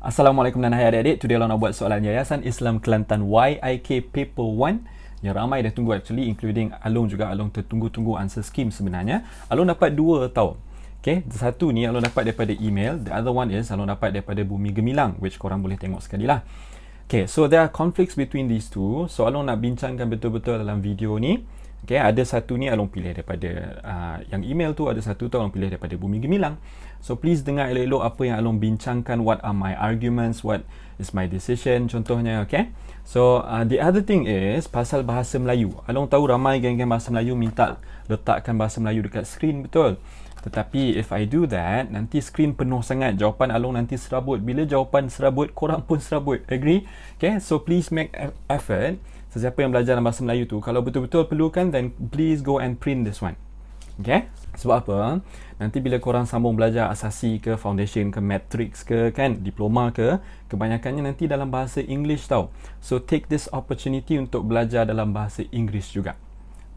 Assalamualaikum dan hai adik-adik. Today Alon nak buat soalan Yayasan Islam Kelantan YIK Paper 1 yang ramai dah tunggu actually, including Along juga. Along tertunggu-tunggu answer scheme sebenarnya. Along dapat dua tau. Okay, satu ni Along dapat daripada email. The other one is Along dapat daripada Bumigemilang, which korang boleh tengok sekali lah. Okay, so there are conflicts between these two. So Along nak bincangkan betul-betul dalam video ni. Okay, ada satu ni Along pilih daripada yang email tu, ada satu tu Along pilih daripada Bumigemilang. So please dengar elok-elok apa yang Along bincangkan, what are my arguments, what is my decision contohnya, okay. So the other thing is pasal bahasa Melayu. Along tahu ramai geng-geng bahasa Melayu minta letakkan bahasa Melayu dekat screen, betul. Tetapi if I do that, nanti screen penuh sangat, jawapan Along nanti serabut. Bila jawapan serabut, korang pun serabut. Agree? Okay, so please make effort. Sesiapa yang belajar dalam bahasa Melayu tu, kalau betul-betul perlukan, then please go and print this one. Okay? Sebab apa? Nanti bila korang sambung belajar asasi ke, foundation ke, matrix ke, kan, diploma ke, kebanyakannya nanti dalam bahasa English tau. So take this opportunity untuk belajar dalam bahasa English juga.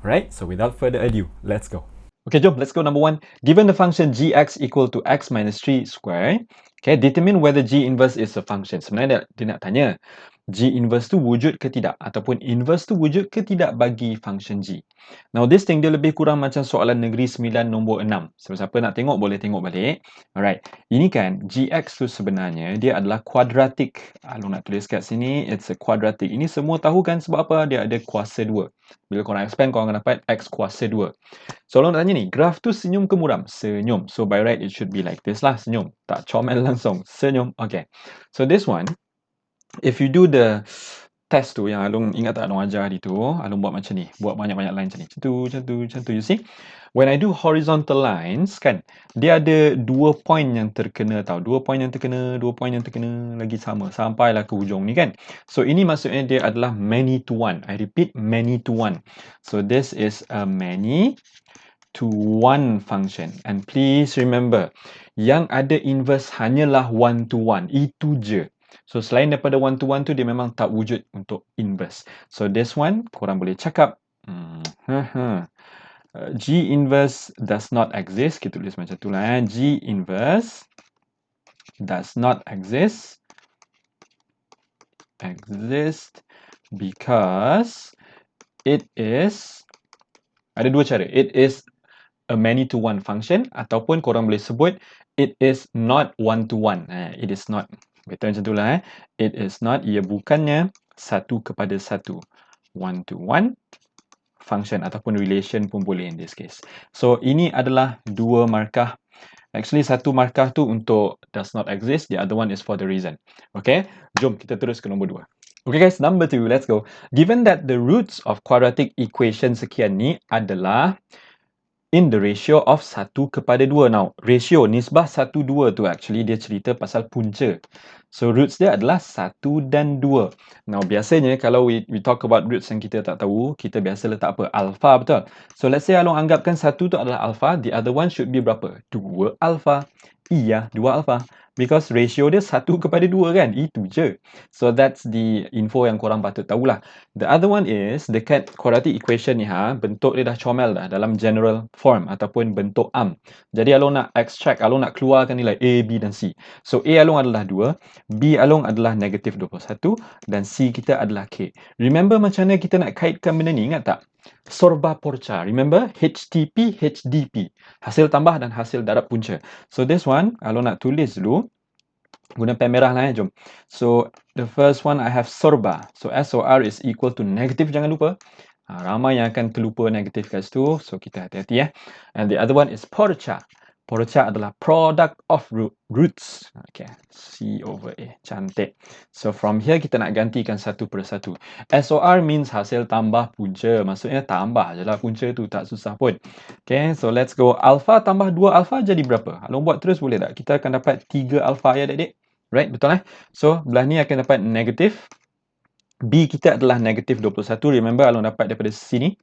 Alright? So without further ado, let's go. Okay, jom, let's go. Number one. Given the function gx equal to x minus 3 square, okay, determine whether g inverse is a function. Sebenarnya dia nak tanya, g inverse tu wujud ke tidak, ataupun inverse tu wujud ke tidak bagi function g. Now this thing dia lebih kurang macam soalan negeri 9 nombor 6. Siapa-siapa nak tengok boleh tengok balik. Alright, ini kan gx tu sebenarnya dia adalah kuadratik. Along nak tulis kat sini, it's a quadratic. Ini semua tahu kan sebab apa? Dia ada kuasa 2. Bila korang expand, korang akan dapat x kuasa 2. So Along nak tanya ni, graf tu senyum ke muram? Senyum. So by right it should be like this lah, senyum. Tak comel langsung, senyum. Okay, so this one, if you do the test tu yang Along ingat tak Along ajar hari tu, Along buat macam ni, buat banyak-banyak line macam ni, macam tu, you see. When I do horizontal lines kan, dia ada 2 point yang terkena tau, 2 point yang terkena, 2 point yang terkena, lagi sama sampailah ke hujung ni kan. So ini maksudnya dia adalah many to one. I repeat, many to one. So this is a many to one function. And please remember, yang ada inverse hanyalah one to one, itu je. So selain daripada one to one tu, dia memang tak wujud untuk inverse. So this one, korang boleh cakap G inverse does not exist. Kita tulis macam tu lah. G inverse does not exist because it is, ada dua cara. It is a many to one function, ataupun korang boleh sebut it is not one to one. It is not. Betul macam tu lah. It is not, ia bukannya satu kepada satu. One to one function ataupun relation pun boleh in this case. So ini adalah dua markah. Actually satu markah tu untuk does not exist, the other one is for the reason. Okay, jom kita terus ke nombor 2. Okay guys, number 2, let's go. Given that the roots of quadratic equation sekian ni adalah in the ratio of 1 kepada 2. Now, ratio, nisbah 1, 2 tu actually dia cerita pasal punca. So, roots dia adalah 1 dan 2. Now, biasanya kalau we talk about roots yang kita tak tahu, kita biasa letak apa? Alpha, betul? So, let's say Along anggapkan 1 tu adalah alpha, the other one should be berapa? 2 alpha. Iya, 2 alpha. Because ratio dia 1 kepada 2 kan? Itu je. So, that's the info yang korang patut tahulah. The other one is, dekat quadratic equation ni bentuk dia dah comel dah dalam general form ataupun bentuk am. Jadi Along nak extract, Along nak keluarkan nilai A, B dan C. So A Along adalah 2, B Along adalah negatif 21 dan C kita adalah K. Remember macam mana kita nak kaitkan benda ni, ingat tak? Sorba porca. Remember? HTP, HDP. Hasil tambah dan hasil darab punca. So this one, Along nak tulis dulu. Guna pen merah lah jom. So, the first one I have sorba. So, SOR is equal to negatif, jangan lupa. Ramai yang akan terlupa negatif kat situ. So, kita hati-hati . And the other one is porca. Porca adalah product of roots. Okay, C over A. Cantik. So, from here kita nak gantikan satu per satu. SOR means hasil tambah punca. Maksudnya tambah je lah punca tu. Tak susah pun. Okay, so let's go. Alpha tambah 2 alpha jadi berapa? Along buat terus boleh tak? Kita akan dapat 3 alpha ya adik-adik. Right, betul So, belah ni akan dapat negatif. B kita adalah negatif 21. Remember, Along dapat daripada sini.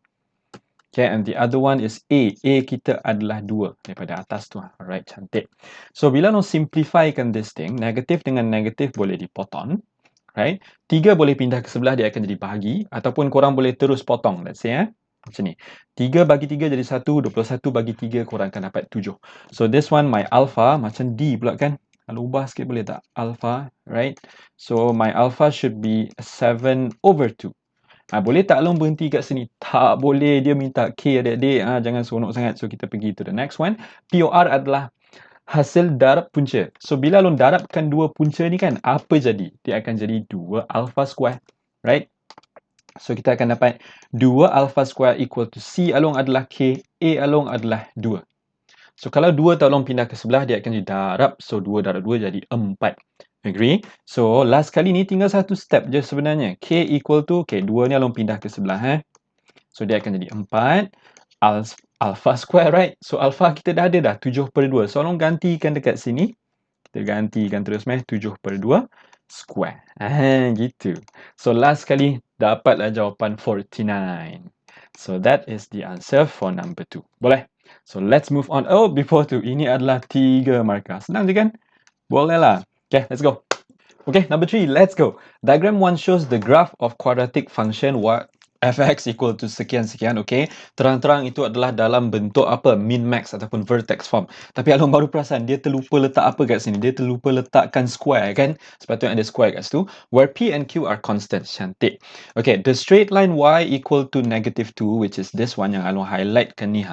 Okay, and the other one is A. A kita adalah 2 daripada atas tu. Alright, cantik. So, bila Along simplifykan this thing, negatif dengan negatif boleh dipotong. Right? 3 boleh pindah ke sebelah, dia akan jadi bahagi. Ataupun korang boleh terus potong. Let's say, macam ni. 3 bagi 3 jadi 1. 21 bagi 3 korang akan dapat 7. So, this one, my alpha, macam D pula kan? Kalau ubah sikit boleh tak? Alpha, right? So, my alpha should be 7/2. Boleh tak Long berhenti kat sini? Tak boleh, dia minta K adik-adik. Jangan seronok sangat. So, kita pergi to the next one. POR adalah hasil darab punca. So, bila Long darabkan dua punca ni kan, apa jadi? Dia akan jadi 2 alpha square. Right? So, kita akan dapat 2 alpha square equal to C Along adalah K, A Along adalah 2. So, kalau 2 tolong pindah ke sebelah, dia akan jadi darab. So, 2 darab 2 jadi 4. Agree? So, last kali ni tinggal satu step je sebenarnya. K equal to, okay, 2 ni Along pindah ke sebelah. So, dia akan jadi 4. Alpha square, right? So, alpha kita dah ada dah, 7/2. So, Along gantikan dekat sini. Kita gantikan terus, 7/2 square. Gitu. So, last kali dapatlah jawapan 49. So, that is the answer for number 2. Boleh? So, let's move on. Oh, before tu, ini adalah 3 markah. Senang je kan? Boleh lah. Okay, let's go. Okay, number 3, let's go. Diagram 1 shows the graph of quadratic function fx equal to sekian-sekian, okay. Terang-terang itu adalah dalam bentuk apa? Min-max ataupun vertex form. Tapi Along baru perasan, dia terlupa letak apa kat sini? Dia terlupa letakkan square, kan? Sepatutnya ada square kat situ. Where P and Q are constant. Cantik. Okay, the straight line y equal to -2, which is this one yang Along highlightkan ni,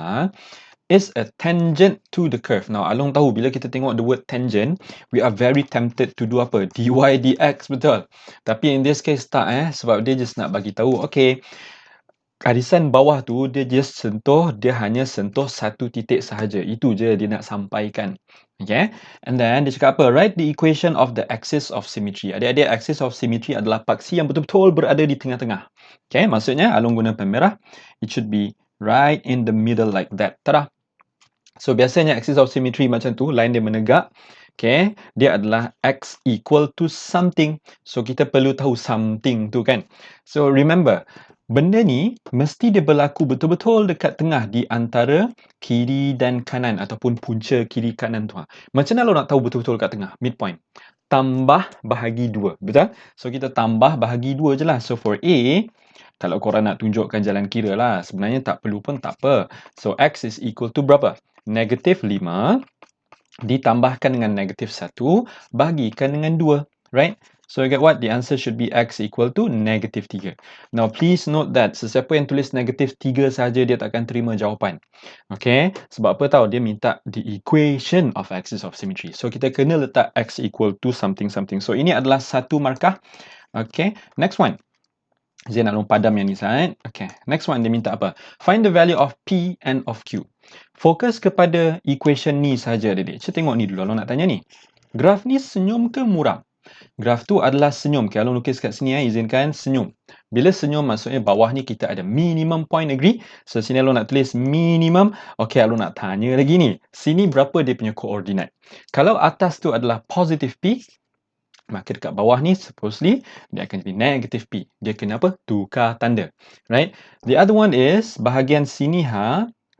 is a tangent to the curve. Now, Along tahu bila kita tengok the word tangent, we are very tempted to do apa? dy dx, betul? Tapi in this case tak, sebab dia just nak bagi tahu, okay, garisan bawah tu dia hanya sentuh satu titik sahaja. Itu je dia nak sampaikan. Okay? And then dia cakap apa? Write the equation of the axis of symmetry. Adik-adik, axis of symmetry adalah paksi yang betul-betul berada di tengah-tengah. Okay? Maksudnya, Along guna pen merah, it should be right in the middle like that. Tada! So, biasanya axis of symmetry macam tu, line dia menegak. Okay, dia adalah x equal to something. So, kita perlu tahu something tu kan. So, remember, benda ni mesti dia berlaku betul-betul dekat tengah di antara kiri dan kanan ataupun punca kiri kanan tu. Macam mana lo nak tahu betul-betul dekat tengah? Midpoint. Tambah bahagi 2. Betul? So, kita tambah bahagi 2 je lah. So, for A, kalau korang nak tunjukkan jalan kira lah, sebenarnya tak perlu pun tak apa. So, x is equal to berapa? -5 ditambahkan dengan -1 bagikan dengan 2. Right? So, you get what? The answer should be x equal to -3. Now, please note that sesiapa yang tulis -3 sahaja, dia tak akan terima jawapan. Okay? Sebab apa tahu? Dia minta the equation of axis of symmetry. So, kita kena letak x equal to something-something. So, ini adalah satu markah. Okay? Next one. Saya nak padam yang ni sahaja. Okay. Next one, dia minta apa? Find the value of P and of Q. Fokus kepada equation ni saja, adik-adik. Kita tengok ni dulu. Along nak tanya ni. Graf ni senyum ke muram? Graf tu adalah senyum. Okay, Along lukis kat sini, izinkan senyum. Bila senyum, maksudnya bawah ni kita ada minimum point, agree? So, sini Along nak tulis minimum. Okay, Along nak tanya lagi ni. Sini berapa dia punya koordinat? Kalau atas tu adalah positive P, maka dekat bawah ni supposedly dia akan jadi negative P. Dia kena apa? Tukar tanda. Right? The other one is bahagian sini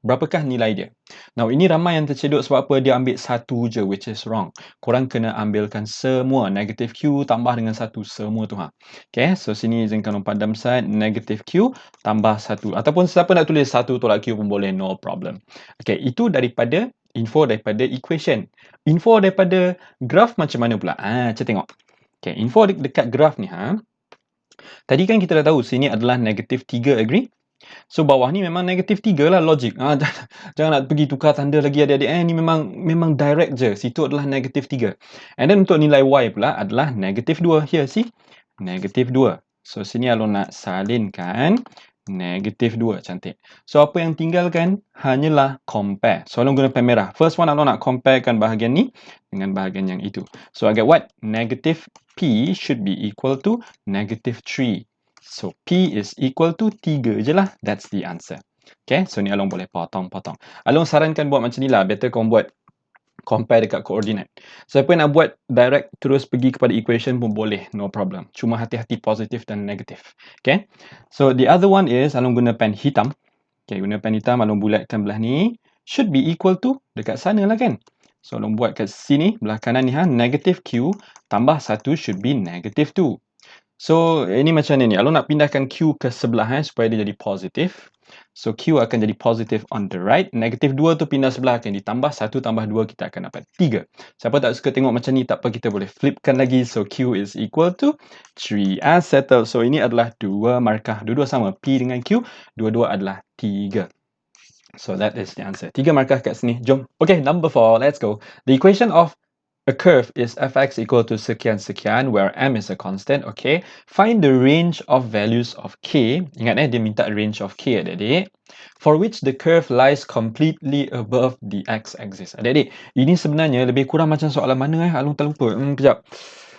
berapakah nilai dia? Now, ini ramai yang tercedok sebab apa? Dia ambil satu je, which is wrong. Korang kena ambilkan semua. Negative Q tambah dengan satu, semua tu. Okay, so sini izinkan padam side, negative Q tambah satu. Ataupun siapa nak tulis satu tolak Q pun boleh, no problem. Okay, itu daripada info daripada equation. Info daripada graf macam mana pula? Kita tengok. Okay, info dekat graf ni. Tadi kan kita dah tahu sini adalah -3, agree? So, bawah ni memang -3 lah, logik. Jangan nak pergi tukar tanda lagi adik-adik. Ni memang direct je. Situ adalah -3. And then untuk nilai Y pula adalah -2. Here, see? -2. So, sini Along nak salinkan -2. Cantik. So, apa yang tinggalkan hanyalah compare. So, Along guna pen merah. First one, Along nak comparekan bahagian ni dengan bahagian yang itu. So, I get what? Negative P should be equal to -3. So, P is equal to 3 je lah. That's the answer. Okay, so ni Along boleh potong-potong. Along sarankan buat macam ni lah. Better kau buat compare dekat koordinat. Siapa yang nak buat direct terus pergi kepada equation pun boleh. No problem. Cuma hati-hati positif dan negatif. Okay, so the other one is Along guna pen hitam. Okay, guna pen hitam, Along bulatkan belah ni. Should be equal to dekat sana lah kan. So, Along buat kat sini, belah kanan ni negative Q tambah 1 should be -2. So, ini macam ni. Alun nak pindahkan Q ke sebelah supaya dia jadi positif. So, Q akan jadi positif on the right. Negatif 2 tu pindah sebelah akan ditambah. 1 tambah 2 kita akan dapat 3. Siapa tak suka tengok macam ni, tak apa, kita boleh flipkan lagi. So, Q is equal to 3 as settled. So, ini adalah dua markah. Dua-dua sama. P dengan Q. Dua-dua adalah 3. So, that is the answer. 3 markah kat sini. Jom. Okay, number 4. Let's go. The equation of a curve is fx equal to sekian-sekian where m is a constant, okay? Find the range of values of k. Ingat dia minta range of k, adik-adik. For which the curve lies completely above the x-axis. Adik-adik, ini sebenarnya lebih kurang macam soalan mana Alung tak lupa. Kejap.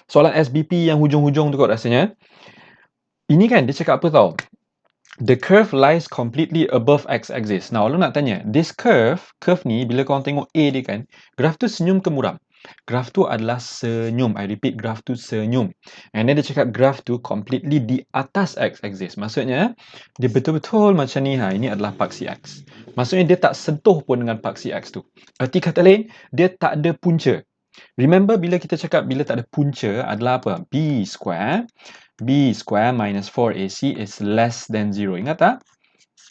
Soalan SBP yang hujung-hujung tu kot rasanya. Ini kan, dia cakap apa tau? The curve lies completely above x-axis. Now, Alung nak tanya, this curve ni, bila korang tengok A dia kan, graf tu senyum ke muram? Graf tu adalah senyum. I repeat, graf tu senyum. And then dia cakap graf tu completely di atas x-axis. Maksudnya, dia betul-betul macam ni. Ini adalah paksi x. Maksudnya, dia tak sentuh pun dengan paksi x tu. Erti kata lain, dia tak ada punca. Remember, bila kita cakap bila tak ada punca adalah apa? B square minus 4AC is less than 0. Ingat tak?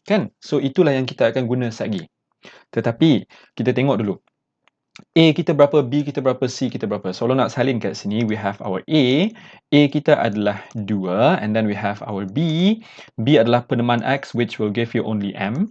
Kan? So, itulah yang kita akan guna sekali. Tetapi, kita tengok dulu. A kita berapa, B kita berapa, C kita berapa. So, kalau nak salin kat sini, we have our A. A kita adalah 2. And then we have our B. B adalah peneman X, which will give you only M.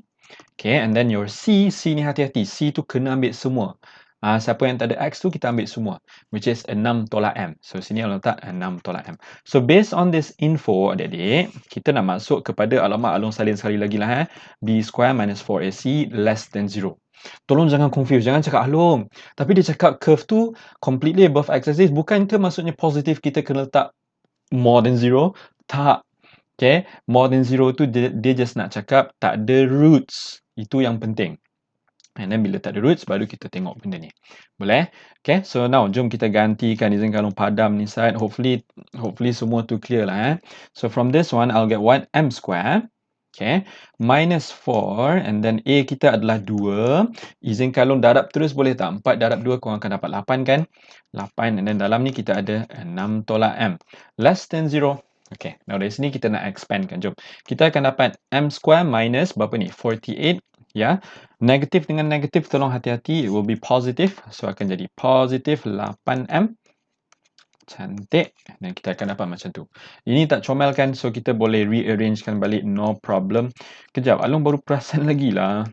Okay, and then your C. C ni hati-hati. C tu kena ambil semua. Siapa yang tak ada X tu, kita ambil semua. Which is 6 tolak M. So, sini Alung letak 6 tolak M. So, based on this info, adik-adik, kita nak masuk kepada alamat Alung salin sekali lagi lah. B square minus 4AC less than 0. Tolong jangan confuse. Jangan cakap, Alung, tapi dia cakap curve tu completely above x-axis. Bukan ke maksudnya positif kita kena letak more than 0? Tak. Okay. More than 0 tu dia just nak cakap tak ada roots. Itu yang penting. And then bila tak ada roots, baru kita tengok benda ni. Boleh? Okay. So now, jom kita gantikan. Izinkan Alung padam ni side. Hopefully semua tu clear lah. So from this one, I'll get what? M square. Okay, minus 4 and then A kita adalah 2. Izinkan Alung darab terus boleh tak? 4 darab 2 korang akan dapat 8 kan? 8 and then dalam ni kita ada 6 tolak M. Less than 0. Okay, now dari sini kita nak expand kan. Jom. Kita akan dapat M square minus berapa ni? 48. Ya, negatif dengan negatif tolong hati-hati. It will be positive. So akan jadi positif 8M. Cantik. Dan kita akan dapat macam tu. Ini tak comel kan? So, kita boleh rearrangekan balik. No problem. Kejap. Alung baru perasan lagi lah.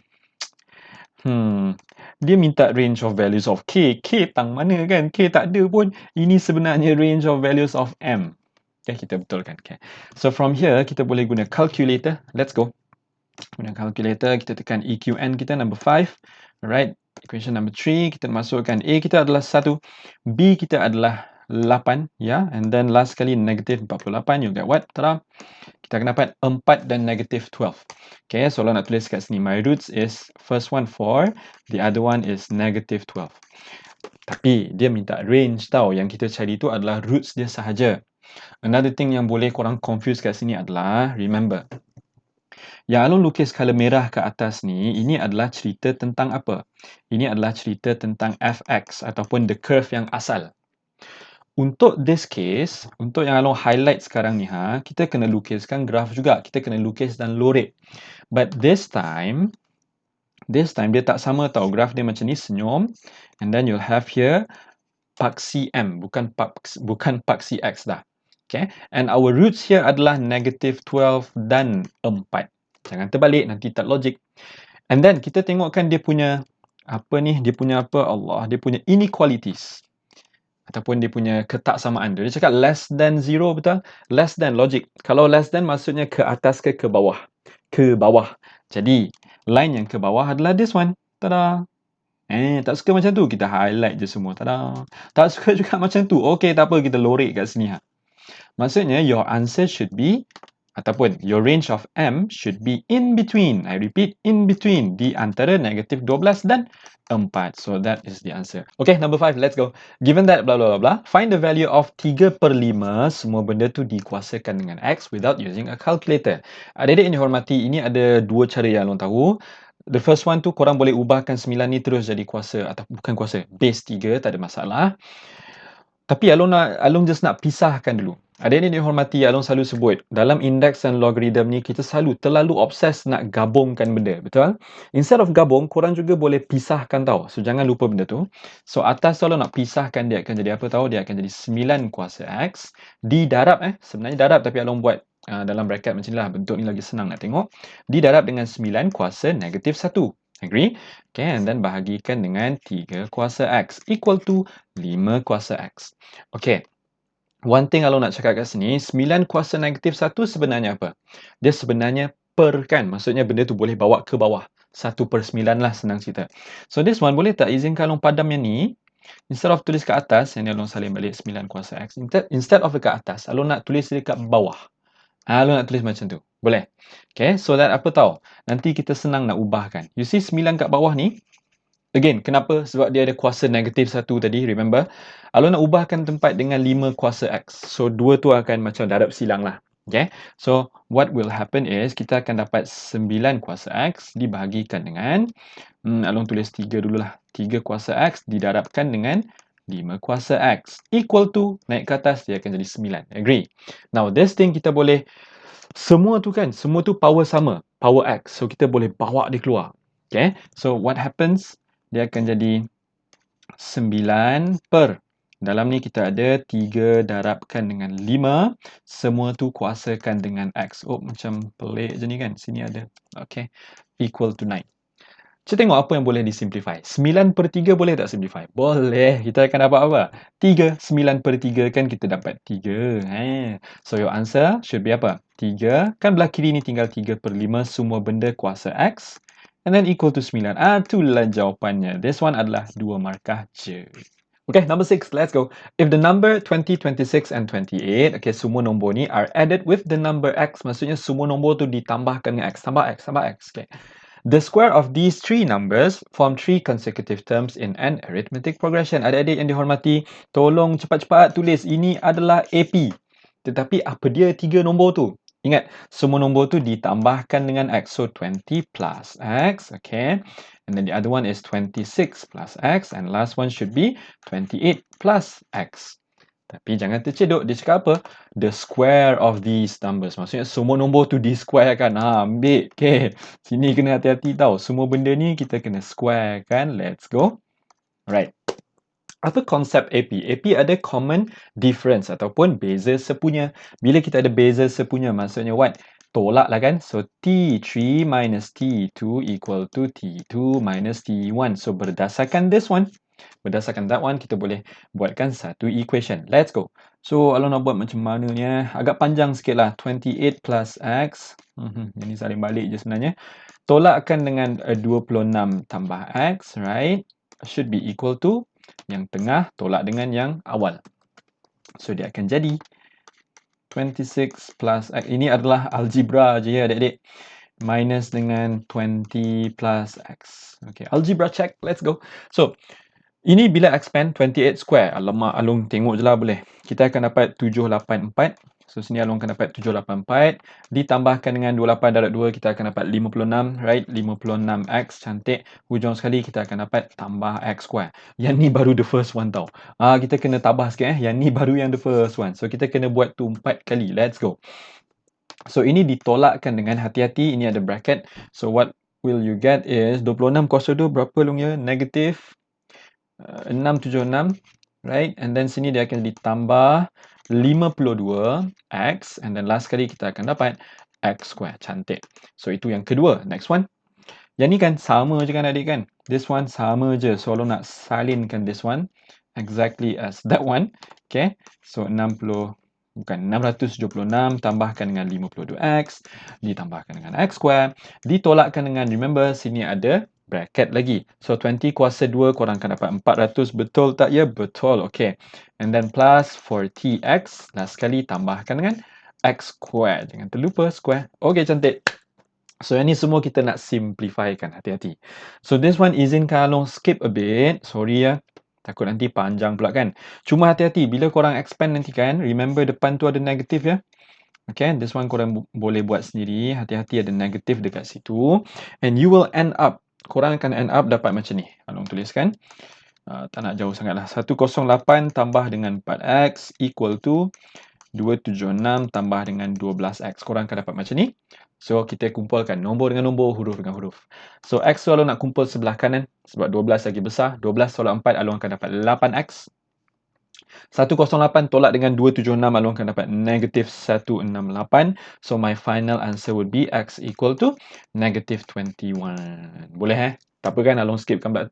Dia minta range of values of K. K tang mana kan? K tak ada pun. Ini sebenarnya range of values of M. Okay, kita betulkan. Okay. So, from here, kita boleh guna calculator. Let's go. Guna calculator. Kita tekan EQN kita, number 5. Alright. Equation number 3. Kita masukkan A kita adalah 1. B kita adalah 8, ya, and then last kali negatif 48, you get what? Tada! Kita akan dapat 4 dan negatif 12. Okay, so kalau nak tulis kat sini, my roots is first one 4, the other one is negative 12. Tapi dia minta range tau, yang kita cari tu adalah roots dia sahaja. Another thing yang boleh korang confuse kat sini adalah, remember, yang Alung lukis colour merah ke atas ni, ini adalah cerita tentang apa? Ini adalah cerita tentang fx ataupun the curve yang asal. Untuk this case, untuk yang Alung highlight sekarang ni, kita kena lukiskan graf juga. Kita kena lukis dan lorek. But this time dia tak sama tau. Graf dia macam ni, senyum. And then you'll have here paksi M, bukan paksi X dah. Okay. And our roots here adalah negative 12 dan 4. Jangan terbalik, nanti tak logik. And then kita tengokkan dia punya dia punya inequalities. Ataupun dia punya ketaksamaan. Dia cakap less than 0, betul? Less than, logik. Kalau less than maksudnya ke atas ke bawah? Ke bawah. Jadi, line yang ke bawah adalah this one. Tada! Tak suka macam tu, kita highlight je semua. Tada! Tak suka juga macam tu. Okay, tak apa, kita lorek kat sini. Maksudnya, your answer should be, ataupun your range of M should be in between. I repeat, in between. Di antara negatif 12 dan 4. So that is the answer. Okay, number 5. Let's go. Given that blah blah blah blah, find the value of 3/5. Semua benda tu dikuasakan dengan X without using a calculator. Adik-adik yang dihormati, ini ada dua cara yang Alung tahu. The first one tu korang boleh ubahkan 9 ni terus jadi kuasa, atau bukan kuasa, base 3, tak ada masalah. Tapi Alung just nak pisahkan dulu. Adik ni dihormati, Along selalu sebut, dalam indeks dan logarithm ni kita terlalu obses nak gabungkan benda, betul? Instead of gabung, korang juga boleh pisahkan tau. So jangan lupa benda tu. So atas tu kalau nak pisahkan, dia akan jadi apa tahu? Dia akan jadi 9 kuasa X didarab sebenarnya darab tapi Along buat dalam bracket macam ni lah. Bentuk ni lagi senang nak tengok. Didarab dengan 9 kuasa negatif 1. Agree? Okay, and then bahagikan dengan 3 kuasa X equal to 5 kuasa X. Okay. One thing kalau nak cakap kat sini, 9 kuasa negatif 1 sebenarnya apa? Dia sebenarnya per kan? Maksudnya benda tu boleh bawa ke bawah. 1/9 lah senang cerita. So this one boleh tak izinkan Along padam yang ni? Instead of tulis kat atas, yang ni Along salin balik 9 kuasa X. Instead of dekat atas, Along nak tulis dekat bawah. Along nak tulis macam tu. Boleh? Okay, so that apa tahu? Nanti kita senang nak ubahkan. You see 9 kat bawah ni? Again, kenapa? Sebab dia ada kuasa negatif 1 tadi, remember? Kalau nak ubahkan tempat dengan 5 kuasa X. So, 2 tu akan macam darab silang lah. Okay? So, what will happen is, kita akan dapat 9 kuasa X dibahagikan dengan, Along tulis 3 dululah. 3 kuasa X didarabkan dengan 5 kuasa X. Equal to, naik ke atas, dia akan jadi 9. Agree? Now, this thing kita boleh, semua tu power sama. Power X. So, kita boleh bawa dia keluar. Okay? So, what happens? Dia akan jadi 9 per. Dalam ni kita ada 3 darabkan dengan 5. Semua tu kuasakan dengan X. Oh, macam pelik je ni kan. Sini ada. Okay. Equal to 9. Kita tengok apa yang boleh disimplify. 9/3 boleh tak simplify? Boleh. Kita akan dapat apa? 3. 9/3 kan kita dapat 3. So, your answer should be apa? 3. Kan belah kiri ni tinggal 3/5. Semua benda kuasa X. And then equal to 9. Itulah jawapannya. This one adalah 2 markah je. Okay, number 6. Let's go. If the number 20, 26 and 28, okay, semua nombor ni are added with the number X. Maksudnya semua nombor tu ditambahkan dengan X. Tambah X, tambah X. Okay. The square of these three numbers form 3 consecutive terms in an arithmetic progression. Adik-adik yang dihormati, tolong cepat-cepat tulis. Ini adalah AP. Tetapi apa dia 3 nombor tu? Ingat, semua nombor tu ditambahkan dengan X. So, 20 plus X. Okay. And then the other one is 26 plus X. And last one should be 28 plus X. Tapi jangan tercedok. Dia cakap apa? The square of these numbers. Maksudnya semua nombor tu di-squarekan. Ambil. Okay. Sini kena hati-hati tau. Semua benda ni kita kena squarekan. Let's go. Alright. Apa konsep AP? AP ada common difference ataupun beza sepunya. Bila kita ada beza sepunya, maksudnya what? Tolak lah kan? So, T3 minus T2 equal to T2 minus T1. So, berdasarkan this one, berdasarkan that one, kita boleh buatkan satu equation. Let's go. So, kalau nak buat macam mana ni? Agak panjang sikit lah. 28 plus X. Ini saling balik je sebenarnya. Tolakkan dengan 26 tambah X, right? Should be equal to yang tengah tolak dengan yang awal. So, dia akan jadi 26 plus X. Ini adalah algebra je ya adik-adik. Minus dengan 20 plus X. Okay, algebra check. Let's go. So, ini bila expand 28 square. Alamak, Along tengok je lah boleh. Kita akan dapat 784. So, sini Along akan dapat 784. Ditambahkan dengan 28 darab 2, kita akan dapat 56. Right? 56X. Cantik. Hujung sekali, kita akan dapat tambah X square. Yang ni baru the first one tau. Kita kena tabah sikit. Yang ni baru yang the first one. So, kita kena buat tu 4 kali. Let's go. So, ini ditolakkan dengan hati-hati. Ini ada bracket. So, what will you get is 26 kuasa 2 berapa Long ya? Negatif 676. Right? And then sini dia akan ditambah 52X. And then last kali kita akan dapat X square. Cantik. So, itu yang kedua. Next one. Yang ni kan sama je kan adik kan? This one sama je. So, kalau nak salinkan this one exactly as that one. Okay. So, 676 tambahkan dengan 52X. Ditambahkan dengan X square. Ditolakkan dengan, remember, sini ada bracket lagi. So, 20 kuasa 2 korang akan dapat 400. Betul tak ya? Betul. Okay. And then plus 40X. Last sekali tambahkan dengan X square. Jangan terlupa square. Okay, cantik. So, yang ni semua kita nak simplifykan. Hati-hati. So, this one izinkan Along skip a bit. Sorry ya. Takut nanti panjang pula kan. Cuma hati-hati. Bila korang expand nanti kan. Remember depan tu ada negatif ya. Okay. This one korang boleh buat sendiri. Hati-hati ada negatif dekat situ. And you will end up. Korang akan end up dapat macam ni. Along tuliskan. Tak nak jauh sangat lah. 108 tambah dengan 4X equal to 276 tambah dengan 12x. Korang akan dapat macam ni. So, kita kumpulkan nombor dengan nombor, huruf dengan huruf. So, x tu Alun nak kumpul sebelah kanan sebab 12 lagi besar. 12 tolak 4, Alun akan dapat 8x. 108 tolak dengan 276, Alun akan dapat negatif 168. So, my final answer would be x equal to negative 21. Boleh Tak apa kan Alun skip gambar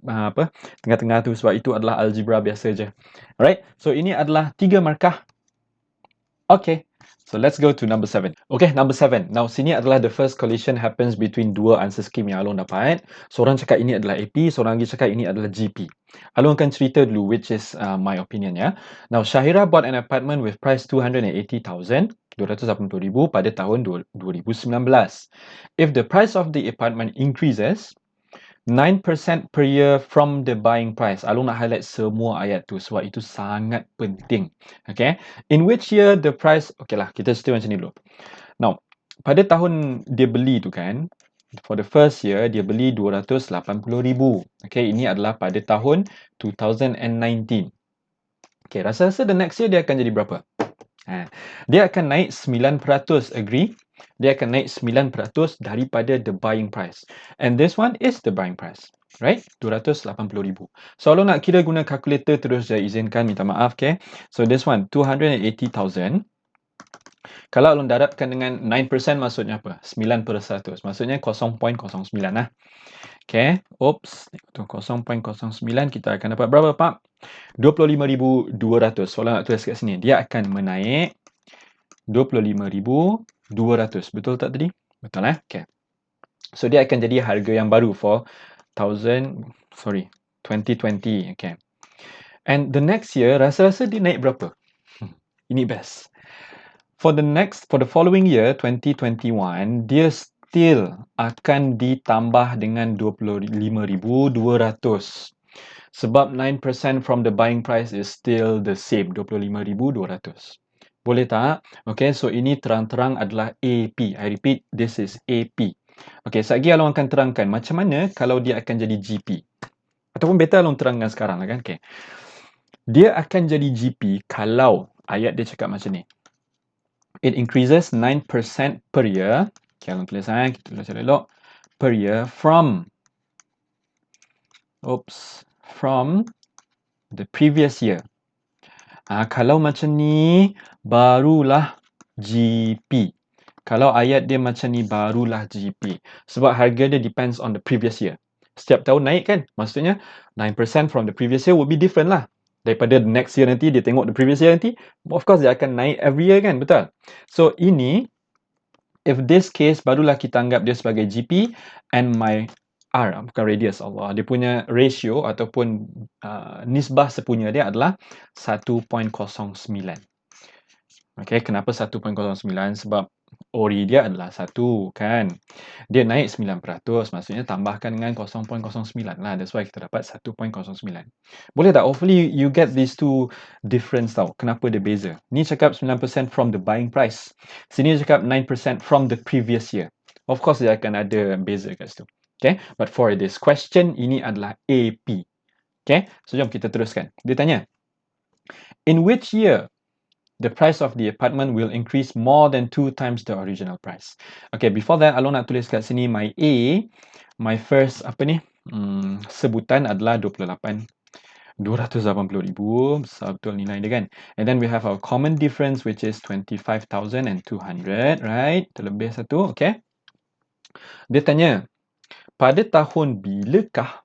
tengah-tengah tu sebab itu adalah algebra biasa je. Alright, so ini adalah 3 markah. Okay, so let's go to number 7. Okay, number 7. Now, sini adalah the first collision happens between dua answer scheme yang Alun dapat. Seorang cakap ini adalah AP, seorang lagi cakap ini adalah GP. Alun akan cerita dulu, which is my opinion ya. Now, Syahira bought an apartment with price 280,000, 280,000 pada tahun 2019. If the price of the apartment increases 9% per year from the buying price. Alun nak highlight semua ayat tu sebab itu sangat penting. Okay. In which year the price... Okay lah, kita cerita macam ni dulu. Now, pada tahun dia beli tu kan, for the first year, dia beli 280,000. Okay, ini adalah pada tahun 2019. Okay, rasa-rasa the next year dia akan jadi berapa? Dia akan naik 9%, agree? Dia akan naik 9% daripada the buying price. And this one is the buying price. Right? 280,000. So, kalau nak kira guna calculator terus saya izinkan, minta maaf, okay? So, this one, 280,000. Kalau Alun darabkan dengan 9% maksudnya apa? 9%. Maksudnya 0.09 lah. Okay. Oops. 0.09 kita akan dapat berapa, Pak? 25,200. Soalan nak tulis kat sini. Dia akan menaik 25,200. Betul tak tadi? Betul Okay. So, dia akan jadi harga yang baru for 2020. Okay. And the next year, rasa-rasa dia naik berapa? Ini best. For the following year, 2021, dia still akan ditambah dengan 25,200. Sebab 9% from the buying price is still the same, 25,200. Boleh tak? Okay, so ini terang-terang adalah AP. I repeat, this is AP. Okay, sekejap lagi Alun akan terangkan macam mana kalau dia akan jadi GP. Ataupun better Alun terangkan sekarang lah kan. Okay. Dia akan jadi GP kalau ayat dia cakap macam ni. It increases 9% per year. Okay, Alun tulis kita tulis elok. Per year from the previous year. Kalau macam ni, barulah GP. Kalau ayat dia macam ni, barulah GP. Sebab harga dia depends on the previous year. Setiap tahun naik kan? Maksudnya, 9% from the previous year will be different lah. Daripada next year nanti, dia tengok the previous year nanti, of course dia akan naik every year kan? Betul? So, ini, if this case, barulah kita anggap dia sebagai GP and my R, bukan radius Allah. Dia punya ratio ataupun nisbah sepunya dia adalah 1.09. Okay, kenapa 1.09? Sebab ori dia adalah 1 kan. Dia naik 9%, maksudnya tambahkan dengan 0.09 lah. That's why kita dapat 1.09. Boleh tak? Hopefully you get these two difference tau. Kenapa dia beza? Ni cakap 9% from the buying price. Sini cakap 9% from the previous year. Of course dia akan ada beza kat situ. Okay, but for this question, ini adalah AP. Okay, so jom kita teruskan. Dia tanya, in which year the price of the apartment will increase more than 2 times the original price? Okay, before that, Alun nak tulis kat sini my A, my first sebutan adalah 280,000. Besar betul nilai dia kan. And then we have our common difference which is 25,200, right? Terlebih satu, okay. Dia tanya, pada tahun bilakah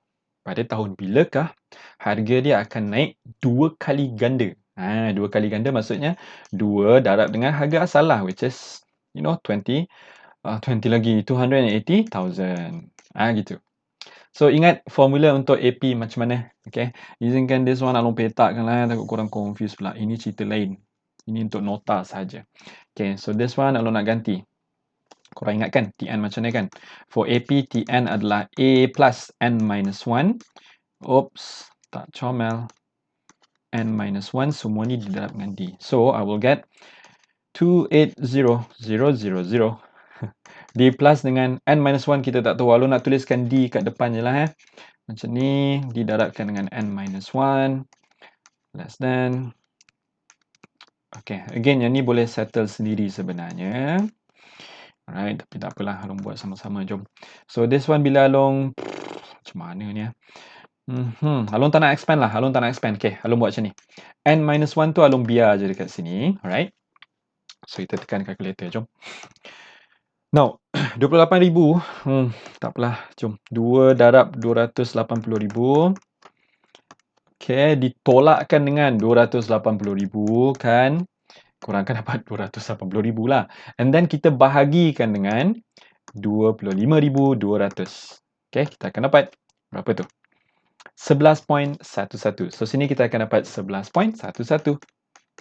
harga dia akan naik 2 kali ganda? 2 kali ganda maksudnya 2 darab dengan harga asal lah, which is 20 lagi 280,000. Gitu. So ingat formula untuk AP macam mana? Okay. Izinkan this one Alun petakkan lah, takut korang confuse pula. Ini cerita lain. Ini untuk nota saja. Okay, so this one Alun nak ganti. Korang ingatkan Tn macam ni kan? For AP, Tn adalah A plus N minus 1. Oops, tak comel. N minus 1, semua ni didarab dengan D. So, I will get 280,000. D plus dengan N minus 1 kita tak tahu. Alun nak tuliskan D kat depan je lah. Macam ni, didarabkan dengan N minus 1. Less than Okay, again yang ni boleh settle sendiri sebenarnya. Alright, tapi tak apalah, Along buat sama-sama, jom. So this one bila Along macam mana ni ya? Along tak nak expand lah, Along tak nak expand. Okay, Along buat macam ni. N-1 tu Along biar je dekat sini. Alright. So kita tekan calculator, jom. Now, 28,000, tak apalah, jom. 2 darab 280,000. Okay, ditolakkan dengan 280,000 kan. Korang akan dapat 280,000 lah. And then kita bahagikan dengan 25,200. Okay, kita akan dapat berapa tu? 11.11. So, sini kita akan dapat 11.11.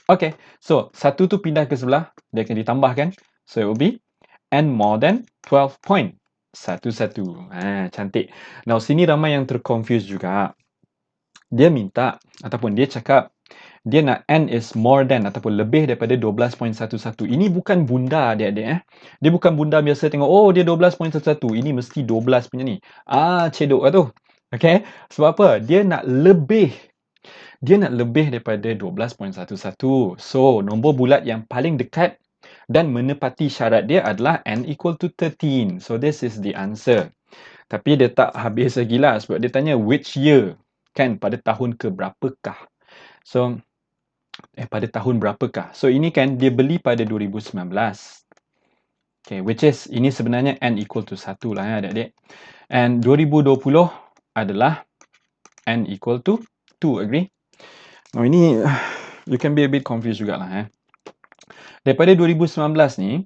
Okay, so 1 tu pindah ke sebelah, dia akan ditambahkan. So, it will be n more than 12.11. Cantik. Now, sini ramai yang terconfuse juga. Dia minta, ataupun dia cakap, dia nak n is more than ataupun lebih daripada 12.11. Ini bukan bunda adik-adik. Dia bukan bunda biasa tengok, oh dia 12.11. Ini mesti 12 punya ni. Cedok lah tu. Okay. Sebab apa? Dia nak lebih. Dia nak lebih daripada 12.11. So, nombor bulat yang paling dekat dan menepati syarat dia adalah n equal to 13. So, this is the answer. Tapi dia tak habis lagi lah sebab dia tanya which year. Kan, pada tahun ke berapakah? So, pada tahun berapakah? So, ini kan dia beli pada 2019. Okay, which is, ini sebenarnya n equal to 1 lah ya adik-adik. And 2020 adalah n equal to 2, agree? Now, ini, you can be a bit confused jugalah. Daripada 2019 ni,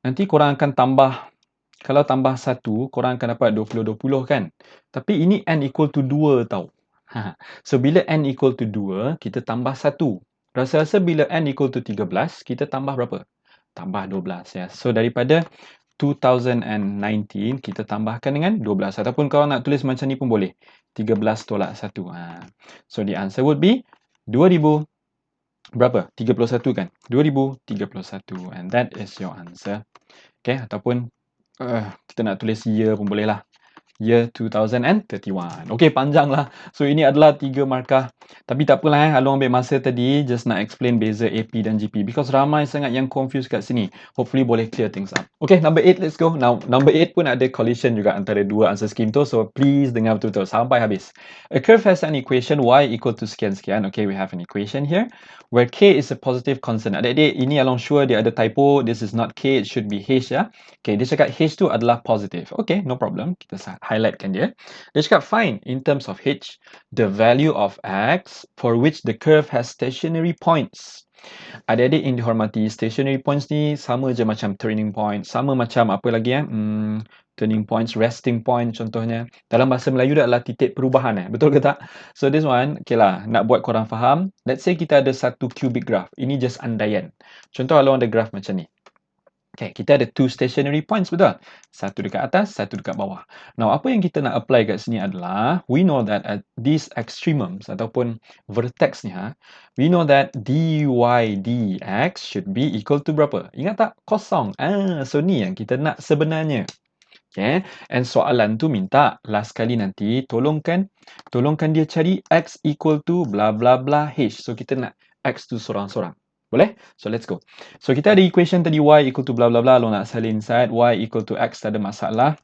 nanti korang akan tambah, kalau tambah 1, korang akan dapat 20-20 kan? Tapi ini n equal to 2 tau. So, bila n equal to 2, kita tambah 1. Rasa-rasa bila n equal to 13, kita tambah berapa? Tambah 12 ya. So, daripada 2019, kita tambahkan dengan 12. Ataupun kalau nak tulis macam ni pun boleh. 13 tolak 1. So, the answer would be 2000. Berapa? 31 kan? 2031. And that is your answer. Okay, ataupun kita nak tulis year pun boleh lah. Year 2031. Okay, panjang lah. So, ini adalah 3 markah. Tapi tak apalah Along ambil masa tadi just nak explain beza AP dan GP. Because ramai sangat yang confused kat sini. Hopefully boleh clear things up. Okay, number 8, let's go. Now, number 8 pun ada collision juga antara dua answer scheme tu. So, please dengar betul-betul sampai habis. A curve has an equation y equal to sekian-sekian. Okay, we have an equation here. Where k is a positive constant. Adik-adik, ini Along sure dia ada typo. This is not k, it should be h ya. Okay, dia cakap h tu adalah positive. Okay, no problem. Kita highlightkan dia. Dia cakap find in terms of h the value of x for which the curve has stationary points. Adik-adik yang dihormati, stationary points ni sama je macam turning point, sama macam apa lagi turning points, resting point contohnya. Dalam bahasa Melayu dia adalah titik perubahan betul ke tak? So this one, okay lah, nak buat korang faham. Let's say kita ada satu cubic graph. Ini just andaian. Contoh kalau ada graph macam ni. Okay, kita ada 2 stationary points, betul? Satu dekat atas, satu dekat bawah. Now, apa yang kita nak apply kat sini adalah, we know that at these extremums ataupun vertex ni, we know that dy dx should be equal to berapa? Ingat tak? Kosong. So ni yang kita nak sebenarnya. Okay, and soalan tu minta last kali nanti tolongkan dia cari x equal to bla bla bla h. So kita nak x tu sorang-sorang. Boleh? So let's go. So kita ada equation tadi y equal to bla bla bla. Lo nak salin inside y equal to x, tak ada masalah.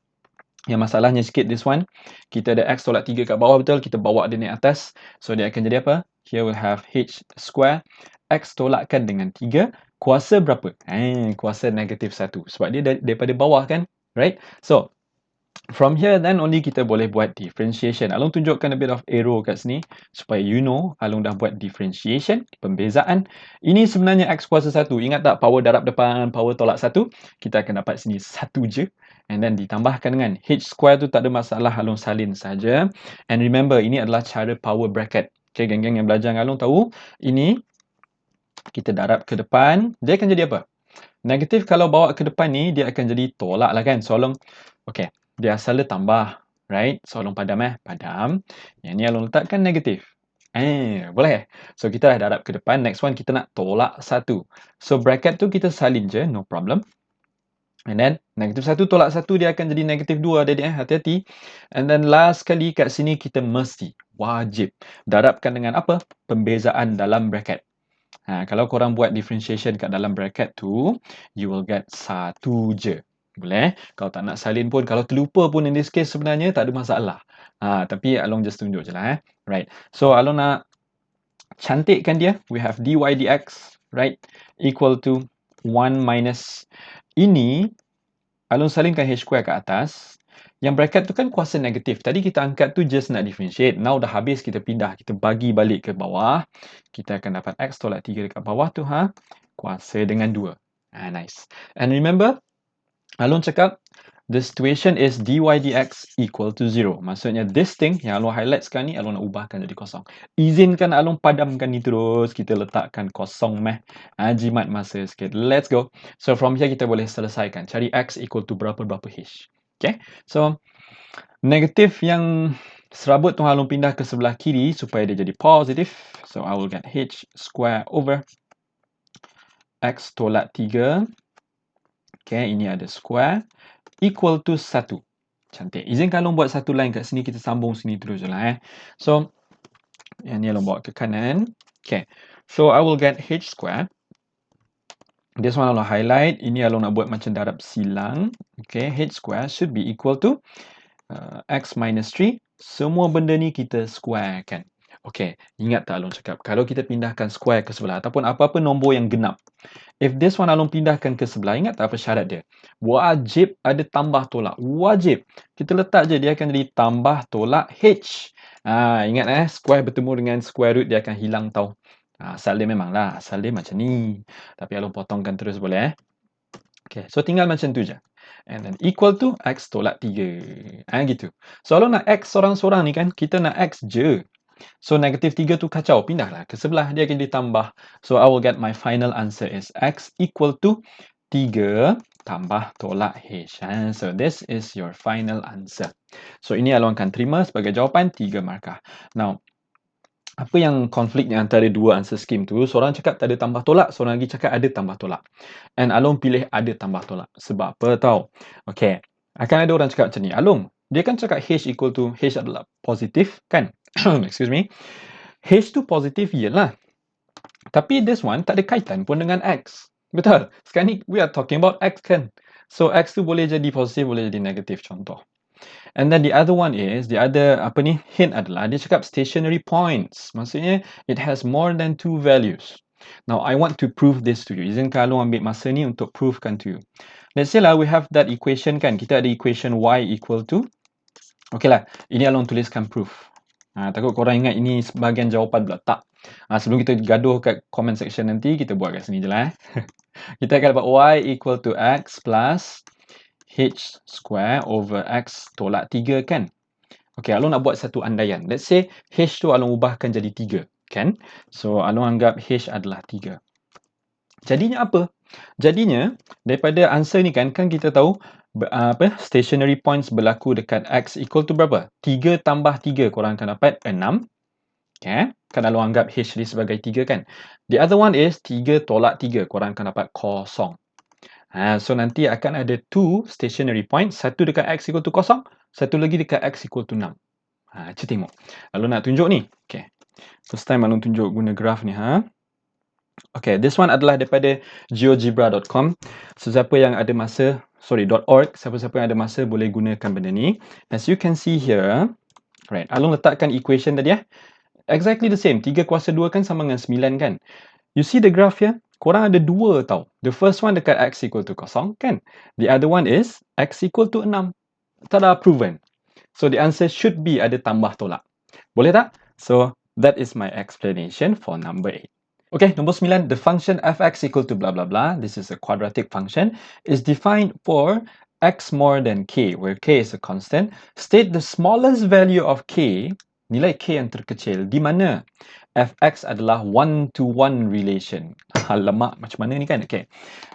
Yang masalahnya sikit this one. Kita ada x tolak 3 kat bawah, betul? Kita bawa dia naik atas. So dia akan jadi apa? Here we'll have h square. X tolakkan dengan 3. Kuasa berapa? Kuasa negatif 1. Sebab dia daripada bawah kan? Right? So, from here then only kita boleh buat differentiation. Along tunjukkan a bit of arrow kat sini supaya you know Along dah buat differentiation, pembezaan. Ini sebenarnya x kuasa 1. Ingat tak power darab depan, power tolak 1? Kita akan dapat sini 1 je. And then ditambahkan dengan h square tu tak ada masalah, Along salin saja. And remember, ini adalah cara power bracket. Okay, geng-geng yang belajar dengan Along tahu, ini kita darab ke depan, dia akan jadi apa? Negatif kalau bawa ke depan ni, dia akan jadi tolak lah kan. So, Along, okay, dia asal dia tambah, right? So, Along padam padam. Yang ni Along letakkan negatif. Boleh. So, kita dah darab ke depan. Next one, kita nak tolak 1. So, bracket tu kita salin je, no problem. And then, negatif 1 tolak 1, dia akan jadi negatif 2, adik-adik. Hati-hati. And then, last kali kat sini, kita mesti, wajib, darabkan dengan apa? Pembezaan dalam bracket. Kalau korang buat differentiation kat dalam bracket tu, you will get 1 je. Boleh? Kalau tak nak salin pun, kalau terlupa pun in this case sebenarnya tak ada masalah. Tapi Along just tunjuk je lah. Right. So Along nak cantikkan dia. We have dy dx, right? Equal to 1 minus ini. Along salinkan h square kat atas. Yang bracket tu kan kuasa negatif. Tadi kita angkat tu just nak differentiate. Now dah habis, kita pindah. Kita bagi balik ke bawah. Kita akan dapat x tolak 3 dekat bawah tu. Kuasa dengan 2. Nice. And remember, Along cakap, the situation is dy dx equal to 0. Maksudnya this thing yang Along highlight sekarang ni, Along nak ubahkan jadi kosong. Izinkan Along padamkan ni terus. Kita letakkan kosong jimat masa sikit. Let's go. So from here kita boleh selesaikan. Cari x equal to berapa-berapa h. Okay. So negatif yang serabut tu Along pindah ke sebelah kiri supaya dia jadi positif. So I will get h square over x tolak 3. Okay, ini ada square equal to 1. Cantik. Izinkan Along buat satu line kat sini, kita sambung sini terus je lah. So, yang ni Along bawa ke kanan. Okay, so I will get h square. This one Along highlight. Ini Along nak buat macam darab silang. Okay, h square should be equal to x minus 3. Semua benda ni kita square kan. Okay, ingat tak Along cakap, kalau kita pindahkan square ke sebelah ataupun apa-apa nombor yang genap, if this one Along pindahkan ke sebelah, ingat tak apa syarat dia? Wajib ada tambah tolak. Wajib. Kita letak je, dia akan jadi tambah tolak h. Ingat square bertemu dengan square root, dia akan hilang tau. Asal dia memang lah. Asal dia macam ni. Tapi Along potongkan terus boleh Okay, so tinggal macam tu je. And then equal to x tolak 3. Gitu. So Along nak x sorang-sorang ni kan, kita nak x je. So negatif 3 tu kacau, pindahlah ke sebelah, dia akan ditambah. So I will get my final answer is x equal to 3 tambah tolak h. So this is your final answer. So ini Along akan terima sebagai jawapan 3 markah. Now, apa yang konflik antara dua answer scheme tu, seorang cakap tak ada tambah tolak, seorang lagi cakap ada tambah tolak. And Along pilih ada tambah tolak. Sebab apa tau? Okay, akan ada orang cakap macam ni, Along, dia kan cakap h equal to, h adalah positif kan? Excuse me. H tu positif yelah. Tapi this one tak ada kaitan pun dengan X. Betul? Sekarang ni we are talking about X kan? So X tu boleh jadi positif, boleh jadi negatif contoh. And then the other one is, the other hint adalah dia cakap stationary points. Maksudnya it has more than 2 values. Now I want to prove this to you. Izinkan Along ambil masa ni untuk provekan to you. Let's say lah we have that equation kan. Kita ada equation y equal to, okay lah, ini Along tuliskan proof. Takut korang ingat ini sebahagian jawapan pula. Tak. Sebelum kita gaduh kat comment section nanti, kita buat kat sini je lah. Kita akan dapat y equal to x plus h square over x tolak 3 kan. Okay, Along nak buat satu andaian. Let's say h tu Along ubahkan jadi 3 kan. So Along anggap h adalah 3. Jadinya apa? Jadinya daripada answer ni kan kita tahu stationary points berlaku dekat x equal to berapa? 3 tambah 3 korang akan dapat 6. Okay, kan Along anggap h ni sebagai 3 kan. The other one is 3 tolak 3 korang akan dapat 0. So nanti akan ada 2 stationary points, satu dekat x equal to 0, satu lagi dekat x equal to 6. Cuba tengok. Along nak tunjuk ni. Okay, first time Along tunjuk guna graph ni Okay, this one adalah daripada geogebra.com. Sesiapa yang ada masa, .org, siapa-siapa yang ada masa boleh gunakan benda ni. As you can see here, right, Along letakkan equation tadi exactly the same. 3 kuasa 2 kan sama dengan 9 kan. You see the graph here? Korang ada 2 tau. The first one dekat x equal to 0 kan. The other one is x equal to 6. Tada, proven. So the answer should be ada tambah tolak. Boleh tak? So that is my explanation for number 8. Okay, number 9, the function fx equal to blah blah blah, this is a quadratic function, is defined for x more than k, where k is a constant. State the smallest value of k, nilai k yang terkecil, di mana fx adalah 1-to-1 relation. Alamak, macam mana ni kan? Okay,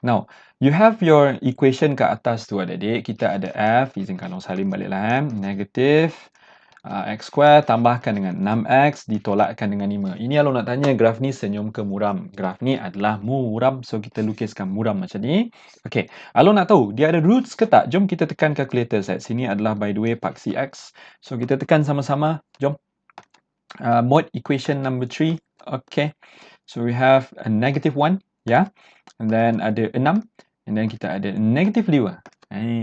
now, you have your equation kat atas tu adik-adik. Kita ada f, izinkan Along salin balik lah, negatif x square tambahkan dengan 6x ditolakkan dengan 5. Ini Along nak tanya, graf ni senyum ke muram? Graf ni adalah muram, so kita lukiskan muram macam ni. Okay, Along nak tahu dia ada roots ke tak? Jom kita tekan calculator set. Sini adalah by the way paksi x. So kita tekan sama-sama. Jom. Mode equation number 3. Okay. So we have a negative 1, yeah. And then ada 6, and then kita ada negative 5.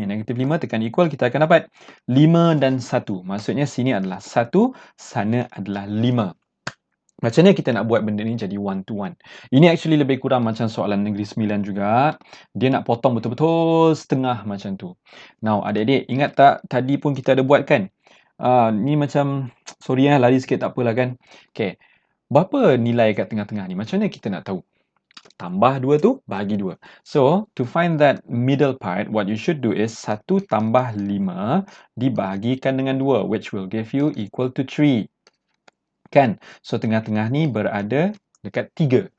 Negative 5 tekan equal, kita akan dapat 5 dan 1. Maksudnya sini adalah 1, sana adalah 5. Macam mana kita nak buat benda ni jadi one to one? Ini actually lebih kurang macam soalan Negeri 9 juga. Dia nak potong betul-betul setengah macam tu. Now, adik-adik, ingat tak tadi pun kita ada buat kan? Ni macam, sorry lari sikit tak apalah kan. Okay, berapa nilai kat tengah-tengah ni? Macam mana kita nak tahu? Tambah 2 tu, bahagi 2. So, to find that middle part, what you should do is 1 tambah 5 dibahagikan dengan 2, which will give you equal to 3. Kan? So, tengah-tengah ni berada dekat 3.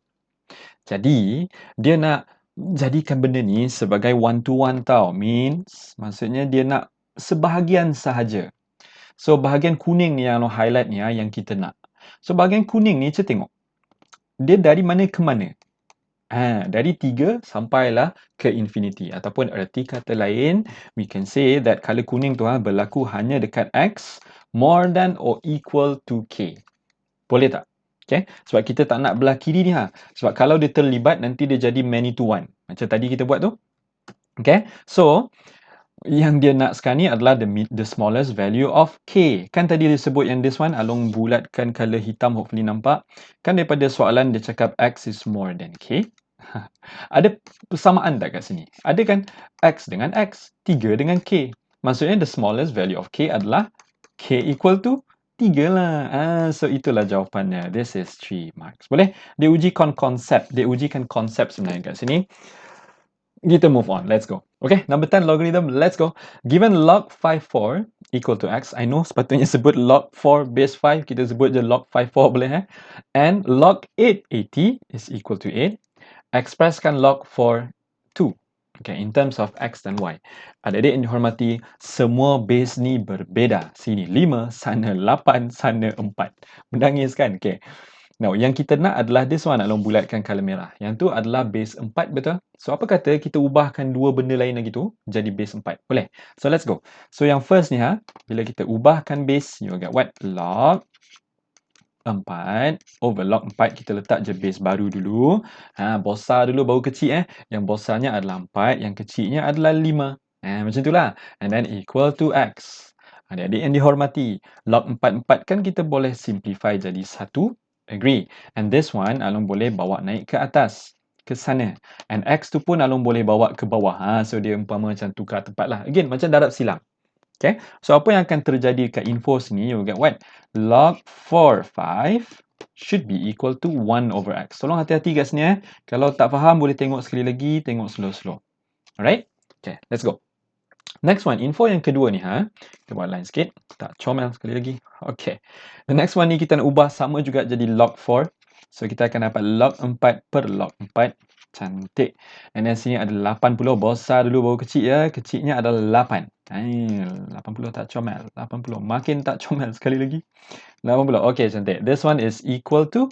Jadi, dia nak jadikan benda ni sebagai one to one tau. Means, maksudnya dia nak sebahagian sahaja. So, bahagian kuning ni yang highlight ni yang kita nak. So, bahagian kuning ni, kita tengok. Dia dari mana ke mana? Dari 3 sampailah ke infinity. Ataupun erti kata lain, we can say that colour kuning tu berlaku hanya dekat X more than or equal to K. Boleh tak? Okay? Sebab kita tak nak belah kiri ni Sebab kalau dia terlibat, nanti dia jadi many to one. Macam tadi kita buat tu. Okay? So, yang dia nak sekarang ni adalah the smallest value of K. Kan tadi dia sebut yang this one, Along bulatkan colour hitam, hopefully nampak. Kan daripada soalan dia cakap X is more than K. Ada persamaan tak kat sini? Ada kan? X dengan X, 3 dengan K. Maksudnya the smallest value of K adalah K equal to 3 lah. So itulah jawapannya. This is 3 marks. Boleh? Dia ujikan konsep. Dia ujikan konsep sebenarnya kat sini. Kita move on. Let's go. Okay, number 10 logarithm. Let's go. Given log 54 equal to X. I know sepatutnya sebut log 4 base 5. Kita sebut je log 54 boleh And log 880 is equal to 8. Expresskan log 4 2. Okay, in terms of X dan Y. Adik-adik yang dihormati, semua base ni berbeza. Sini 5, sana 8, sana 4. Menangis kan? Okay. Now, yang kita nak adalah this one, Along bulatkan colour merah. Yang tu adalah base 4, betul? So, apa kata kita ubahkan dua benda lain lagi tu jadi base 4? Boleh? So, let's go. So, yang first ni bila kita ubahkan base, you get what? Log 4 over log 4, kita letak je base baru dulu. Besar dulu baru kecil Yang besarnya adalah 4, yang kecilnya adalah 5. Macam itulah. And then equal to X. Adik-adik yang dihormati, log 4 kan kita boleh simplify jadi 1. Agree. And this one Along boleh bawa naik ke atas, ke sana. And X tu pun Along boleh bawa ke bawah. So dia umpama macam tukar tempat lah. Again, macam darab silang. Okay, so apa yang akan terjadi kat info sini, you get what? Log 4, 5 should be equal to 1 over X. Tolong hati-hati kat sini Kalau tak faham, boleh tengok sekali lagi, tengok slow-slow. Alright? Okay, let's go. Next one, info yang kedua ni Kita buat line sikit, tak comel sekali lagi. Okay, the next one ni kita nak ubah sama juga jadi log 4. So kita akan dapat log 4 per log 4. Cantik. And then sini ada 80. Besar dulu baru kecil Kecilnya adalah 8. 80 tak comel. 80 makin tak comel sekali lagi. 80. Okay, cantik. This one is equal to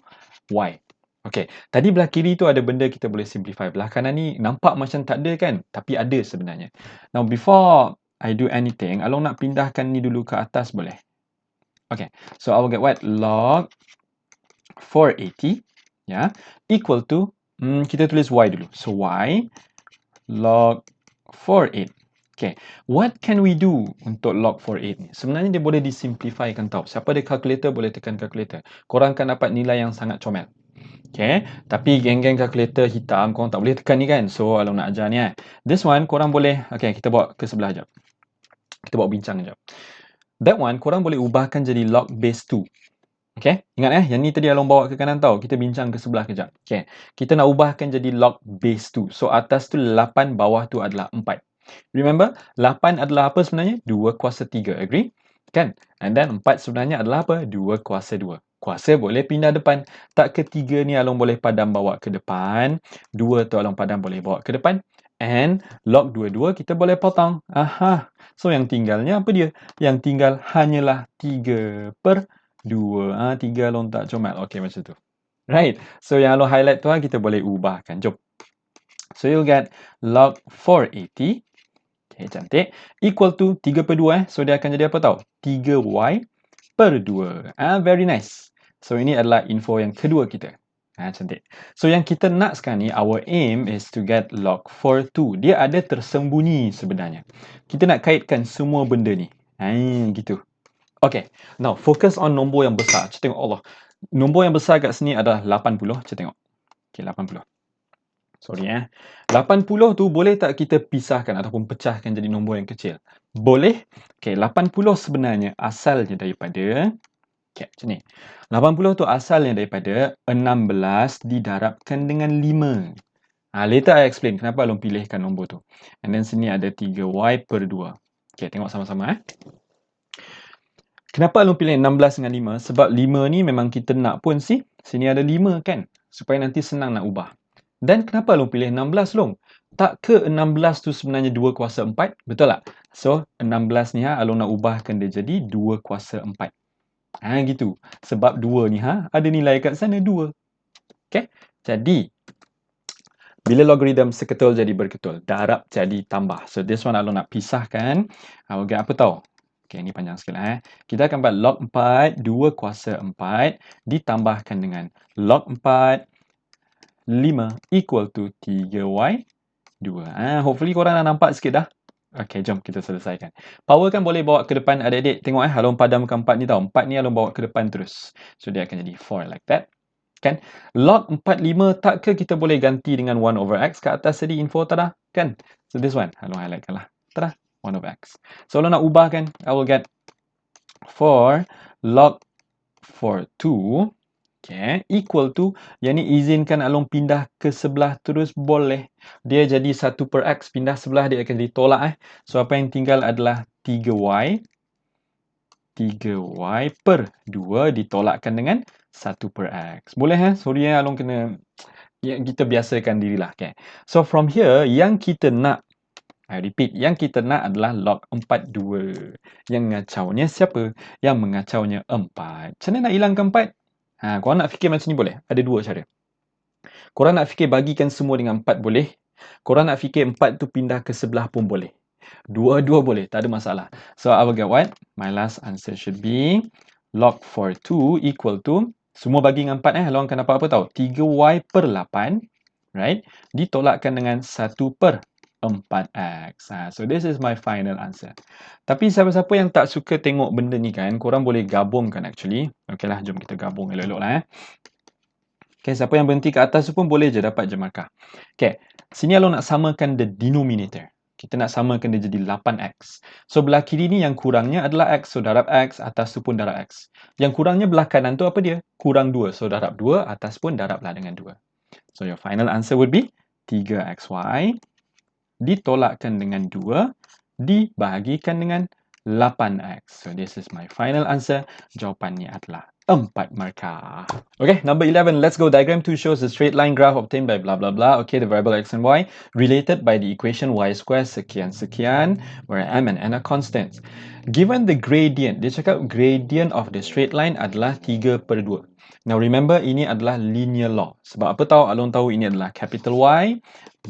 Y. Okay, tadi belah kiri tu ada benda kita boleh simplify. Belah kanan ni nampak macam tak ada kan? Tapi ada sebenarnya. Now, before I do anything, Along nak pindahkan ni dulu ke atas boleh? Okay, so I will get what? Log 480 equal to kita tulis Y dulu. So, Y log 48. Okay, what can we do untuk log 48 ni? Sebenarnya dia boleh disimplifykan tau. Siapa ada calculator boleh tekan calculator. Korang akan dapat nilai yang sangat comel. Okay, tapi geng-geng kalkulator hitam korang tak boleh tekan ni kan. So, Along nak ajar ni This one korang boleh, okay, kita bawa ke sebelah sekejap. Kita bawa bincang sekejap. That one korang boleh ubahkan jadi log base 2. Okay, ingat yang ni tadi Along bawa ke kanan tau. Kita bincang ke sebelah kejap. Okay, kita nak ubahkan jadi log base 2. So, atas tu 8, bawah tu adalah 4. Remember, 8 adalah apa sebenarnya? 2 kuasa 3, agree? Kan? And then 4 sebenarnya adalah apa? 2 kuasa 2. Kuasa boleh pindah depan. Tak ketiga ni Along boleh padam bawa ke depan. 2 tu Along padam boleh bawa ke depan. And log 2 kita boleh potong. So, yang tinggalnya apa dia? Yang tinggal hanyalah 3 per 2. 3 Along tak comel. Okay, macam tu. Right. So, yang Along highlight tu kita boleh ubahkan. Jom. So, you'll get log 480. Okay, cantik. Equal to 3 per 2 So, dia akan jadi apa tau? 3Y per 2. Very nice. So, ini adalah info yang kedua kita. Cantik. So yang kita nak sekarang ni, our aim is to get log 42. Dia ada tersembunyi sebenarnya. Kita nak kaitkan semua benda ni. Gitu. Okay. Now, focus on nombor yang besar. Kita tengok Allah. Nombor yang besar kat sini adalah 80. Kita tengok. Okay, 80. Sorry 80 tu boleh tak kita pisahkan ataupun pecahkan jadi nombor yang kecil? Boleh. Okay, 80 sebenarnya asalnya daripada okay, macam ni. 80 tu asalnya daripada 16 didarabkan dengan 5. Later I explain kenapa Along pilihkan nombor tu. And then sini ada 3y per 2. Okay, tengok sama-sama Kenapa Along pilih 16 dengan 5? Sebab 5 ni memang kita nak pun sini ada 5 kan? Supaya nanti senang nak ubah. Dan kenapa Along pilih 16 Long? Tak ke 16 tu sebenarnya 2 kuasa 4? Betul tak? So, 16 ni Along nak ubahkan dia jadi 2 kuasa 4. Gitu. Sebab 2 ni ada nilai kat sana 2. Okay? Jadi, bila logarithm seketul jadi berketul, darab jadi tambah. So, this one Along nak pisahkan. I will get apa tau? Okay, ni panjang sikit lah Kita akan buat log 4, 2 kuasa 4 ditambahkan dengan log 4, 5 equal to 3y 2. Hopefully korang dah nampak sikit dah. Okay, jom kita selesaikan. Power kan boleh bawa ke depan adik-adik. Tengok Along padamkan 4 ni tau. 4 ni Along bawa ke depan terus. So, dia akan jadi 4 like that. Kan? Log 4, 5 tak ke kita boleh ganti dengan 1 over x kat atas tadi info tada? Kan? So, this one. Along highlightkan lah. Tada? 1 over x. So, Along nak ubahkan. I will get 4 log 42 okay, equal to, yang ni izinkan Along pindah ke sebelah terus boleh. Dia jadi 1 per x, pindah sebelah dia akan ditolak So, apa yang tinggal adalah 3y per 2 ditolakkan dengan 1 per x. Boleh Sorry Along kena, kita biasakan dirilah. Okay. So, from here, yang kita nak, I repeat, yang kita nak adalah log 42. Yang ngacaunya siapa? Yang mengacaunya 4. Macam mana nak hilangkan 4? Korang nak fikir macam ni boleh? Ada 2 cara. Korang nak fikir bagikan semua dengan 4 boleh. Korang nak fikir 4 tu pindah ke sebelah pun boleh. Dua-dua boleh, tak ada masalah. So, I will get what? My last answer should be log 42 equal to, semua bagi dengan 4 Along akan dapat apa tau? 3y per 8, right? Ditolakkan dengan 1 per 4x. So, this is my final answer. Tapi siapa-siapa yang tak suka tengok benda ni kan, korang boleh gabungkan actually. Okay lah, jom kita gabung elok-elok lah Okay, siapa yang berhenti ke atas tu pun boleh je dapat je markah. Okay, sini Along nak samakan the denominator. Kita nak samakan dia jadi 8x. So, belah kiri ni yang kurangnya adalah x. So, darab x, atas tu pun darab x. Yang kurangnya belah kanan tu apa dia? Kurang 2. So, darab 2, atas pun darablah dengan 2. So, your final answer would be 3xy ditolakkan dengan 2 dibahagikan dengan 8x. So, this is my final answer. Jawapannya adalah 4 markah. Okay, number 11. Let's go. Diagram 2 shows a straight line graph obtained by blah blah blah. Okay, the variable x and y related by the equation y square sekian-sekian where m and n are constants. Given the gradient, dia cakap gradient of the straight line adalah 3 per 2. Now, remember ini adalah linear law. Sebab apa tahu? Along tahu ini adalah capital Y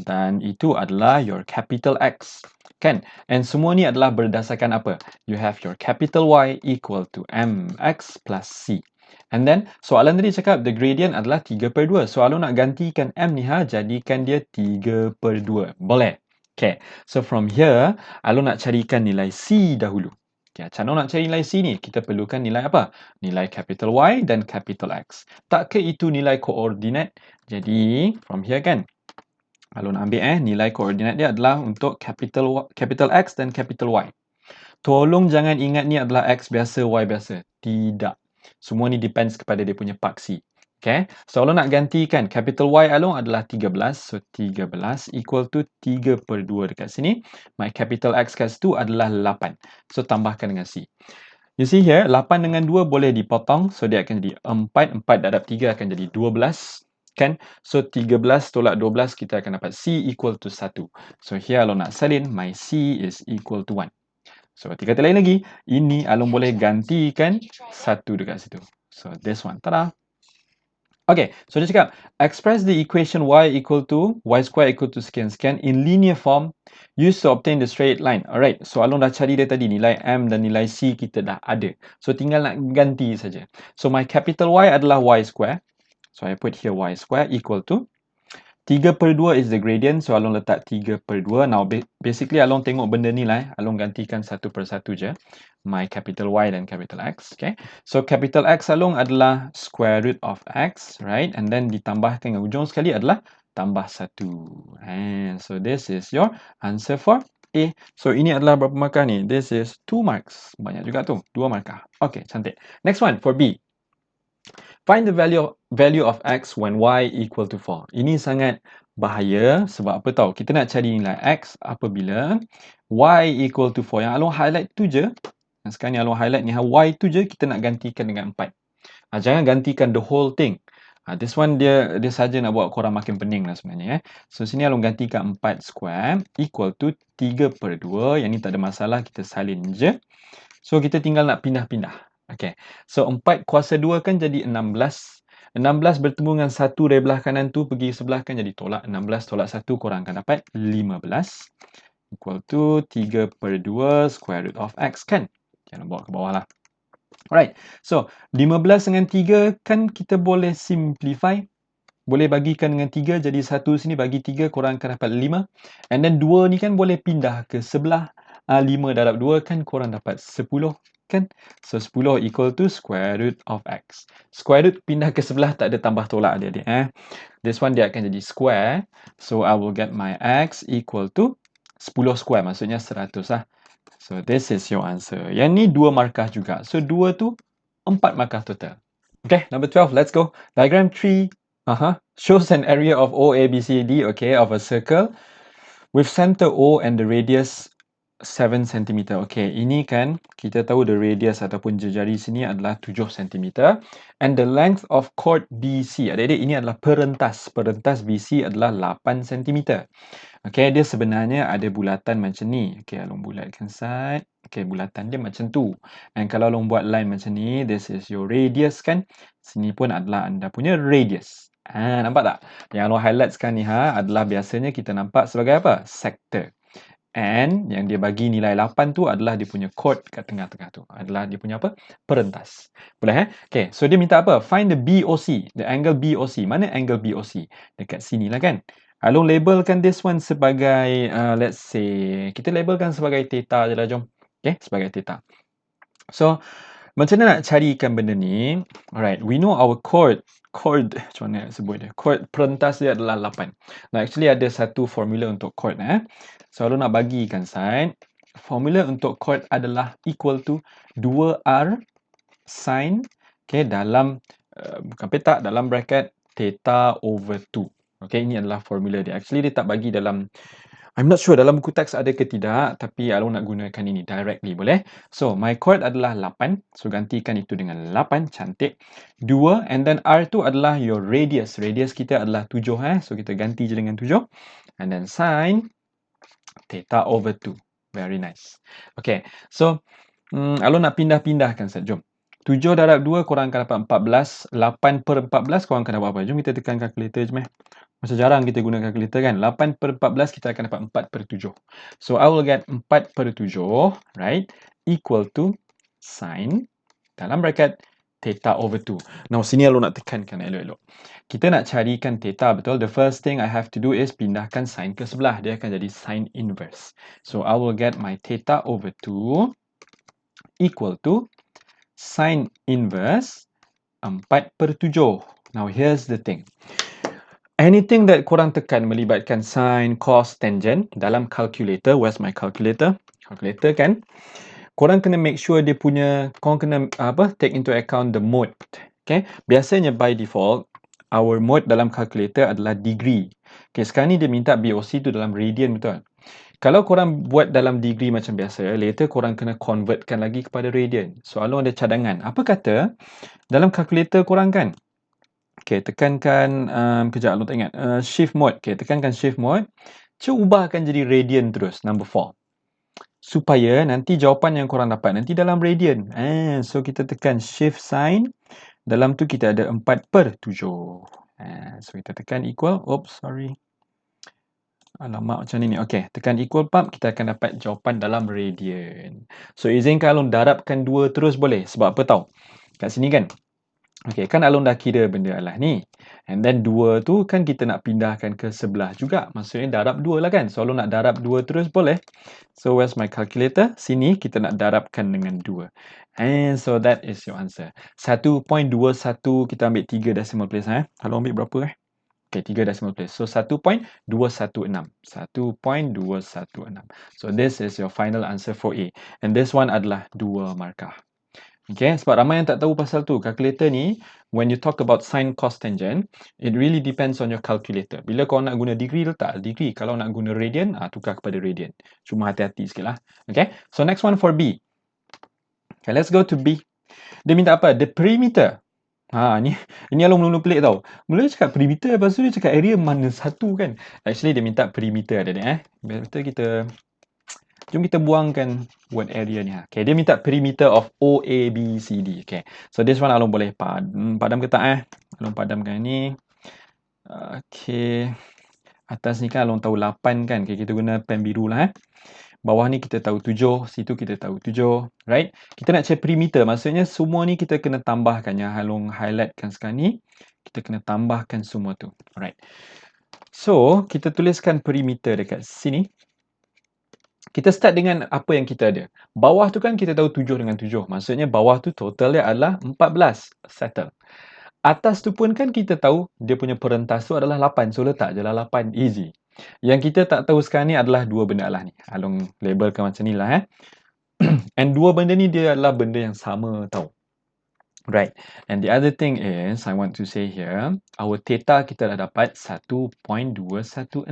dan itu adalah your capital X. Kan? And semua ni adalah berdasarkan apa? You have your capital Y equal to mx plus c. And then, soalan tadi cakap the gradient adalah 3 per 2. So, Along nak gantikan m ni jadikan dia 3 per 2. Boleh? Okay. So, from here, Along nak carikan nilai c dahulu. Okay, cara nak cari nilai C ni, kita perlukan nilai apa? Nilai capital Y dan capital X. Tak ke itu nilai koordinat? Jadi, from here kan, kalau nak ambil nilai koordinat dia adalah untuk capital X dan capital Y. Tolong jangan ingat ni adalah X biasa, Y biasa. Tidak. Semua ni depends kepada dia punya paksi. Okay. So, kalau nak gantikan capital Y Along adalah 13. So, 13 equal to 3 per 2 dekat sini. My capital X kat situ adalah 8. So, tambahkan dengan C. You see here, 8 dengan 2 boleh dipotong. So, dia akan jadi 4. 4 darab 3 akan jadi 12. Kan? So, 13 tolak 12, kita akan dapat C equal to 1. So, here Along nak salin, my C is equal to 1. So, kata lain lagi, ini Along boleh gantikan 1 dekat situ. So, this one. Tada! Okay, so dia cakap, express the equation y square equal to sekian-sekian in linear form used to obtain the straight line. Alright, so Along dah cari dia tadi, nilai m dan nilai c kita dah ada. So, tinggal nak ganti saja. So, my capital Y adalah y square. So I put here y square equal to 3/2 is the gradient, so Along letak 3/2. Now basically Along tengok benda ni lah, Along gantikan satu persatu je, my capital Y dan capital X. Okay, so capital X Along adalah square root of X, right? And then ditambahkan yang ujung sekali adalah tambah 1. And so this is your answer for A. So ini adalah berapa markah ni? This is 2 marks. Banyak juga tu, 2 markah. Okay, cantik. Next one for B. Find the value of x when y equal to 4. Ini sangat bahaya sebab apa tahu? Kita nak cari nilai x apabila y equal to 4. Yang Along highlight tu je. Sekarang ni Along highlight ni y tu je kita nak gantikan dengan 4. Jangan gantikan the whole thing. This one dia saja nak buat korang makin pening lah sebenarnya. So sini Along gantikan 4 square equal to 3/2. Yang ni tak ada masalah, kita salin je. So kita tinggal nak pindah-pindah. Okay, so 4 kuasa 2 kan jadi 16. 16 bertemu dengan 1 dari belah kanan tu pergi sebelah kan jadi tolak. 16 tolak 1 korang akan dapat 15 equal to 3/2 square root of x kan. Jangan bawa ke bawah lah. Alright, so 15 dengan 3 kan kita boleh simplify. Boleh bagikan dengan 3 jadi 1 sini bagi 3 korang akan dapat 5. And then 2 ni kan boleh pindah ke sebelah. 5 darab 2 kan korang dapat 10 kan. So 10 equal to square root of x. Square root pindah ke sebelah tak ada tambah tolak adik-adik. This one dia akan jadi square. So I will get my x equal to 10 square. Maksudnya 100 lah. So this is your answer. Yang ni 2 markah juga. So 2 tu 4 markah total. Okay, number 12. Let's go. Diagram 3. Shows an area of O, A, B, C, D, okay, of a circle with center O and the radius 7 cm. Okay, ini kan kita tahu the radius ataupun jejari sini adalah 7 cm. And the length of chord BC. Adik-adik, ini adalah perentas. Perentas BC adalah 8 cm. Okay, dia sebenarnya ada bulatan macam ni. Okay, Along bulatkan side. Okay, bulatan dia macam tu. And kalau Along buat line macam ni, this is your radius kan. Sini pun adalah anda punya radius. Nampak tak? Yang Along highlight sekarang ni adalah biasanya kita nampak sebagai apa? Sector. And yang dia bagi nilai 8 tu adalah dia punya chord kat tengah-tengah tu. Adalah dia punya apa? Perentas. Boleh Okay, so dia minta apa? Find the BOC. The angle BOC. Mana angle BOC? Dekat sini lah kan. Along labelkan this one sebagai, let's say, kita labelkan sebagai theta je lah, jom. Okay, sebagai theta. So, macam mana nak carikan benda ni? Alright, we know our chord, macam mana nak sebut dia? Chord perentas dia adalah 8. Nah, actually ada satu formula untuk chord. So, Along nak bagikan sign. Formula untuk chord adalah equal to 2R sin, okay, dalam, bukan petak, dalam bracket theta over 2. Okay, ini adalah formula dia. Actually, dia tak bagi dalam, I'm not sure dalam buku teks ada ke tidak, tapi Along nak gunakan ini directly, boleh? So, my chord adalah 8. So, gantikan itu dengan 8, cantik. 2, and then R tu adalah your radius. Radius kita adalah 7, So, kita ganti je dengan 7. And then sin theta over 2. Very nice. Okay, so, Along nak pindah-pindahkan saja. Jom. 7 darab 2 korang akan dapat 14. 8/14 korang akan dapat apa? Jom kita tekan kalkulator je meh. Macam jarang kita guna kalkulator kan. 8/14 kita akan dapat 4/7. So I will get 4/7, right? Equal to sin dalam bracket theta over 2. Now sini Along nak tekankan elok-elok. Kita nak carikan theta, betul? The first thing I have to do is pindahkan sin ke sebelah. Dia akan jadi sin inverse. So I will get my theta over 2 equal to sin inverse 4/7. Now here's the thing. Anything that korang tekan melibatkan sin, cos, tangent dalam calculator, where's my calculator? Calculator kan? Korang kena make sure dia punya, korang kena take into account the mode. Okay? Biasanya by default, our mode dalam calculator adalah degree. Okay, sekarang ni dia minta BOC tu dalam radian, betul? Kalau korang buat dalam degree macam biasa, later korang kena convertkan lagi kepada radian. So, Along ada cadangan. Apa kata dalam calculator korang kan? Okay, tekankan, kejap Along tak ingat. Shift mode. Okay, tekankan shift mode. Cuba ubahkan jadi radian terus, number 4. Supaya nanti jawapan yang korang dapat nanti dalam radian. So, kita tekan shift sign. Dalam tu kita ada 4/7. So, kita tekan equal. Oops, sorry. Alamak macam ni. Okay, tekan equal pump, kita akan dapat jawapan dalam radian. So, izinkan Along darabkan 2 terus boleh. Sebab apa tahu? Kat sini kan, Okay, kan Along dah kira benda adalah ni. And then 2 tu kan kita nak pindahkan ke sebelah juga. Maksudnya darab 2 lah kan. So Along nak darab 2 terus boleh. So where's my calculator? Sini kita nak darabkan dengan 2. And so that is your answer. 1.21 kita ambil 3 decimal place. Along ambil berapa Okay, 3 decimal place. So 1.216. 1.216. So this is your final answer for A. And this one adalah 2 markah. Okay, sebab ramai yang tak tahu pasal tu. Calculator ni, when you talk about sin, cos, tangent, it really depends on your calculator. Bila kau nak guna degree, letak degree. Kalau nak guna radian, tukar kepada radian. Cuma hati-hati sikit lah. Okay, so next one for B. Okay, let's go to B. Dia minta apa? The perimeter. Ini Along mula-mula pelik tau. Mula cakap perimeter, lepas tu dia cakap area mana satu kan. Actually, dia minta perimeter adik-adik. Betul Jom kita buangkan word area ni. Okay, dia minta perimeter of OABCD. Okay, so this one Along boleh padam ke tak Along padamkan ni. Okay, atas ni kan Along tahu 8 kan. Okay, kita guna pen biru lah Bawah ni kita tahu 7, situ kita tahu 7, right? Kita nak cari perimeter, maksudnya semua ni kita kena tambahkan. Yang Along highlightkan sekarang ni, kita kena tambahkan semua tu. Alright. So, kita tuliskan perimeter dekat sini. Kita start dengan apa yang kita ada. Bawah tu kan kita tahu 7 dengan 7. Maksudnya bawah tu total dia adalah 14. Settle. Atas tu pun kan kita tahu dia punya perentas tu adalah 8. So letak je lah 8. Easy. Yang kita tak tahu sekarang ni adalah dua benda lah ni. Along labelkan macam ni lah And dua benda ni dia adalah benda yang sama tau. Right. And the other thing is, I want to say here, our theta kita dah dapat 1.216.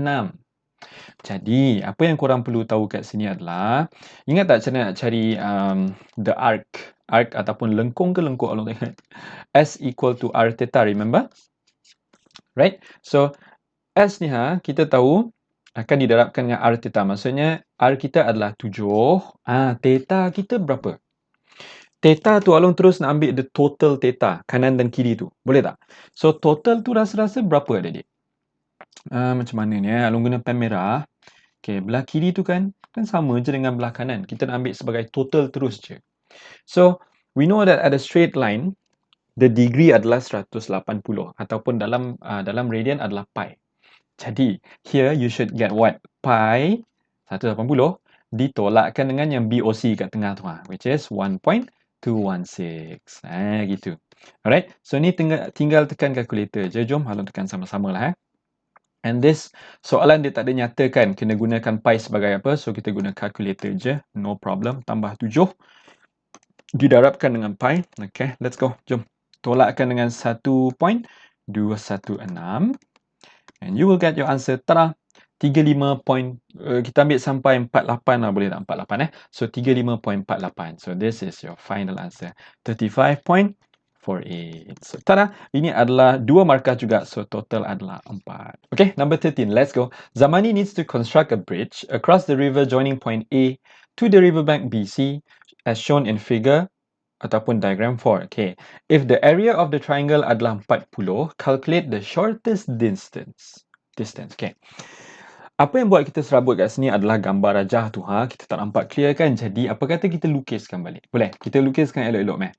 Jadi, apa yang korang perlu tahu kat sini adalah, ingat tak cara nak cari the arc ataupun lengkung ke lengkuk Along tengok. S equal to R theta, remember? Right? So, S ni kita tahu akan didarabkan dengan R theta. Maksudnya, R kita adalah 7. Theta kita berapa? Theta tu Along terus nak ambil the total theta, kanan dan kiri tu. Boleh tak? So, total tu rasa-rasa berapa adik-adik? Macam mana ni Along guna pen merah. Okay, belah kiri tu kan sama je dengan belah kanan. Kita nak ambil sebagai total terus je. So, we know that at a straight line, the degree adalah 180 ataupun dalam radian adalah pi. Jadi, here you should get what? Pi 180 ditolakkan dengan yang BOC kat tengah tu which is 1.216. Gitu. Alright. So, ni tinggal tekan kalkulator je. Jom Along tekan sama-sama lah And this soalan dia tak ada nyatakan kena gunakan pi sebagai apa. So, kita guna calculator je. No problem. Tambah 7. Didarabkan dengan pi. Okay, let's go. Jom. Tolakkan dengan 1.216. And you will get your answer. Tada! 35 point, kita ambil sampai 48 lah. Boleh tak 48 So, 35.48. So, this is your final answer. 35.48. So, tada! Ini adalah 2 markah juga. So, total adalah 4. Okay, number 13. Let's go. Zamani needs to construct a bridge across the river joining point A to the riverbank BC as shown in figure ataupun diagram 4. Okay. If the area of the triangle adalah 40, calculate the shortest distance. Okay. Apa yang buat kita serabut kat sini adalah gambar rajah tu. Kita tak nampak clear kan? Jadi, apa kata kita lukiskan balik? Boleh? Kita lukiskan elok-elok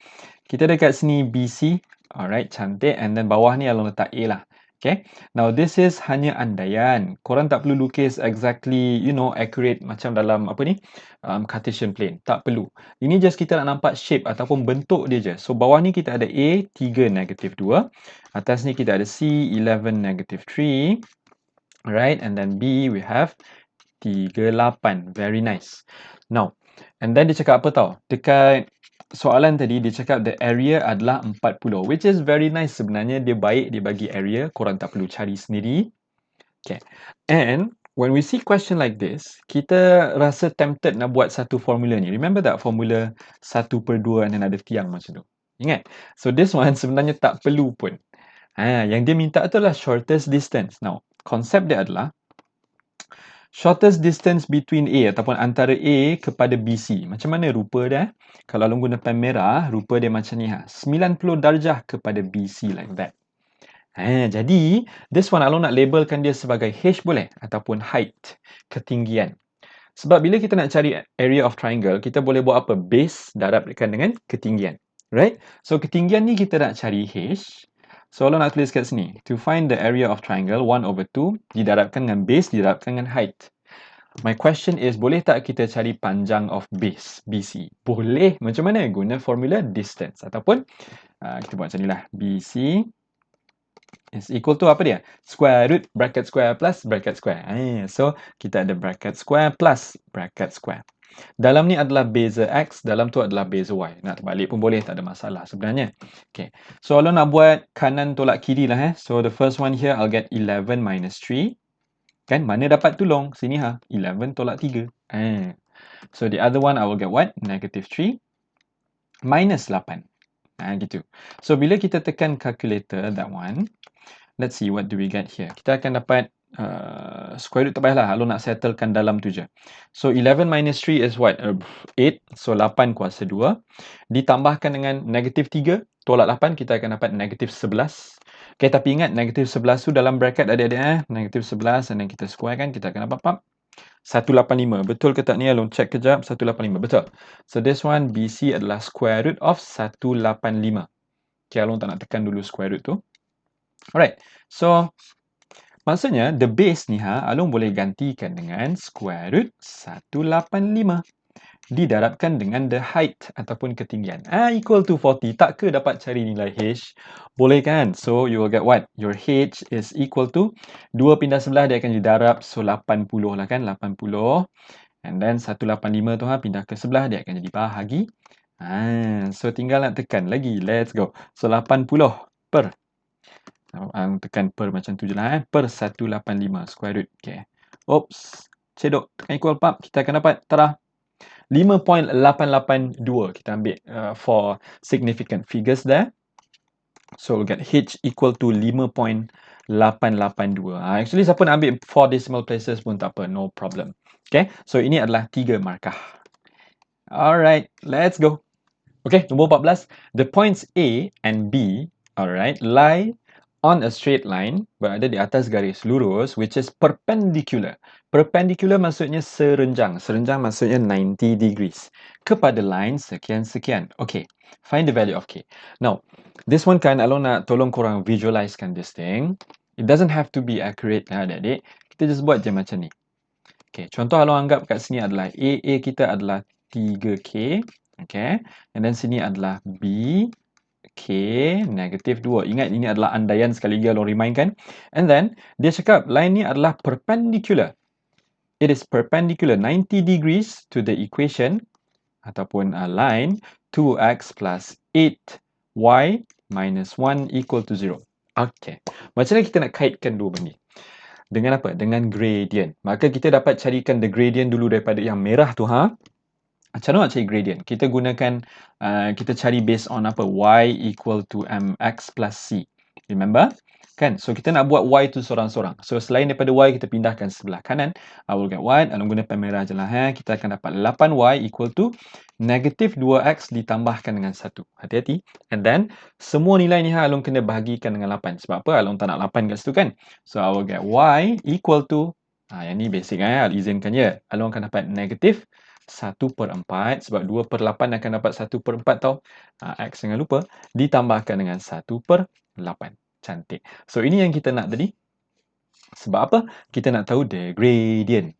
Kita dekat sini BC. Alright, cantik. And then bawah ni Along letak A lah. Okay. Now, this is hanya andaian. Korang tak perlu lukis exactly, accurate macam dalam Cartesian plane. Tak perlu. Ini just kita nak nampak shape ataupun bentuk dia je. So, bawah ni kita ada A, 3, -2. Atas ni kita ada C, 11, -3. Right, and then B, we have 38. Very nice. Now, and then dia cakap apa tau? Dekat soalan tadi, dia cakap the area adalah 40. Which is very nice sebenarnya. Dia baik, dia bagi area. Korang tak perlu cari sendiri. Okay. And when we see question like this, kita rasa tempted nak buat satu formula ni. Remember that formula 1/2 and then ada tiang macam tu? Ingat? So, this one sebenarnya tak perlu pun. Yang dia minta tu adalah shortest distance. Now, konsep dia adalah shortest distance between A ataupun antara A kepada BC. Macam mana rupa dia? Kalau Along guna pen merah, rupa dia macam ni 90 darjah kepada BC like that. Jadi, this one Along nak labelkan dia sebagai H boleh? Ataupun height, ketinggian. Sebab bila kita nak cari area of triangle, kita boleh buat apa? Base darabkan dengan ketinggian. Right? So ketinggian ni kita nak cari H. So Alon nak tulis kat sini. To find the area of triangle 1/2 didarabkan dengan base, didarabkan dengan height. My question is, boleh tak kita cari panjang of base, BC? Boleh. Macam mana? Guna formula distance. Ataupun, kita buat macam ni lah. BC is equal to apa dia? Square root bracket square plus bracket square. So, kita ada bracket square plus bracket square. Dalam ni adalah beza X, dalam tu adalah beza Y. Nak terbalik pun boleh, tak ada masalah sebenarnya. Okay. So, Alon nak buat kanan tolak kiri lah. So, the first one here, I'll get 11 minus 3. Kan? Mana dapat tolong? Sini 11 tolak 3. So, the other one, I will get what? Negative 3 minus 8. Gitu. So, bila kita tekan calculator, that one, let's see what do we get here. Kita akan dapat square root, tak payahlah. Alon nak settlekan dalam tu je. So, 11 minus 3 is what? 8. So, 8 kuasa 2. Ditambahkan dengan negative 3, tolak 8, kita akan dapat negative 11. Okay, tapi ingat negative 11 tu dalam bracket adik-adik. Negative 11 and then kita square kan, kita akan dapat 185. Betul ke tak ni? Alon check kejap. 185. Betul. So, this one BC adalah square root of 185. Okay, Alon tak nak tekan dulu square root tu. Alright. So, maksudnya, the base ni Alon boleh gantikan dengan square root 185. Didarabkan dengan the height ataupun ketinggian. Equal to 40. Tak ke dapat cari nilai H? Boleh kan? So, you will get what? Your H is equal to 2 pindah sebelah, dia akan didarab. So, 80 lah kan? 80. And then, 185 tu pindah ke sebelah, dia akan jadi bahagi. So, tinggal nak tekan lagi. Let's go. So, 80 per. Tekan per macam tu je lah. Per 185 square root. Okay. Oops. Cedok. Tekan equal pap. Kita akan dapat. Tada. 5.882 kita ambil for significant figures there. So we'll get H equal to 5.882. Actually siapa nak ambil 4 decimal places pun tak apa, no problem. Okay, so ini adalah 3 markah. Alright, let's go. Okay, nombor 14. The points A and B, alright, lie on a straight line, berada di atas garis lurus, which is perpendicular. Perpendicular maksudnya serenjang. Serenjang maksudnya 90 degrees. Kepada line sekian-sekian. Okay, find the value of K. Now, this one kan, Alon nak tolong korang visualizekan this thing. It doesn't have to be accurate lah adik-adik. Kita just buat je macam ni. Okay, contoh Alon anggap kat sini adalah A kita adalah 3K. Okay, and then sini adalah B. K negative 2. Ingat ini adalah andaian sekali lagi Alon remind kan. And then dia cakap line ni adalah perpendicular. It is perpendicular 90 degrees to the equation ataupun line 2x plus 8y minus 1 equal to 0. Okay. Macam mana kita nak kaitkan dua benda ni? Dengan apa? Dengan gradient. Maka kita dapat carikan the gradient dulu daripada yang merah tu Macam mana nak cari gradient? Kita gunakan, kita cari based on apa? Y equal to mx plus c. Remember? Kan? So, kita nak buat Y tu sorang-sorang. So, selain daripada Y, kita pindahkan sebelah kanan. I will get what? Alon guna pen merah je lah. Kita akan dapat 8Y equal to negative 2X ditambahkan dengan 1. Hati-hati. And then, semua nilai ni Alon kena bahagikan dengan 8. Sebab apa? Alon tak nak 8 kat situ kan? So, I will get Y equal to, yang ni basic Alon izinkan je. Alon akan dapat negative 1/4 sebab 2/8 akan dapat 1/4 tau. X jangan lupa ditambahkan dengan 1/8. Cantik. So ini yang kita nak tadi. Sebab apa? Kita nak tahu the gradient.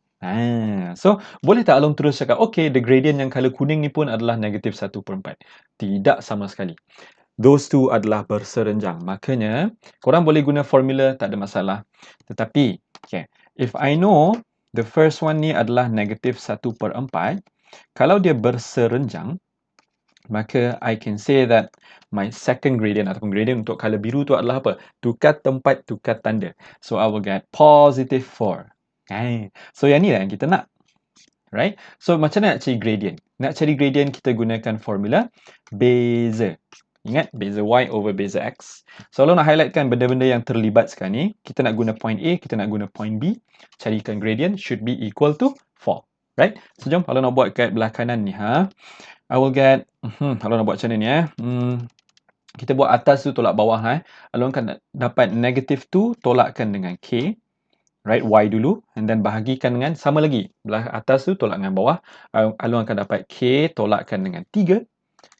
So boleh tak Alon terus cakap okay, the gradient yang color kuning ni pun adalah negative 1/4. Tidak sama sekali. Those two adalah berserenjang. Makanya korang boleh guna formula, tak ada masalah. Tetapi okay, if I know the first one ni adalah negative 1/4, kalau dia berserenjang, maka I can say that my second gradient ataupun gradient untuk color biru tu adalah apa? Tukar tempat, tukar tanda. So I will get positive 4. So yang ni lah yang kita nak. Right? So macam mana nak cari gradient? Nak cari gradient kita gunakan formula beza. Ingat, beza Y over beza X. So, kalau nak highlightkan benda-benda yang terlibat sekarang ni, kita nak guna point A, kita nak guna point B. Carikan gradient should be equal to 4. Right? So, jom kalau nak buat kat belah kanan ni, I will get, kalau nak buat macam ni kita buat atas tu tolak bawah, Alon akan dapat negative 2 tolakkan dengan K. Right? Y dulu. And then bahagikan dengan, sama lagi. Belah atas tu tolak dengan bawah. Alon akan dapat K tolakkan dengan 3.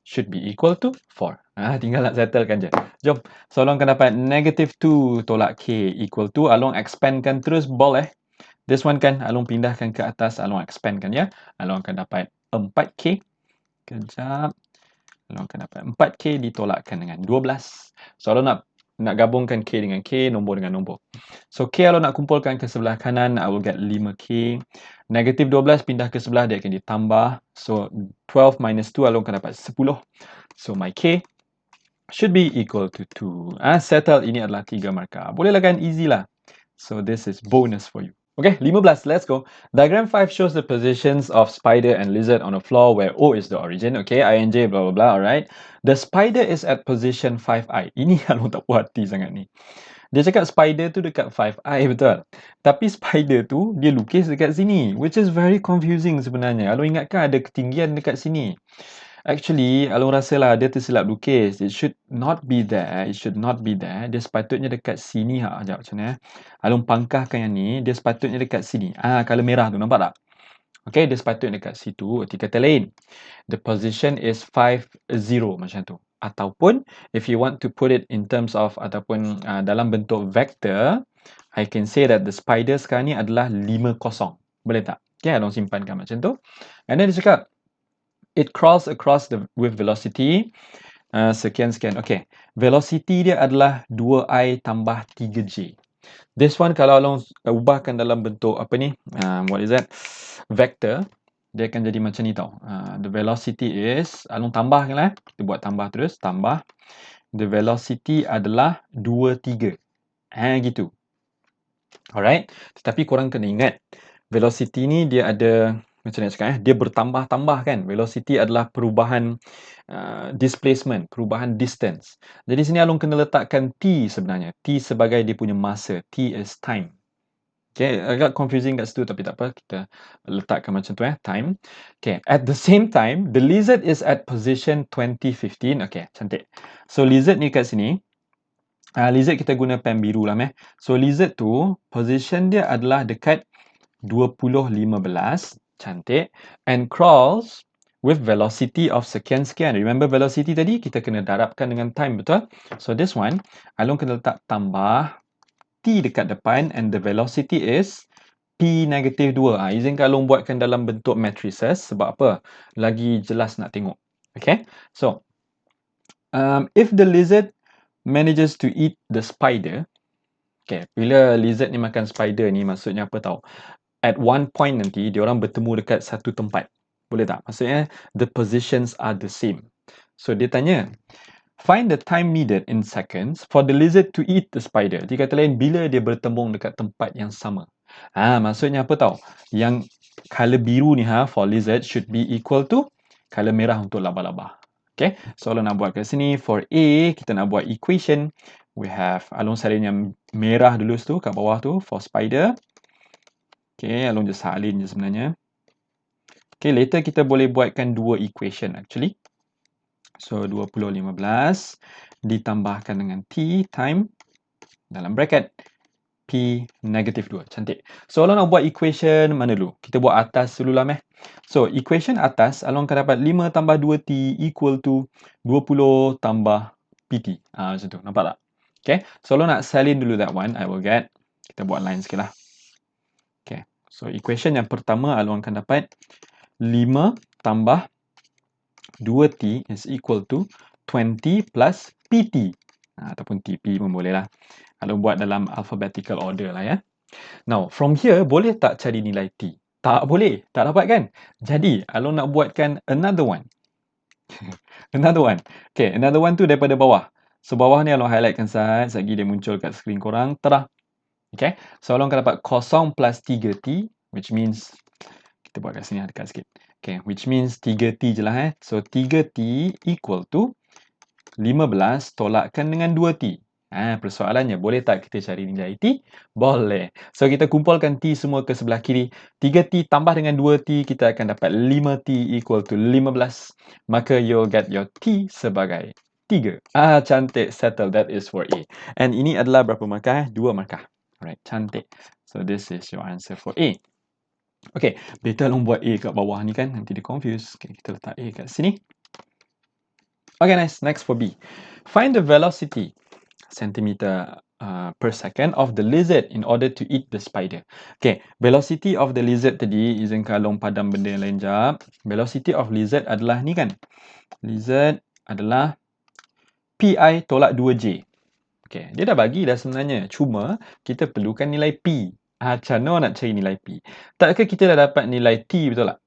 should be equal to 4. Tinggal nak settlekan je. Jom. So, Along akan dapat negative 2 tolak K equal to. Along expandkan terus boleh. This one kan, Along pindahkan ke atas, Along expandkan ya. Along akan dapat 4K. Kejap. Along akan dapat 4K ditolakkan dengan 12. So, Along nak gabungkan K dengan K, nombor dengan nombor. So, K Along nak kumpulkan ke sebelah kanan, I will get 5K. Negatif 12 pindah ke sebelah, dia akan ditambah. So, 12 minus 2, Along akan dapat 10. So, my K should be equal to 2. Settle, ini adalah 3 markah. Bolehlah kan? Easy lah. So, this is bonus for you. Okay, 15, let's go. Diagram 5 shows the positions of spider and lizard on a floor where O is the origin. Okay, INJ, blah, blah, blah, alright. The spider is at position 5i. Ini Along tak puas hati sangat ni. Dia cakap spider tu dekat 5i, betul? Tapi spider tu, dia lukis dekat sini. Which is very confusing sebenarnya. Along ingatkan ada ketinggian dekat sini. Actually, Along rasalah dia tersilap lukis. It should not be there. It should not be there. Dia sepatutnya dekat sini. Sekejap macam mana. Along pangkahkan yang ni. Dia sepatutnya dekat sini. Color merah tu. Nampak tak? Okay, dia sepatutnya dekat situ. Erti kata lain. The position is 5, 0 macam tu. Ataupun, if you want to put it in terms of, ataupun dalam bentuk vector, I can say that the spider sekarang ni adalah 5, 0. Boleh tak? Okay, Along simpankan macam tu. And then dia cakap, it crawls across with velocity sekian-sekian. Okay, velocity dia adalah 2i tambah 3j. This one kalau Along ubahkan dalam bentuk apa ni? What is that? Vector. Dia akan jadi macam ni tau. The velocity is, Along tambahkan lah. Kita buat tambah terus. Tambah. The velocity adalah 2, 3. Gitu. Alright. Tetapi korang kena ingat. Velocity ni dia ada, macam nak cakap dia bertambah-tambah kan. Velocity adalah perubahan displacement, perubahan distance. Jadi sini Along kena letakkan T sebenarnya. T sebagai dia punya masa. T is time. Okay, agak confusing kat situ tapi tak apa. Kita letakkan macam tu time. Okay, at the same time, the lizard is at position 2015. Okay, cantik. So, lizard ni kat sini. Lizard kita guna pen biru lah So, lizard tu, position dia adalah dekat 2015. Cantik. And crawls with velocity of sekian-sekian. Remember velocity tadi? Kita kena darabkan dengan time, betul? So, this one, Along kena letak tambah T dekat depan and the velocity is P negative 2. Izinkan Along buatkan dalam bentuk matrices. Sebab apa? Lagi jelas nak tengok. Okay? So, if the lizard manages to eat the spider, okay, bila lizard ni makan spider ni, maksudnya apa tau? At one point nanti, diorang bertemu dekat satu tempat. Boleh tak? Maksudnya, the positions are the same. So, dia tanya, find the time needed in seconds for the lizard to eat the spider. Di kata lain, bila dia bertembung dekat tempat yang sama. Maksudnya apa tau? Yang color biru ni for lizard should be equal to color merah untuk laba-laba. Okay, so Along nak buat kat sini. For A, kita nak buat equation. We have, Along salin yang merah dulu tu, kat bawah tu, for spider. Okay, Along just salin je sebenarnya. Okay, later kita boleh buatkan dua equation actually. So, 2015 ditambahkan dengan T time dalam bracket P negative 2. Cantik. So, Along nak buat equation mana dulu? Kita buat atas dulu lah So, equation atas, Along akan dapat 5 tambah 2T equal to 20 tambah PT. Macam tu. Nampak tak? Okay. So, Along nak salin dulu that one. I will get, kita buat line sikit lah. Okay. So, equation yang pertama, Along akan dapat 5 tambah 2T is equal to 20 plus PT. Ataupun TP pun boleh lah. Kalau buat dalam alphabetical order lah ya. Now, from here, boleh tak cari nilai T? Tak boleh. Tak dapat kan? Jadi, Along nak buatkan another one. Another one. Okay, another one tu daripada bawah. So, bawah ni Along highlightkan side. Lagi dia muncul kat skrin korang. Tada! Okay, so Along akan dapat 0 plus 3T, which means, kita buat kat sini dekat sikit. Okay, which means 3T je lah So, 3T equal to 15 tolakkan dengan 2T. Persoalannya, boleh tak kita cari nilai T? Boleh. So, kita kumpulkan T semua ke sebelah kiri. 3T tambah dengan 2T, kita akan dapat 5T equal to 15. Maka, you'll get your T sebagai 3. Cantik. Settle. That is for A. And ini adalah berapa markah? 2 markah. Alright, cantik. So, this is your answer for A. Okay, later Along buat A kat bawah ni kan. Nanti dia confuse. Okay, kita letak A kat sini. Okay, nice. Next for B. Find the velocity, centimeter per second, of the lizard in order to eat the spider. Okay, velocity of the lizard tadi, izin kalong padam benda yang lain jap. Velocity of lizard adalah ni kan. Lizard adalah PI tolak 2J. Okay, dia dah bagi dah sebenarnya. Cuma, kita perlukan nilai P. Macam mana nak cari nilai P? Takkah kita dah dapat nilai T, betul tak?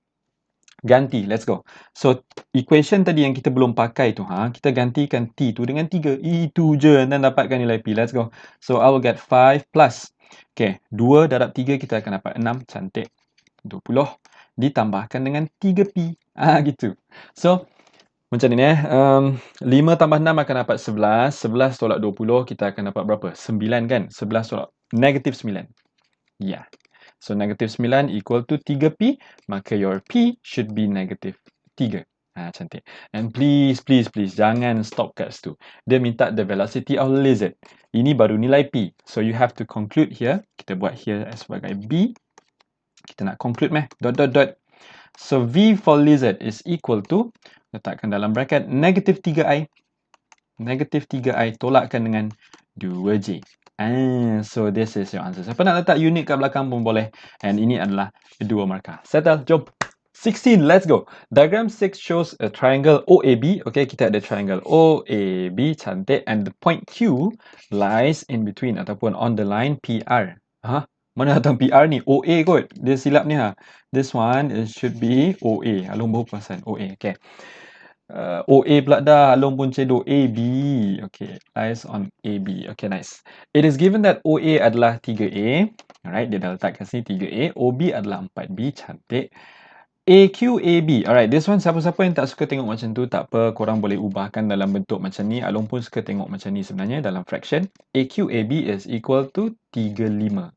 Ganti, let's go. So, equation tadi yang kita belum pakai tu, kita gantikan T tu dengan 3. Itu je dan dapatkan nilai P. Let's go. So, I will get 5 plus. Okay, 2 darab 3 kita akan dapat 6. Cantik. 20. Ditambahkan dengan 3P. Gitu. So, macam ni 5 tambah 6 akan dapat 11. 11 tolak 20 kita akan dapat berapa? 9 kan? 11 tolak negatif 9. Ya. So, negatif 9 equal to 3P. Maka your P should be negatif 3. Cantik. And please, please, please, jangan stop kat situ. Dia minta the velocity of lizard. Ini baru nilai P. So, you have to conclude here. Kita buat here sebagai B. Kita nak conclude meh. Dot, dot, dot. So, V for lizard is equal to, letakkan dalam bracket, negatif 3I. Negatif 3I tolakkan dengan 2J. So this is your answer. Siapa nak letak unit kat belakang pun boleh. And ini adalah 2 markah. Settle, jom. 16, let's go. Diagram 6 shows a triangle OAB. Okay, kita ada triangle OAB, cantik. And the point Q lies in between ataupun on the line PR. Mana datang PR ni? OA kot. Dia silap ni This one should be OA. Alung baru perasan. OA, okay. OA pula dah. Alung pun cedok. AB. Okay. Lies on AB. Okay, nice. It is given that OA adalah 3A. Alright, dia dah letak kat sini 3A. OB adalah 4B. Cantik. AQAB. Alright, this one siapa-siapa yang tak suka tengok macam tu, tak apa. Korang boleh ubahkan dalam bentuk macam ni. Alung pun suka tengok macam ni sebenarnya dalam fraction. AQAB is equal to 35.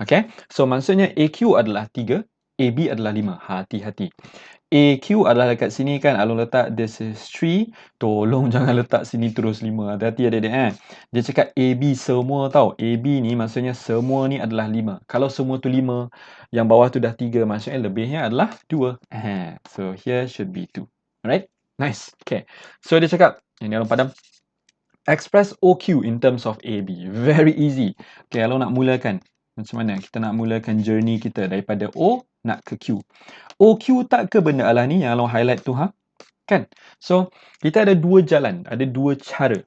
Okay. So, maksudnya AQ adalah 3. AB adalah 5. Hati-hati. AQ adalah dekat sini kan. Alung letak this is 3. Tolong jangan letak sini terus 5. Hati-hati adik-adik Dia cakap AB semua tau. AB ni maksudnya semua ni adalah 5. Kalau semua tu 5, yang bawah tu dah 3, maksudnya lebihnya adalah 2. So here should be 2. Alright? Nice. Okay. So dia cakap, yang ni alung padam. Express OQ in terms of AB. Very easy. Okay, alung nak mulakan. Macam mana? Kita nak mulakan journey kita daripada O nak ke Q. OQ tak ke benda alah ni yang along highlight tu kan? So, kita ada 2 jalan, ada 2 cara.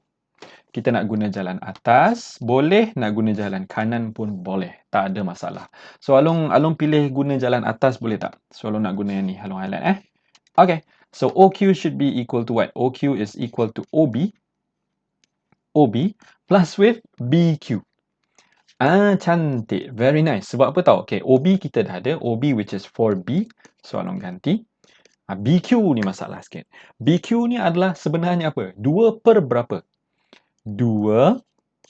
Kita nak guna jalan atas, boleh. Nak guna jalan kanan pun boleh. Tak ada masalah. So, along pilih guna jalan atas boleh tak? So, along nak guna yang ni. Along highlight Okay. So, OQ should be equal to what? OQ is equal to OB. OB plus with BQ. Cantik. Very nice. Sebab apa tau? Okay, OB kita dah ada. OB which is 4B. So, along ganti. BQ ni masalah sikit. BQ ni adalah sebenarnya apa? 2 per berapa? 2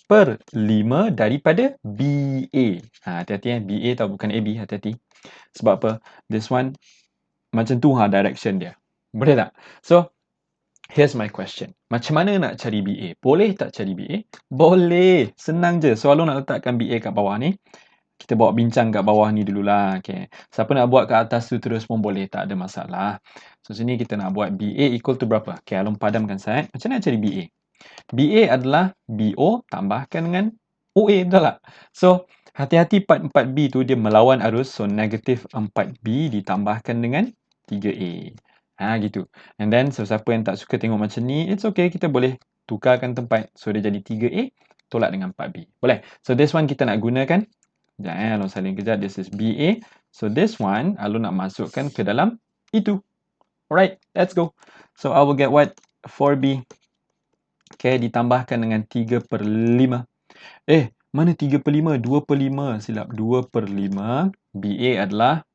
per 5 daripada BA. Hati-hati BA tau, bukan AB. Hati-hati. Sebab apa? This one, macam tu direction dia. Boleh tak? So, here's my question. Macam mana nak cari BA? Boleh tak cari BA? Boleh. Senang je. So, alung nak letakkan BA kat bawah ni. Kita bawa bincang kat bawah ni dululah. Okay. Siapa nak buat kat atas tu terus pun boleh. Tak ada masalah. So, sini kita nak buat BA equal to berapa? Okay, alung padamkan side. Macam mana cari BA? BA adalah BO tambahkan dengan OA. Betul tak? So, hati-hati part 4B tu dia melawan arus. So, negatif 4B ditambahkan dengan 3A. Gitu. And then, so siapa yang tak suka tengok macam ni, it's okay. Kita boleh tukarkan tempat. So, dia jadi 3A tolak dengan 4B. Boleh. So, this one kita nak gunakan. Sekejap alung salin kejap. This is BA. So, this one, alung nak masukkan ke dalam itu. Alright, let's go. So, I will get what? 4B. Okay, ditambahkan dengan 3 per 5. Mana 3 per 5? 2 per 5. Silap. 2 per 5. BA adalah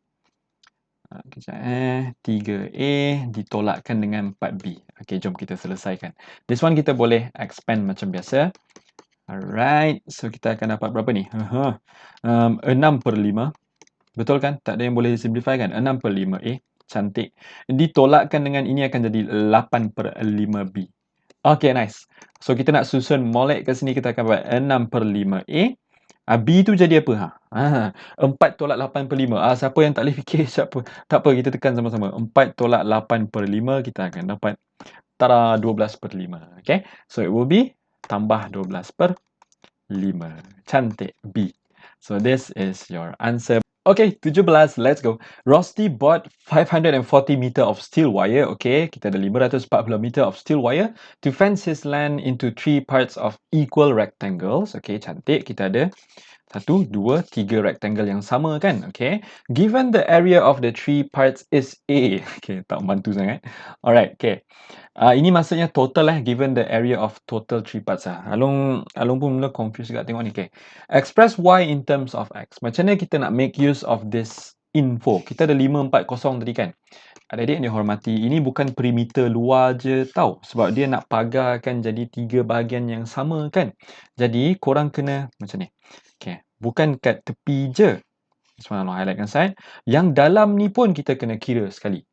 3A ditolakkan dengan 4B. Okay, jom kita selesaikan. This one kita boleh expand macam biasa. Alright, so kita akan dapat berapa ni? 6 per 5. Betul kan? Tak ada yang boleh simplify kan? 6 per 5A. Cantik. Ditolakkan dengan ini akan jadi 8 per 5B. Okay, nice. So, kita nak susun molek ke sini. Kita akan buat 6 per 5A. B tu jadi apa? 4 tolak 8 per 5. Siapa yang tak boleh fikir siapa? Tak apa, kita tekan sama-sama. 4 tolak 8 per 5, kita akan dapat tada, 12/5. Okay, so it will be tambah 12/5. Cantik, B. So this is your answer. Okay, 17, let's go. Rosti bought 540 meter of steel wire. Okay, kita ada 540 meter of steel wire to fence his land into 3 parts of equal rectangles. Okay, cantik. Kita ada 1, 2, 3 rectangle yang sama kan? Okay. Given the area of the 3 parts is A. Okay, tak membantu sangat. Alright, okay. Ini maksudnya total given the area of total 3 parts Along pun mula confused juga tengok ni. Okay. Express Y in terms of X. Macam mana kita nak make use of this info? Kita ada 540 tadi kan? Adik-adik yang dihormati, ini bukan perimeter luar je tau. Sebab dia nak pagarkan jadi 3 bahagian yang sama kan? Jadi korang kena macam ni. Okay. Bukan kat tepi je. Sebenarnya highlightkan side. Yang dalam ni pun kita kena kira sekali.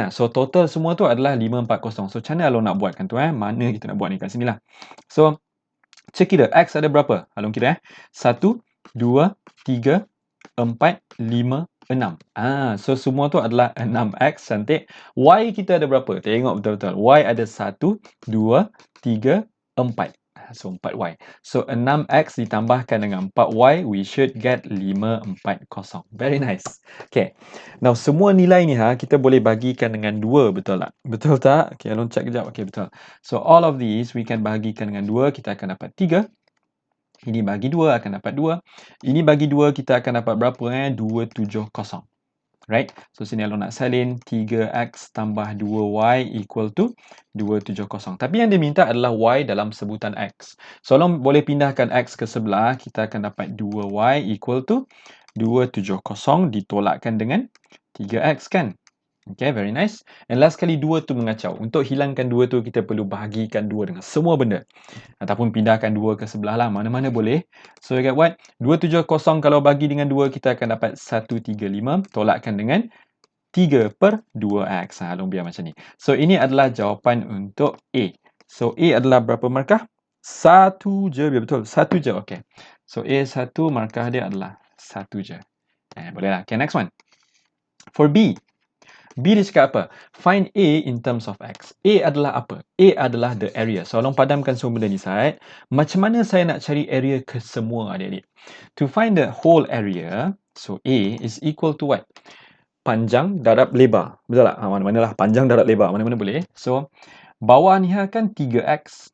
So total semua tu adalah 540. So macam mana Along nak buatkan tu Mana kita nak buat ni kat sini lah. So check kira X ada berapa? Along kira 1, 2, 3, 4, 5, 6. So semua tu adalah 6X, cantik. Y kita ada berapa? Tengok betul-betul. Y ada 1, 2, 3, 4. So 4Y. So 6X ditambahkan dengan 4Y, we should get 540. Very nice. Okay. Now semua nilai ni kita boleh bagikan dengan 2, betul tak? Betul tak? Okay, Along check kejap. Okay, betul. So all of these we can bagikan dengan 2, kita akan dapat 3. Ini bagi 2 akan dapat 2. Ini bagi 2 kita akan dapat berapa 270. Right? So sini Along nak salin 3X tambah 2Y equal to 270. Tapi yang dia minta adalah Y dalam sebutan X. So Along boleh pindahkan X ke sebelah. Kita akan dapat 2Y equal to 270 ditolakkan dengan 3X kan? Okay, very nice. And last kali 2 tu mengacau. Untuk hilangkan 2 tu kita perlu bahagikan 2 dengan semua benda. Ataupun pindahkan 2 ke sebelah lah. Mana-mana boleh. So you get what? 270 kalau bagi dengan 2 kita akan dapat 135. Tolakkan dengan 3/2X. Along biar macam ni. So ini adalah jawapan untuk A. So A adalah berapa markah? 1 je. Biar betul. 1 je. Okay. So A1 markah dia adalah 1 je. Boleh lah. Okay, next one. For B. B dia cakap apa? Find A in terms of X. A adalah apa? A adalah the area. So, Along padamkan semua benda ni side. Macam mana saya nak cari area ke semua adik-adik? To find the whole area, so A is equal to what? Panjang darab lebar. Betul tak? Mana-mana lah. Panjang darab lebar. Mana-mana boleh. So, bawah ni kan 3X.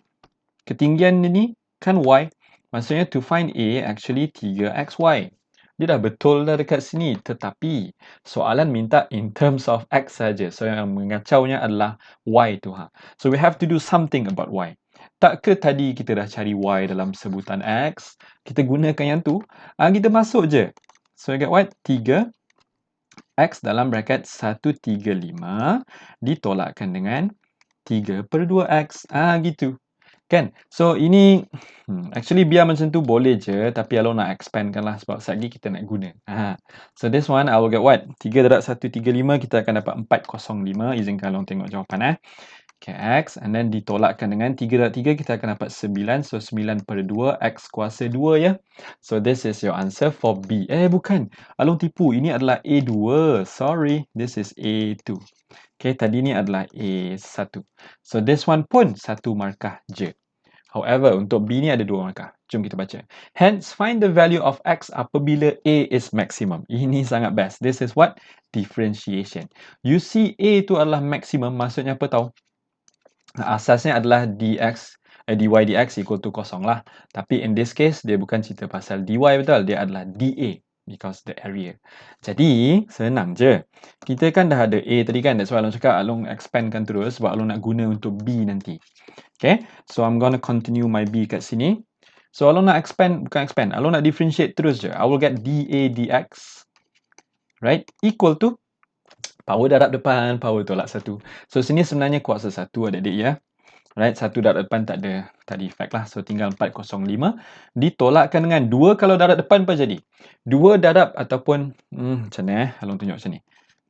Ketinggian ni kan Y. Maksudnya to find A actually 3XY. Dia dah betul dah dekat sini. Tetapi soalan minta in terms of X saja. So yang mengacaunya adalah Y tu So we have to do something about Y. Tak ke tadi kita dah cari Y dalam sebutan X, kita gunakan yang tu, kita masuk je. So you get what? 3X dalam bracket 135 ditolakkan dengan 3/2X. Gitu. Kan? So ini actually biar macam tu boleh je, tapi Along nak expandkan lah sebab sekejap lagi kita nak guna. So this one I will get what? 3 darab 135 kita akan dapat 405. Izinkan Along tengok jawapan Okay, X and then ditolakkan dengan 3 darab 3 kita akan dapat 9. So 9/2 X kuasa 2 ya. So this is your answer for B. Bukan. Along tipu. Ini adalah A2. Sorry. This is A2. Okay, tadi ni adalah A1. So this one pun 1 markah je. However, untuk B ni ada 2 markah. Jom kita baca. Hence, find the value of X apabila A is maximum. Ini sangat best. This is what? Differentiation. You see A tu adalah maximum. Maksudnya apa tahu? Asasnya adalah dy dx equal to 0 lah. Tapi in this case, dia bukan cerita pasal dy betul. Dia adalah dA. Because the area. Jadi, senang je. Kita kan dah ada A tadi kan. That's why Along cakap, Along expandkan terus sebab Along nak guna untuk B nanti. Okay. So, I'm gonna continue my B kat sini. So, Along nak bukan expand. Along nak differentiate terus je. I will get dA dx. Right. Equal to power darab depan, power tolak 1. So, sini sebenarnya kuasa 1 adik-adik ya. Right, 1 darab depan tak ada efek lah. So, tinggal 405. Ditolakkan dengan 2 kalau darab depan apa jadi? 2 darab ataupun, macam mana Along tunjuk macam ni.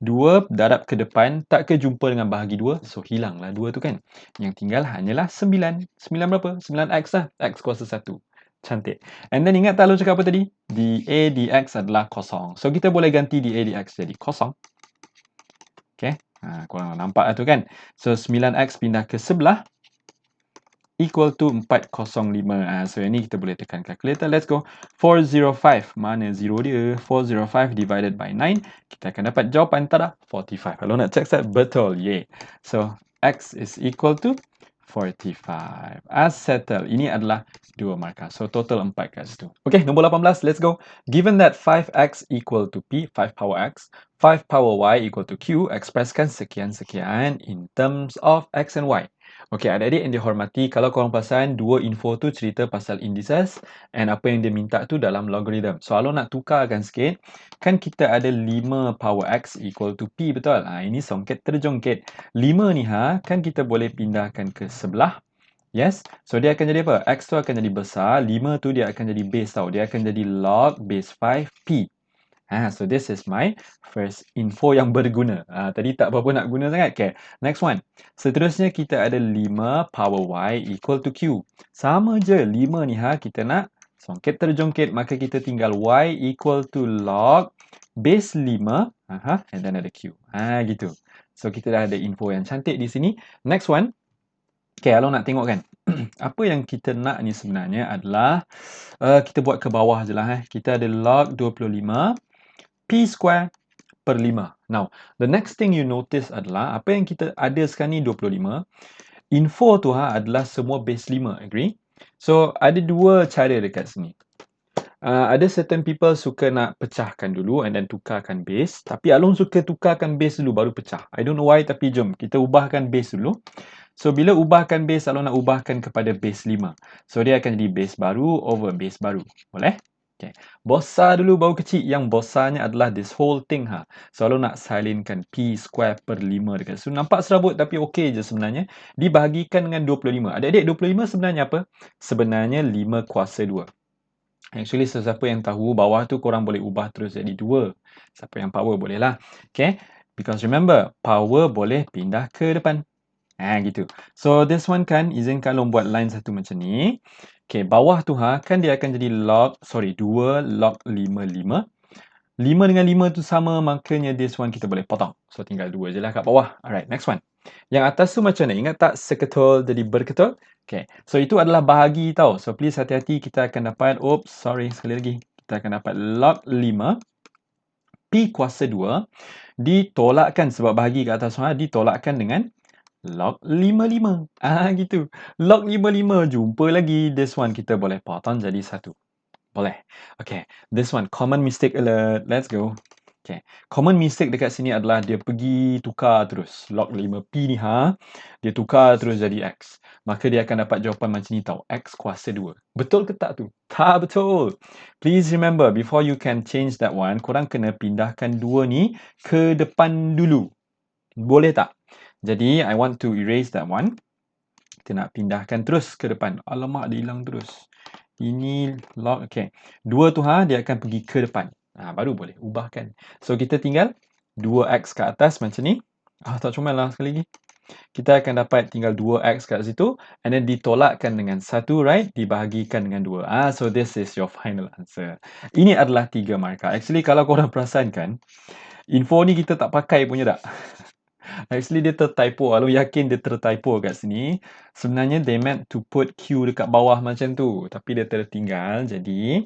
2 darab ke depan, tak ke jumpa dengan bahagi 2. So, hilanglah 2 tu kan. Yang tinggal hanyalah 9. 9 berapa? 9X lah. X kuasa 1. Cantik. And then ingat tak Along cakap apa tadi? dA dx adalah 0. So, kita boleh ganti dA dx jadi 0. Okay. Korang nampak lah tu kan. So 9x pindah ke sebelah equal to 405. So yang ni kita boleh tekan calculator. Let's go. 405. Mana 0 dia? 405 divided by 9. Kita akan dapat jawapan tada 45. Kalau nak check set, betul. Yay. So x is equal to 45. As settled. Ini adalah 2 markah. So total 4 kat situ. Okay, nombor 18. Let's go. Given that 5x equal to p, 5 power x, 5 power y equal to q, ekspreskan sekian-sekian in terms of x and y. Okey, adik-adik yang dihormati, kalau korang perasan, dua info tu cerita pasal indices and apa yang dia minta tu dalam logarithm. So, kalau nak tukarkan sikit, kan kita ada 5 power x equal to p, betul? Ini songket terjongket. 5 ni kan kita boleh pindahkan ke sebelah. Yes? So, dia akan jadi apa? X tu akan jadi besar, 5 tu dia akan jadi base tau. Dia akan jadi log base 5p. So this is my first info yang berguna. Tadi tak berapa nak guna sangat. Okay, next one. Seterusnya kita ada 5 power y equal to q. Sama je, 5 ni kita nak songket terjongket. Maka kita tinggal y equal to log base 5. And then ada q. Gitu. So kita dah ada info yang cantik di sini. Next one. Okay, kalau nak tengok kan. Apa yang kita nak ni sebenarnya adalah kita buat ke bawah je lah. Kita ada log 25 p square per 5. Now, the next thing you notice adalah apa yang kita ada sekarang ni 25. Info tu adalah semua base 5, agree? So, ada dua cara dekat sini. Ada certain people suka nak pecahkan dulu and then tukarkan base. Tapi Along suka tukarkan base dulu baru pecah. I don't know why, tapi jom kita ubahkan base dulu. So, bila ubahkan base, Along nak ubahkan kepada base 5. So, dia akan jadi base baru over base baru. Boleh? Okay. Besar dulu baru kecil. Yang besarnya adalah this whole thing. Selalu nak salinkan p square per 5 dekat. So nampak serabut tapi okey je sebenarnya. Dibahagikan dengan 25. Adik-adik 25 sebenarnya apa? Sebenarnya 5 kuasa 2. Actually sesiapa yang tahu bawah tu korang boleh ubah terus jadi 2. Siapa yang power boleh lah. Okay. Because remember power boleh pindah ke depan. Gitu. So this one kan izinkan Long buat line satu macam ni. Okay, bawah tu kan dia akan jadi log 2 log 5. 5 dengan 5 tu sama, makanya this one kita boleh potong. So tinggal 2 je lah kat bawah. Alright, next one. Yang atas tu macam mana? Ingat tak seketul jadi berketul? Okay, so itu adalah bahagi tau. So please hati-hati, kita akan dapat, sekali lagi. Kita akan dapat log 5 P kuasa 2 ditolakkan sebab bahagi kat atas ditolakkan dengan log 55. Gitu. Log 55 jumpa lagi. This one kita boleh potong jadi 1. Boleh. Okay. This one common mistake alert. Let's go. Okay. Common mistake dekat sini adalah dia pergi tukar terus. Log 5p ni dia tukar terus jadi x. Maka dia akan dapat jawapan macam ni tau. X kuasa 2. Betul ke tak tu? Tak betul. Please remember before you can change that one, korang kena pindahkan 2 ni ke depan dulu. Boleh tak? Jadi, I want to erase that one. Kita nak pindahkan terus ke depan. Alamak, dia hilang terus. Ini log, okay. 2 tu dia akan pergi ke depan. Baru boleh ubahkan. So, kita tinggal 2x ke atas macam ni. Tak comel lah sekali lagi. Kita akan dapat tinggal 2x kat situ. And then ditolakkan dengan 1, right? Dibahagikan dengan 2. So, this is your final answer. Ini adalah 3 markah. Actually, kalau korang perasan kan, info ni kita tak pakai punya tak? Actually dia tertypo. Kalau yakin dia tertypo kat sini, sebenarnya they meant to put Q dekat bawah macam tu. Tapi dia tertinggal. Jadi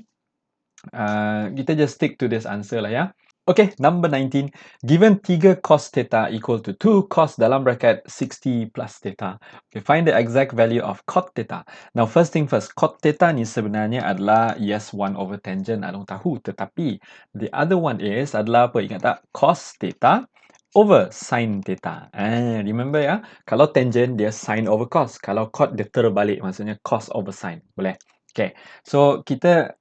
kita just stick to this answer lah ya. Okay, number 19. Given 3 cos theta equal to 2 cos dalam bracket 60 plus theta. Okay, find the exact value of cot theta. Now, first thing first, cot theta ni sebenarnya adalah yes 1 over tangent. I don't tahu. Tetapi, the other one is adalah apa? Ingat tak? Cos theta over sin theta. Remember ya, kalau tangent dia sin over cos. Kalau cot dia terbalik, maksudnya cos over sin. Boleh? Okay, so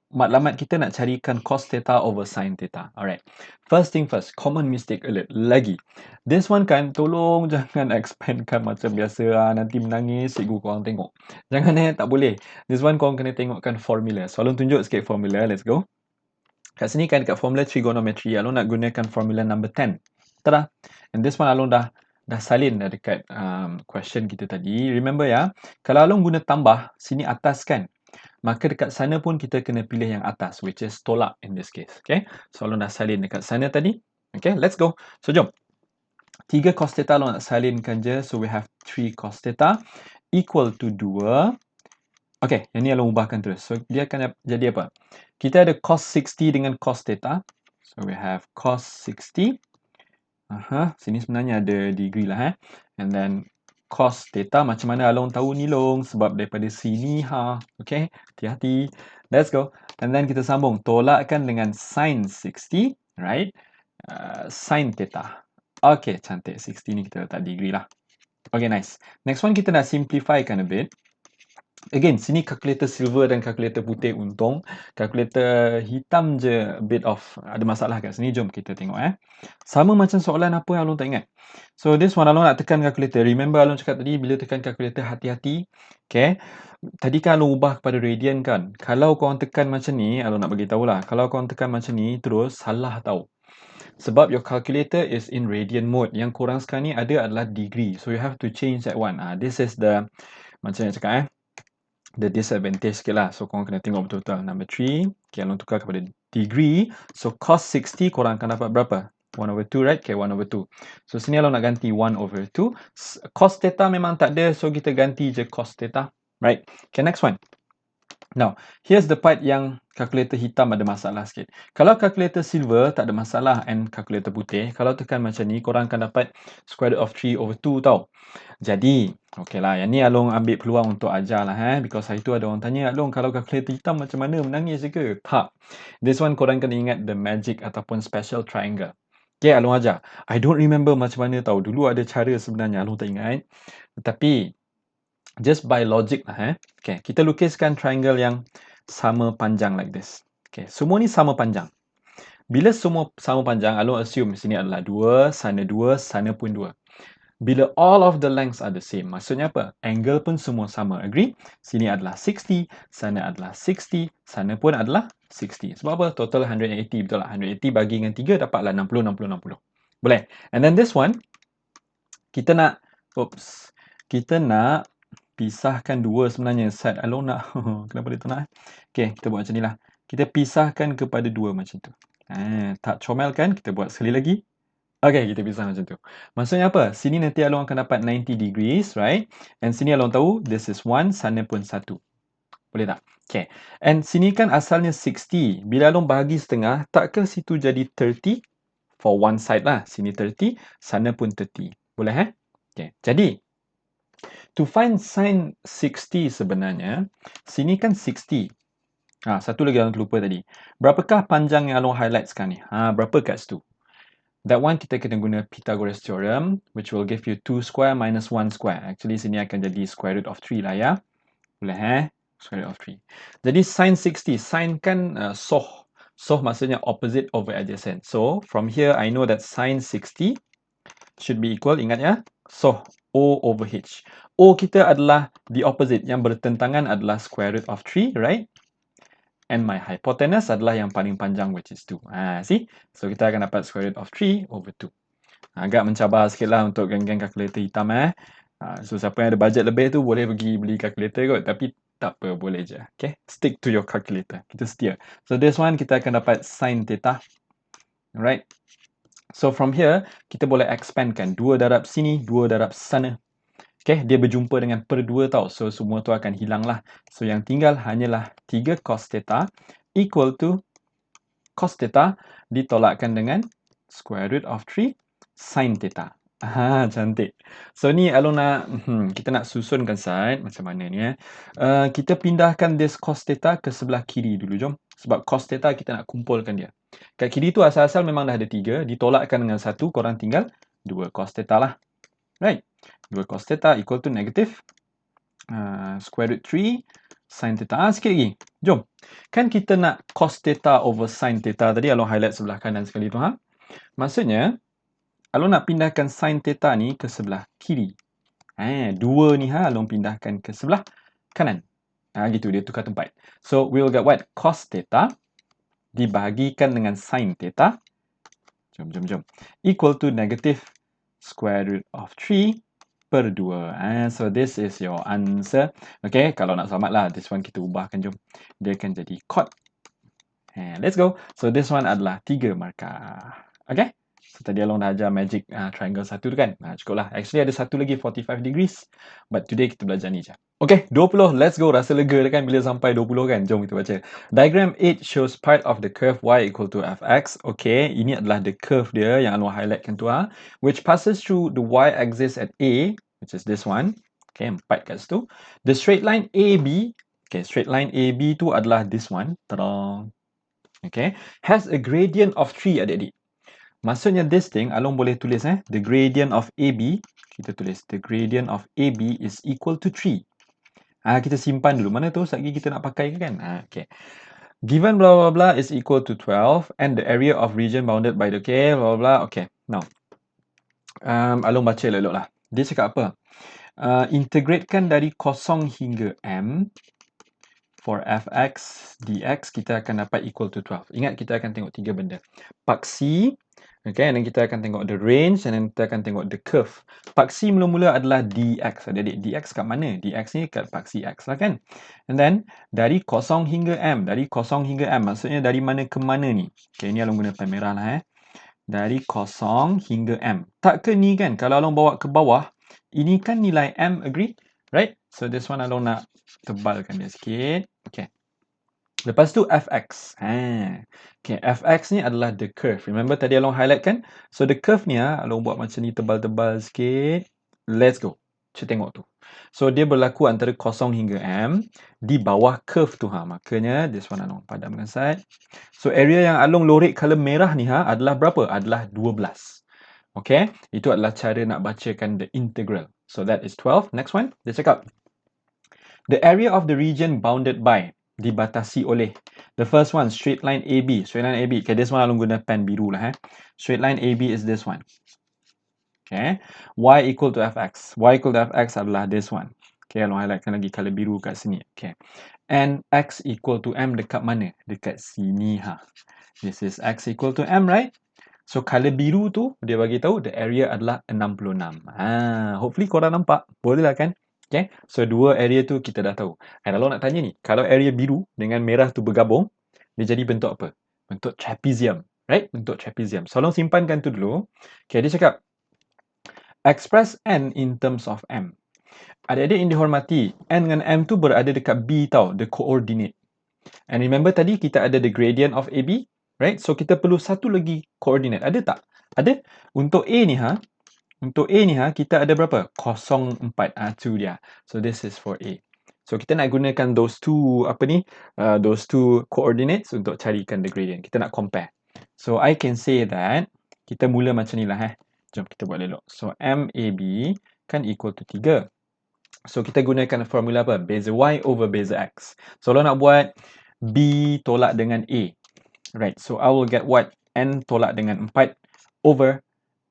matlamat kita nak carikan cos theta over sin theta. Alright, first thing first, common mistake alert lagi. This one kan, tolong jangan expandkan macam biasa. Nanti menangis, cikgu korang tengok. Jangan tak boleh. This one korang kena tengokkan formula. So, Alun tunjuk sikit formula, let's go. Kat sini kan dekat formula trigonometry, Alun nak gunakan formula number 10. Tada! And this one Alun dah salin dekat question kita tadi. Remember ya, kalau Alun guna tambah, sini atas kan. Maka dekat sana pun kita kena pilih yang atas, which is tolak in this case. Okay, so Alun dah salin dekat sana tadi. Okay, let's go. So, jom. 3 cos theta Along nak salinkan je. So we have 3 cos theta equal to 2. Okay, yang ni Along ubahkan terus. So dia akan jadi apa? Kita ada cos 60 dengan cos theta. So we have cos 60. Sini sebenarnya ada degree lah. And then cos theta, macam mana Along tahu ni Long? Sebab daripada sini Okay, hati-hati. Let's go. And then kita sambung. Tolakkan dengan sin 60, right? Sin theta. Okay, cantik. 60 ni kita letak degree lah. Okay, nice. Next one kita nak simplifykan a bit. Again, sini kalkulator silver dan kalkulator putih untung. Kalkulator hitam je a bit of ada masalah kat sini. Jom kita tengok Sama macam soalan apa yang Along tak ingat. So this one Along nak tekan kalkulator. Remember Along cakap tadi bila tekan kalkulator hati-hati. Okay. Tadi kan Along ubah kepada radian kan. Kalau korang tekan macam ni, Along nak bagi tahulah. Kalau korang tekan macam ni terus salah tau. Sebab your calculator is in radian mode. Yang korang sekarang ni ada adalah degree. So you have to change that one. This is the macam yang cakap the disadvantage sikit lah. So korang kena tengok betul-betul. Number 3. Okay, Along tukar kepada degree. So cos 60 korang akan dapat berapa? 1/2, right? Okay, 1/2. So sini Along nak ganti 1/2. Cos theta memang tak ada. So kita ganti je cos theta. Right? Okay, next one. Now, here's the part yang kalkulator hitam ada masalah sikit. Kalau kalkulator silver tak ada masalah and kalkulator putih, kalau tekan macam ni, korang akan dapat square root of 3/2 tau. Jadi, okay lah, yang ni Along ambil peluang untuk ajar lah because hari tu ada orang tanya, Along kalau kalkulator hitam macam mana, menangis je ke? Tak. This one korang kena ingat the magic ataupun special triangle. Okay, Along ajar. I don't remember macam mana tau. Dulu ada cara sebenarnya, Along tak ingat. Tetapi, just by logic lah Okay, kita lukiskan triangle yang sama panjang like this. Okay, semua ni sama panjang. Bila semua sama panjang, Along assume sini adalah 2, sana pun 2. Bila all of the lengths are the same, maksudnya apa? Angle pun semua sama, agree? Sini adalah 60, sana adalah 60, sana pun adalah 60. Sebab apa? Total 180, betul lah. 180 bagi dengan 3 dapatlah 60, 60, 60. Boleh? And then this one, kita nak pisahkan dua sebenarnya. Set Along nak kenapa dia tak nak? Okay, kita buat macam ni lah. Kita pisahkan kepada 2 macam tu. Tak comelkan, kita buat sekali lagi. Okay, kita pisah macam tu. Maksudnya apa? Sini nanti Along akan dapat 90 degrees, right? And sini Along tahu, this is 1, sana pun 1. Boleh tak? Okay. And sini kan asalnya 60. Bila Along bahagi setengah, tak ke situ jadi 30? For one side lah. Sini 30, sana pun 30. Boleh Okay. Jadi, to find sin 60 sebenarnya, sini kan 60. Satu lagi Along terlupa tadi. Berapakah panjang yang Along highlight sekarang ni? Berapa kat situ? That one kita kena guna Pythagoras theorem, which will give you 2 square minus 1 square. Actually, sini akan jadi square root of 3 lah ya. Boleh Square root of 3. Jadi sin 60. Sin kan soh. Soh maksudnya opposite over adjacent. So, from here, I know that sin 60 should be equal, ingat ya, soh O over H. O kita adalah the opposite. Yang bertentangan adalah square root of 3, right? And my hypotenuse adalah yang paling panjang, which is 2. See? So, kita akan dapat square root of 3 over 2. Agak mencabar sikit lah untuk geng-geng kalkulator hitam So, siapa yang ada bajet lebih tu boleh pergi beli kalkulator kot. Tapi, tak apa, boleh je. Okay? Stick to your calculator. Kita setia. So, this one kita akan dapat sin theta. Alright? So, from here, kita boleh expandkan. 2 darab sini, 2 darab sana. Okay, dia berjumpa dengan per 2 tau. So, semua tu akan hilang lah. So, yang tinggal hanyalah 3 cos theta equal to cos theta ditolakkan dengan square root of 3 sin theta. Cantik. So, ni Along nak, kita nak susunkan side. Macam mana ni kita pindahkan this cos theta ke sebelah kiri dulu. Jom. Sebab cos theta kita nak kumpulkan dia. Kat kiri tu asal-asal memang dah ada 3. Ditolakkan dengan 1, korang tinggal 2 cos theta lah. Right? 2 cos theta equal to negative square root 3 sin theta. Sikit lagi. Jom. Kan kita nak cos theta over sin theta. Tadi Along highlight sebelah kanan sekali tu. Maksudnya, Along nak pindahkan sin theta ni ke sebelah kiri. 2 ni Along pindahkan ke sebelah kanan. Gitu, dia tukar tempat. So, we will get what? Cos theta dibahagikan dengan sin theta. Jom. Equal to negative square root of 3 per 2. So, this is your answer. Okay, kalau nak selamat lah, this one kita ubahkan, jom. Dia akan jadi cot. Let's go. So, this one adalah 3 markah. Okay, So tadi Along dah ajar magic triangle satu tu kan. Cukup lah. Actually ada satu lagi 45 degrees. But today kita belajar ni je. Okay, 20. Let's go. Rasa lega kan bila sampai 20 kan. Jom kita baca. Diagram 8 shows part of the curve y equal to fx. Okay, ini adalah the curve dia yang Along highlightkan tu which passes through the y-axis at A, which is this one. Okay, 4 kat situ. The straight line AB. Okay, straight line AB tu adalah this one. Ta-da! Okay, has a gradient of 3 adik-adik. Maksudnya this thing, Along boleh tulis the gradient of AB, kita tulis the gradient of AB is equal to 3. Kita simpan dulu. Mana tu? Sekali kita nak pakai ke kan? Okay. Given blah blah blah is equal to 12 and the area of region bounded by the blah blah blah. Okay. Now, Along baca elok-elok lah. Dia cakap apa? Integratekan dari 0 hingga M for fx dx kita akan dapat equal to 12. Ingat kita akan tengok 3 benda. Paksi, okay, and then kita akan tengok the range and then kita akan tengok the curve. Paksi mula-mula adalah dx. Adik-adik, dx kat mana? Dx ni kat paksi x lah kan? And then dari 0 hingga M. Dari 0 hingga M maksudnya dari mana ke mana ni? Okay, ni Along guna pen merah lah Dari 0 hingga M. Tak ke ni kan? Kalau Along bawa ke bawah, ini kan nilai M, agree? Right? So this one Along nak tebalkan dia sikit. Okay. Lepas tu fx. Okay, fx ni adalah the curve. Remember tadi Along highlight kan? So the curve ni Along buat macam ni tebal-tebal sikit. Let's go. Kita tengok tu. So dia berlaku antara 0 hingga M di bawah curve tu Makanya this one Along padamkan side. So area yang Along lorek color merah ni adalah berapa? Adalah 12. Okay, itu adalah cara nak bacakan the integral. So that is 12. Next one, dia cakap the area of the region bounded by, dibatasi oleh. The first one, straight line AB. Straight line AB. Okay, this one Along guna pen biru lah Straight line AB is this one. Okay. Y equal to fx. Y equal to fx adalah this one. Okay, Along highlightkan lagi color biru kat sini. Okay. And x equal to M dekat mana? Dekat sini This is x equal to M, right? So color biru tu dia bagi tahu the area adalah 66. Hopefully korang nampak. Boleh lah kan? Okay, so dua area tu kita dah tahu. Dan Along nak tanya ni, kalau area biru dengan merah tu bergabung, dia jadi bentuk apa? Bentuk trapezium, right? Bentuk trapezium. So Along simpankan tu dulu. Okay, dia cakap, express n in terms of m. Adik-adik yang dihormati, n dengan m tu berada dekat B tau, the coordinate. And remember tadi kita ada the gradient of AB, right? So kita perlu satu lagi coordinate. Ada tak? Ada. Untuk A ni Untuk A ni kita ada berapa? 04. Tu dia. So this is for A. So kita nak gunakan those two those two coordinates untuk carikan the gradient. Kita nak compare. So I can say that kita mula macam ni lah Jom kita buat elok. So MAB kan equal to 3. So kita gunakan formula apa? Beza Y over beza X. So kalau nak buat B tolak dengan A. Right. So I will get what? N tolak dengan 4 over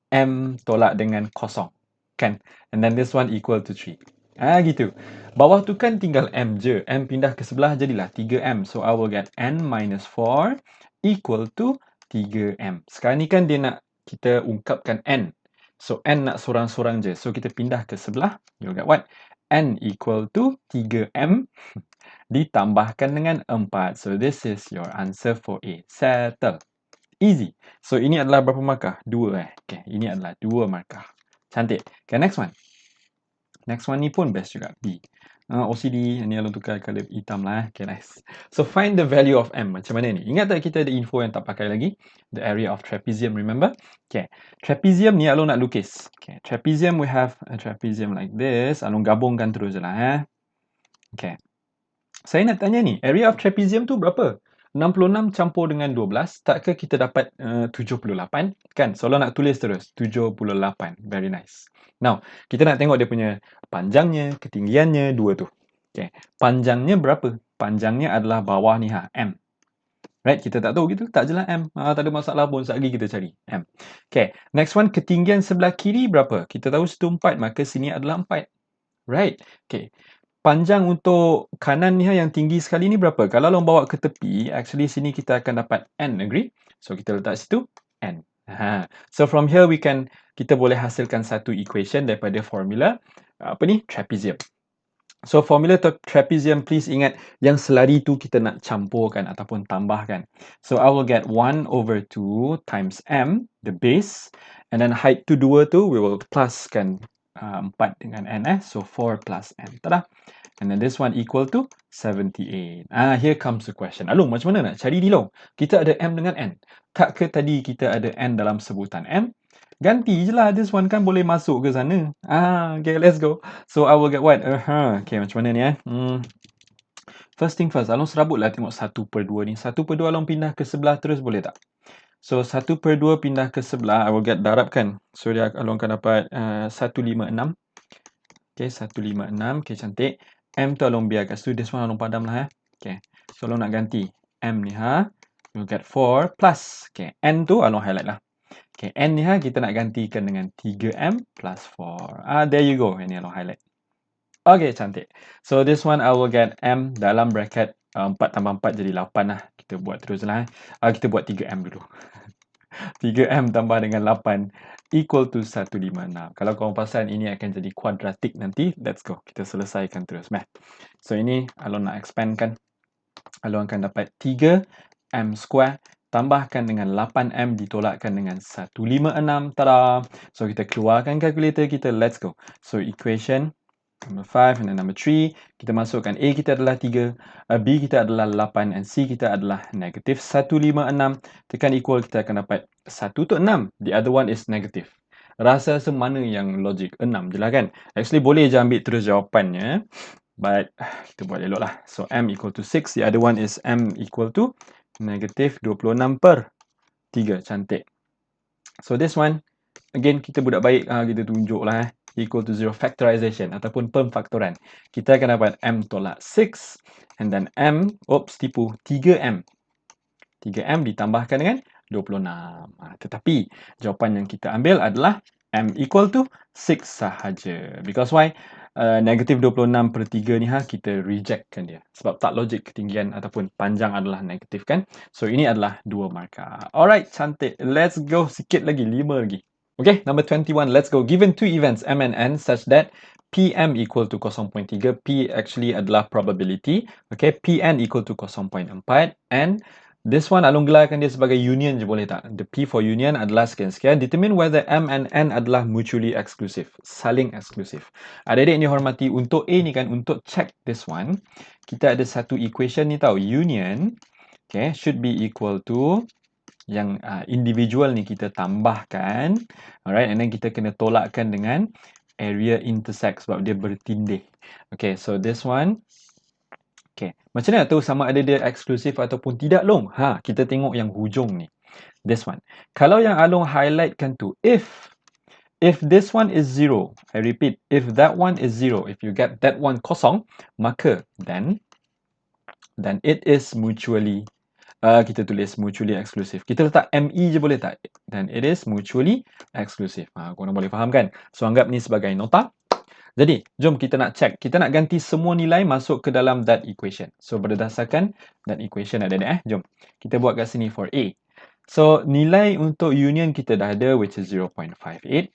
M tolak dengan 0. Kan? And then this one equal to 3. Gitu. Bawah tu kan tinggal M je. M pindah ke sebelah jadilah 3M. So I will get N minus 4 equal to 3M. Sekarang ni kan dia nak kita ungkapkan N. So N nak sorang-sorang je. So kita pindah ke sebelah. You'll get what? N equal to 3M ditambahkan dengan 4. So this is your answer for A. Settle. Easy. So ini adalah berapa markah? 2 Okay, ini adalah 2 markah. Cantik. Okay, next one. Next one ni pun best juga. B. OCD, ni Along tukar color hitam lah. Okay, nice. So find the value of M. Macam mana ni? Ingat tak kita ada info yang tak pakai lagi? The area of trapezium, remember? Okay. Trapezium ni Along nak lukis. Okay. Trapezium, we have a trapezium like this. Along gabungkan terus je lah. Okay. Saya nak tanya ni, area of trapezium tu berapa? 66 campur dengan 12, takkah kita dapat 78? Kan? So, Along nak tulis terus. 78. Very nice. Now, kita nak tengok dia punya panjangnya, ketinggiannya, dua tu. Okay. Panjangnya berapa? Panjangnya adalah bawah ni M. Right? Kita tak tahu gitu. Tak je lah M. Tak ada masalah pun. Sekejap lagi kita cari M. Okay. Next one, ketinggian sebelah kiri berapa? Kita tahu situ 4, maka sini adalah 4. Right? Okay. Panjang untuk kanan ni yang tinggi sekali ni berapa? Kalau Along bawa ke tepi, actually sini kita akan dapat N, agree? So kita letak situ N. So from here kita boleh hasilkan satu equation daripada formula trapezium. So formula trapezium, please ingat yang selari tu kita nak campurkan ataupun tambahkan. So I will get 1 over 2 times m, the base, and then height tu 2 tu we will pluskan 4 dengan n so 4 plus n. Tada! And then this one equal to 78. Here comes the question. Alung, macam mana nak cari ni long? Kita ada m dengan n. Tak ke tadi kita ada n dalam sebutan m? Ganti je lah, this one kan boleh masuk ke sana. Okay, let's go. So I will get what? Okay, macam mana ni First thing first, Along serabut lah tengok 1/2 ni. 1/2 Along pindah ke sebelah terus boleh tak? So 1/2 pindah ke sebelah, I will get darabkan. So dia Along akan dapat 156. Okay, 156. Okay, cantik. M tu Along biar kat situ. This one Along padam lah Okay, so Along nak ganti M ni you'll get 4 plus. Okay, N tu Along highlight lah. Okay, N ni kita nak gantikan dengan 3M plus 4. There you go. Ini Along highlight. Okay, cantik. So this one I will get M dalam bracket 4 tambah 4 jadi 8 lah. Kita buat terus lah. Kita buat 3M dulu. 3M tambah dengan 8 equal to 156. Kalau korang perasan ini akan jadi kuadratik nanti. Let's go. Kita selesaikan terus math. So ini Along nak expand kan. Along akan dapat 3M square tambahkan dengan 8M ditolakkan dengan 156. Tada! So kita keluarkan kalkulator kita. Let's go. So equation number 5 and then number 3. Kita masukkan A kita adalah 3, B kita adalah 8 and C kita adalah negative 156. Tekan equal kita akan dapat 1 tu 6. The other one is negative. Rasa semana yang logik? 6 je lah kan? Actually boleh je ambil terus jawapannya. But kita buat elok lah. So M equal to 6. The other one is M equal to negative 26/3. Cantik. So this one, again kita budak baik, kita tunjuk lah equal to 0 factorization ataupun pemfaktoran. Kita akan dapat M tolak 6 and then M, tipu, 3M. 3M ditambahkan dengan 26. Tetapi jawapan yang kita ambil adalah M equal to 6 sahaja. Because why? Negative 26/3 ni kita rejectkan dia. Sebab tak logik ketinggian ataupun panjang adalah negatif kan. So ini adalah 2 markah. Alright, cantik. Let's go sikit lagi, 5 lagi. Okay, number 21. Let's go. Given two events M and N such that PM equal to 0.3. P actually adalah probability. Okay, PN equal to 0.4. And this one Along gelarkan dia sebagai union je boleh tak? The P for union adalah sekian-sekian. Determine whether M and N adalah mutually exclusive. Saling eksklusif. Adik-adik ni hormati, untuk A ni kan, untuk check this one, kita ada satu equation ni tau. Union, okay, should be equal to yang individual ni kita tambahkan. Alright, and then kita kena tolakkan dengan area intersect sebab dia bertindih. Okay, so this one. Okay, macam mana nak tahu sama ada dia eksklusif ataupun tidak long? Kita tengok yang hujung ni. This one. Kalau yang Along highlightkan tu, if this one is 0, I repeat, if that one is 0, if you get that one kosong, maka then it is mutually, kita tulis mutually exclusive. Kita letak ME je boleh tak? Then it is mutually exclusive. Korang boleh faham kan? So anggap ni sebagai nota. Jadi, jom kita nak check. Kita nak ganti semua nilai masuk ke dalam that equation. So, berdasarkan that equation ada jom. Kita buat kat sini for A. So, nilai untuk union kita dah ada, which is 0.58.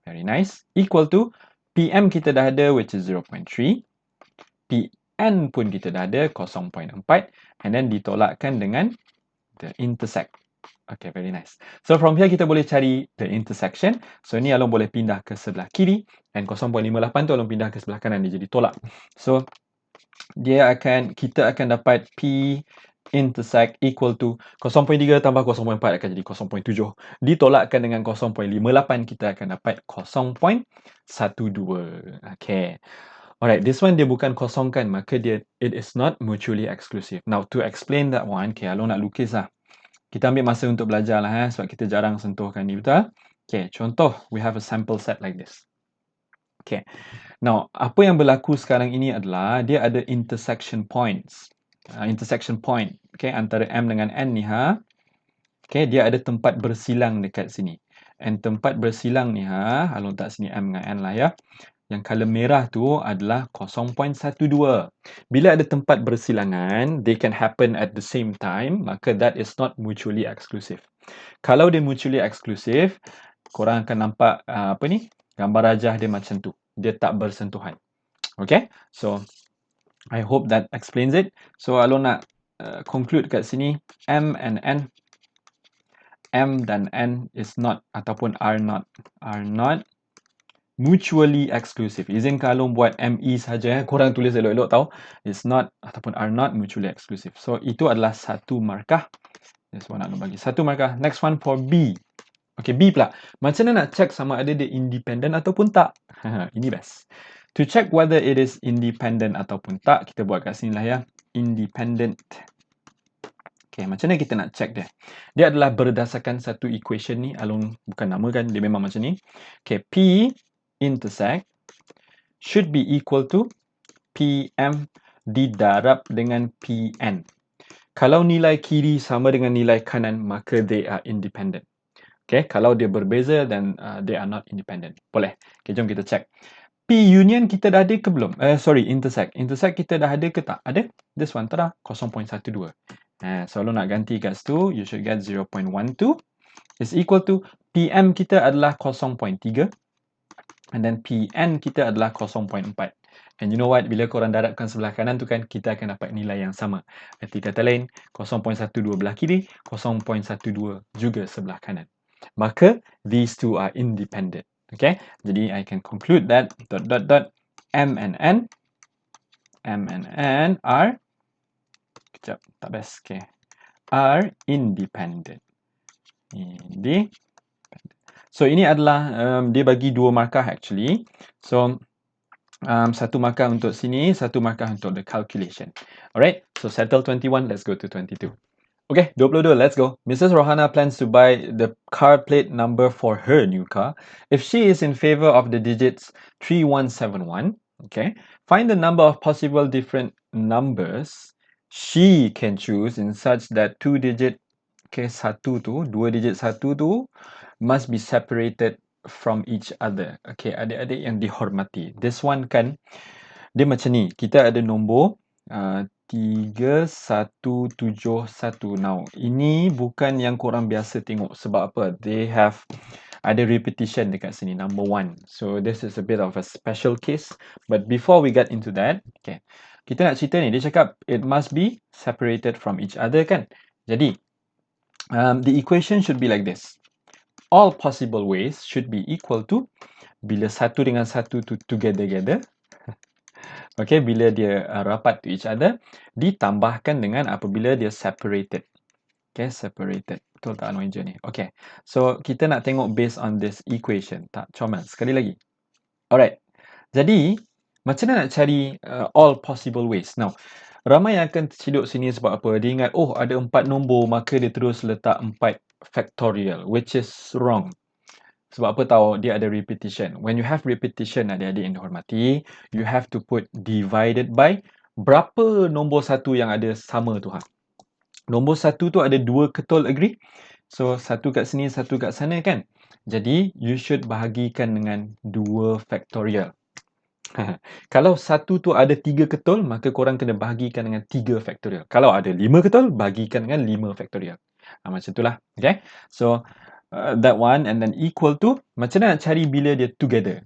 Very nice. Equal to, PM kita dah ada, which is 0.3. PN pun kita dah ada, 0.4. And then ditolakkan dengan the intersect. Okay, very nice. So from here kita boleh cari the intersection. So ni Along boleh pindah ke sebelah kiri and 0.58 tu Along pindah ke sebelah kanan, dia jadi tolak. So kita akan dapat P intersect equal to 0.3 tambah 0.4 akan jadi 0.7. Ditolakkan dengan 0.58 kita akan dapat 0.12. Okay. Alright, this one dia bukan kosong kan, maka it is not mutually exclusive. Now to explain that one, okay, Along nak lukis lah. Kita ambil masa untuk belajar lah sebab kita jarang sentuhkan ni, betul? Okay, contoh, we have a sample set like this. Okay, now apa yang berlaku sekarang ini adalah dia ada intersection points. Intersection point, okay, antara M dengan N ni okay, dia ada tempat bersilang dekat sini. And tempat bersilang ni Along tak sini M dengan N lah ya. Yang color merah tu adalah 0.12. Bila ada tempat bersilangan, they can happen at the same time, maka that is not mutually exclusive. Kalau dia mutually exclusive, korang akan nampak gambar rajah dia macam tu. Dia tak bersentuhan. Okay, so I hope that explains it. So Alon nak conclude kat sini, M dan N is not ataupun are not mutually exclusive. Izinkan Alon buat ME saja. Korang tulis elok-elok tau. Is not ataupun are not mutually exclusive. So itu adalah satu markah. That's one Alon bagi. Satu markah. Next one for B. Okay, B pula. Macam mana nak check sama ada dia independent ataupun tak? Ini best. To check whether it is independent ataupun tak, kita buat kat sini lah ya. Independent. Okay, macam mana kita nak check dia? Dia adalah berdasarkan satu equation ni. Alun bukan nama kan, dia memang macam ni. Okay, P intersect should be equal to PM didarab dengan PN. Kalau nilai kiri sama dengan nilai kanan, maka they are independent. Okay, kalau dia berbeza, then they are not independent. Boleh. Okay, jom kita check. P union kita dah ada ke belum? Sorry, intersect. Intersect kita dah ada ke tak? Ada. This one, tada, 0.12. So, kalau nak ganti kat situ, you should get 0.12 is equal to PM kita adalah 0.3 and then PN kita adalah 0.4. And you know what? Bila korang darabkan sebelah kanan tu kan, kita akan dapat nilai yang sama. Arti kata lain, 0.12 belah kiri, 0.12 juga sebelah kanan. Maka, these two are independent. Okay? Jadi, I can conclude that ... M and N are... Kejap, tak best. Okay. Are independent. So, ini adalah, dia bagi dua markah actually. So, satu markah untuk sini, satu markah untuk the calculation. Alright, so settle 21, let's go to 22. Okay, 22, let's go. Mrs. Rohana plans to buy the car plate number for her new car. If she is in favor of the digits 3171, okay, find the number of possible different numbers she can choose in such that two digit, okay, dua digit satu tu must be separated from each other. Okay, adik-adik yang dihormati. This one kan, dia macam ni. Kita ada nombor 3171. Now, ini bukan yang korang biasa tengok. Sebab apa? They have ada repetition dekat sini, number 1. So, this is a bit of a special case. But before we get into that, okay, kita nak cerita ni. Dia cakap, it must be separated from each other kan? Jadi, the equation should be like this. All possible ways should be equal to, bila satu dengan satu tu together. Okay, bila dia rapat to each other, ditambahkan dengan apabila dia separated. Okay, separated. Betul tak Anwar ni? Okay, so kita nak tengok based on this equation. Tak, comel. Sekali lagi. Alright. Jadi, macam mana nak cari all possible ways? Now, ramai yang akan terciduk sini sebab apa? Dia ingat, oh ada 4 nombor, maka dia terus letak 4 factorial, which is wrong. Sebab apa tahu? Dia ada repetition. When you have repetition, adik-adik yang dihormati, you have to put divided by berapa nombor satu yang ada sama tu ha. Nombor satu tu ada 2 ketul, agree? So, satu kat sini, satu kat sana kan? Jadi, you should bahagikan dengan 2 factorial. Kalau satu tu ada 3 ketul, maka korang kena bahagikan dengan 3 factorial. Kalau ada 5 ketul, bahagikan dengan 5 factorial. Macam itulah. Okay? So, that one and then equal to, macam mana nak cari bila dia together?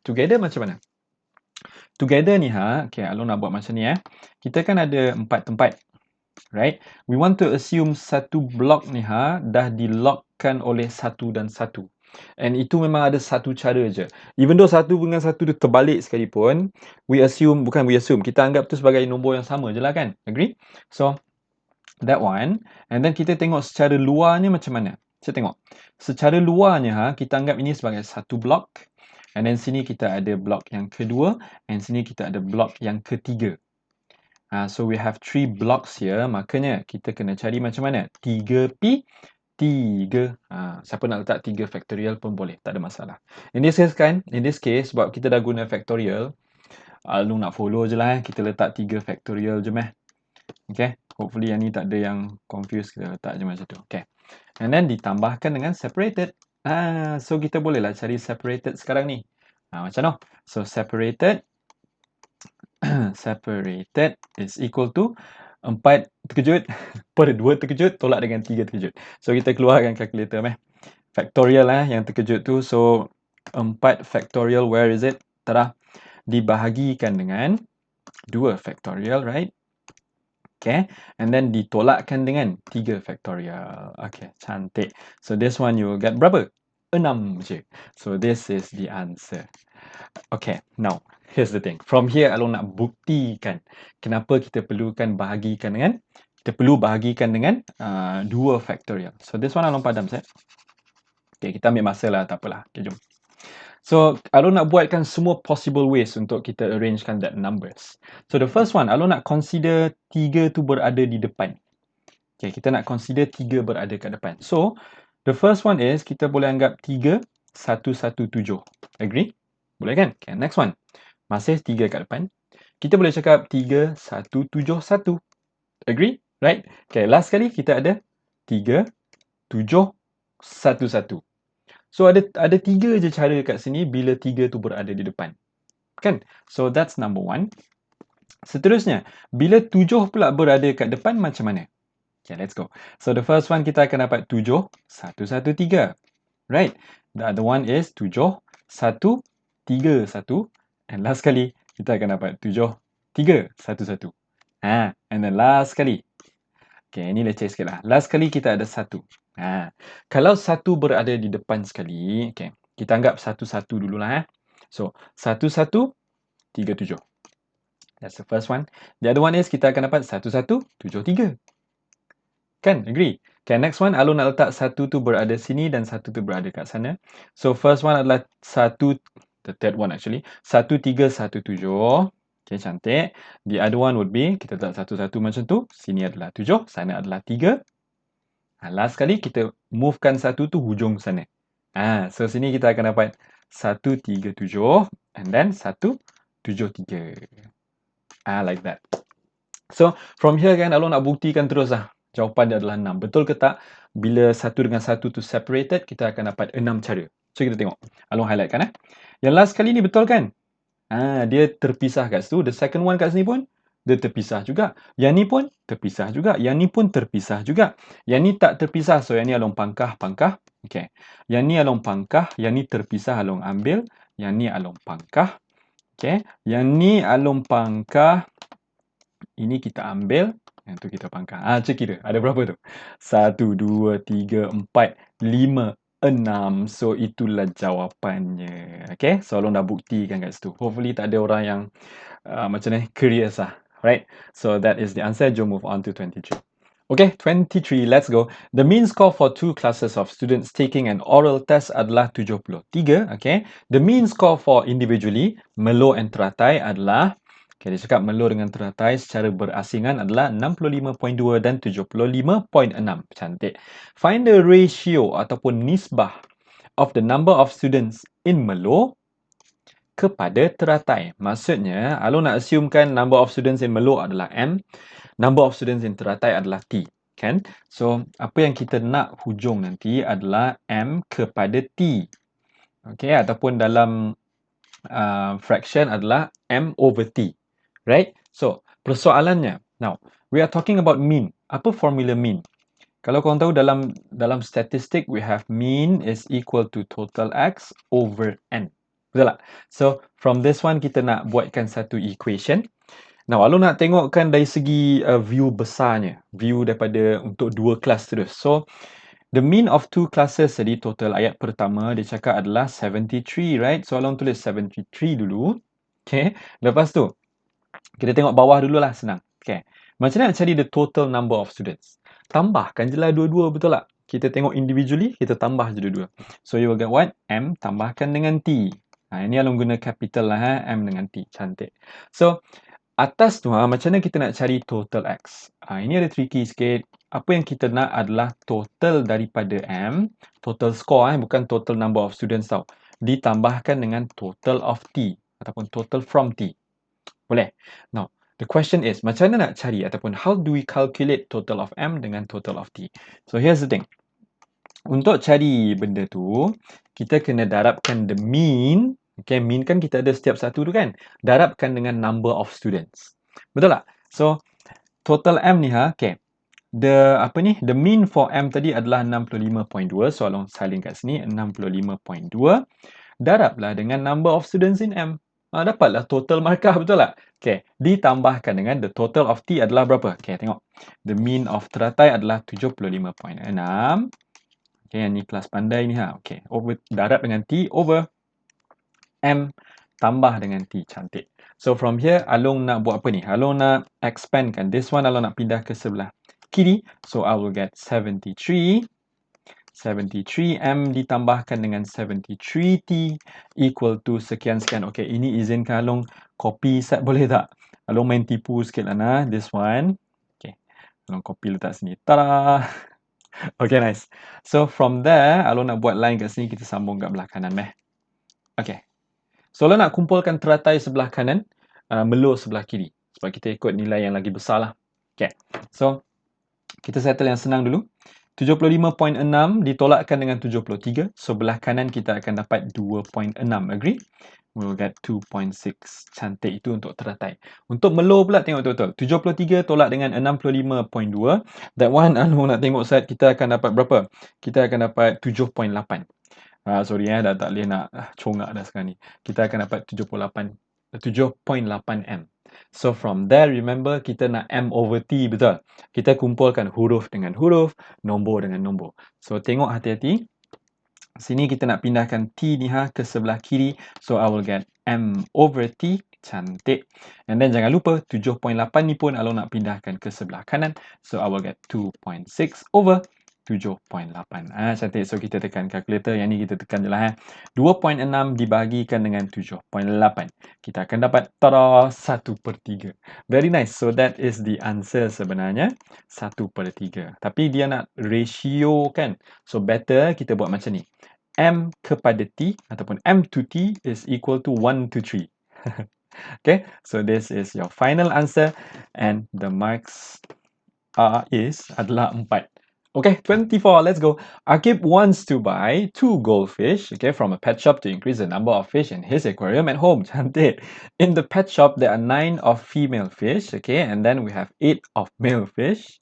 Together macam mana? Together ni okay, Alun nak buat macam ni Kita kan ada 4 tempat. Right? We want to assume satu blok ni dah di-lockkan oleh 1 dan 1. And itu memang ada satu cara je. Even though satu dengan satu tu terbalik sekalipun, kita anggap tu sebagai nombor yang sama je lah kan? Agree? So, that one. And then kita tengok secara luarnya macam mana? Saya tengok. Secara luarnya, kita anggap ini sebagai satu blok. And then sini kita ada blok yang kedua. And sini kita ada blok yang ketiga. So we have 3 blocks here. Makanya kita kena cari macam mana? 3P, 3. Siapa nak letak 3 factorial pun boleh. Tak ada masalah. In this case, sebab kita dah guna factorial, lu nak follow je lah. Kita letak 3 factorial je meh. Okay. Hopefully yang ni tak ada yang confused. Kita letak je macam tu. Okay. And then ditambahkan dengan separated. So kita bolehlah cari separated sekarang ni. Macam mana? So separated is equal to 4 terkejut per 2 terkejut tolak dengan 3 terkejut. So kita keluarkan calculator meh. Factorial yang terkejut tu. So 4 factorial, where is it? Tada. dibahagikan dengan 2 factorial, right? Okay, and then ditolakkan dengan 3 factorial. Okay, cantik. So this one you will get berapa? 6 je. So this is the answer. Okay, now here's the thing. From here, Along nak buktikan kenapa kita perlukan bahagikan dengan, kita perlu bahagikan dengan 2 factorial. So this one Along padam, set. Okay, kita ambil masa lah, tak apalah. Okay, jom. So, Along nak buatkan semua possible ways untuk kita arrangekan that numbers. So, the first one, Along nak consider 3 tu berada di depan. Okay, kita nak consider 3 berada kat depan. So, the first one is, kita boleh anggap 3, 1, 1, 7. Agree? Boleh kan? Okay, next one. Masih 3 kat depan. Kita boleh cakap 3, 1, 7, 1. Agree? Right? Okay, last kali kita ada 3, 7, 1, 1. So, ada 3 je cara kat sini bila 3 tu berada di depan. Kan? So, that's number 1. Seterusnya, bila 7 pula berada kat depan, macam mana? Okay, let's go. So, the first one kita akan dapat 7, 1, 1, 3. Right? The other one is 7, 1, 3, 1. And last kali, kita akan dapat 7, 3, 1, 1. And then last kali. Okay, ini leceh sikit lah. Last kali kita ada 1. Kalau 1 berada di depan sekali, okay, kita anggap 1, 1 dululah. So, 1, 1, 3, 7. That's the first one. The other one is kita akan dapat 1, 1, 7, 3. Kan? Agree? Okay, next one, Along nak letak 1 tu berada sini dan 1 tu berada kat sana. So, first one adalah 1, the third one actually, 1, 3, 1, 7. Okay, cantik. The other one would be, kita letak 1, 1 macam tu. Sini adalah 7, sana adalah 3. Last kali kita movekan 1 tu hujung sana. So sini kita akan dapat 1, 3, 7 and then 1, 7, 3. Like that. So from here kan Along nak buktikan terus lah. Jawapan dia adalah 6. Betul ke tak? Bila 1 dengan 1 tu separated, kita akan dapat 6 cara. So kita tengok. Along highlightkan. Yang last kali ni betul kan? Dia terpisah kat situ. The second one kat sini pun dia terpisah juga. Yang ni pun terpisah juga. Yang ni pun terpisah juga. Yang ni tak terpisah. So, yang ni Along pangkah. Okay. Yang ni Along pangkah. Yang ni terpisah Along ambil. Yang ni Along pangkah. Okay. Yang ni Along pangkah. Ini kita ambil. Yang tu kita pangkah. Cek kira. Ada berapa tu? 1, 2, 3, 4, 5, 6. So, itulah jawapannya. Okay. So, Along dah buktikan kat situ. Hopefully, tak ada orang yang macam ni, curious lah. Right? So that is the answer. Jom move on to 23. Okay, 23, let's go. The mean score for 2 classes of students taking an oral test adalah 73. Okay. The mean score for individually, Melo and teratai adalah, okay, dia cakap Melo dengan teratai secara berasingan adalah 65.2 dan 75.6. Cantik. Find the ratio ataupun nisbah of the number of students in Melo kepada teratai. Maksudnya, Along nak assumekan number of students in Melo adalah M, number of students in teratai adalah T. Kan? So, apa yang kita nak hujung nanti adalah M kepada T. Okay, ataupun dalam fraction adalah M over T. Right? So, persoalannya. Now, we are talking about mean. Apa formula mean? Kalau korang tahu dalam statistik, we have mean is equal to total X over N. Betul tak? So, from this one, kita nak buatkan satu equation. Now, Along nak tengokkan dari segi view besarnya. View daripada untuk 2 kelas terus. So, the mean of 2 classes tadi, total ayat pertama, dia cakap adalah 73, right? So, Along tulis 73 dulu. Okay. Lepas tu, kita tengok bawah dulu lah, senang. Okay. Macam mana nak cari the total number of students? Tambahkan je lah dua-dua, betul tak? Kita tengok individually, kita tambah je dua-dua. So, you will get what? M tambahkan dengan T. Ini Along guna capital lah, M dengan T. Cantik. So, atas tu, macam mana kita nak cari total X? Ini ada tricky sikit. Apa yang kita nak adalah total daripada M, total score, bukan total number of students tau. Ditambahkan dengan total of T, ataupun total from T. Boleh? Now, the question is, macam mana nak cari, ataupun how do we calculate total of M dengan total of T? So, here's the thing. Untuk cari benda tu, kita kena darabkan the mean. Okay, mean kan kita ada setiap satu tu kan. Darabkan dengan number of students. Betul tak? So, total M ni okay. The mean for M tadi adalah 65.2. So, Along salin kat sini, 65.2. Darablah dengan number of students in M. Dapatlah total markah, betul tak? Okay, ditambahkan dengan the total of T adalah berapa? Okay, tengok. The mean of teratai adalah 75.6. Okay, yang ni kelas pandai ni ha. Okay, over darab dengan T over M tambah dengan T. Cantik. So from here, Along nak buat apa ni? Along nak expandkan. This one Along nak pindah ke sebelah kiri. So I will get 73. 73M ditambahkan dengan 73T equal to sekian-sekian. Okay, ini izinkan Along copy set boleh tak? Along main tipu sikit lah nah. This one. Okay, Along copy letak sini. Tada! Okay, nice. So from there, Along nak buat line kat sini, kita sambung kat belah kanan meh. Okay. So, Along nak kumpulkan teratai sebelah kanan, melur sebelah kiri. Sebab kita ikut nilai yang lagi besar lah. Okay. So, kita settle yang senang dulu. 75.6 ditolakkan dengan 73. So, belah kanan kita akan dapat 2.6. Agree? We'll get 2.6. Cantik, itu untuk teratai. Untuk melur pula, tengok betul-betul. 73 tolak dengan 65.2. That one, Along nak tengok set, kita akan dapat berapa? Kita akan dapat 7.8. Sorry dah tak boleh nak congak dah sekarang ni. Kita akan dapat 7.8M. So from there, remember kita nak M over T, betul? Kita kumpulkan huruf dengan huruf, nombor dengan nombor. So tengok hati-hati. Sini kita nak pindahkan T ni ke sebelah kiri. So I will get M over T. Cantik. And then jangan lupa 7.8 ni pun Along nak pindahkan ke sebelah kanan. So I will get 2.6 over 7.8. Cantik. So kita tekan kalkulator. Yang ni kita tekan je lah. 2.6 dibahagikan dengan 7.8. Kita akan dapat tada 1/3. Very nice. So that is the answer sebenarnya. 1/3. Tapi dia nak ratio kan. So better kita buat macam ni. M kepada T ataupun M to T is equal to 1 to 3. Okay. So this is your final answer. And the marks adalah 4. Okay, 24, let's go. Akib wants to buy 2 goldfish, okay, from a pet shop to increase the number of fish in his aquarium at home. Cantik. In the pet shop, there are 9 of female fish, okay, and then we have 8 of male fish.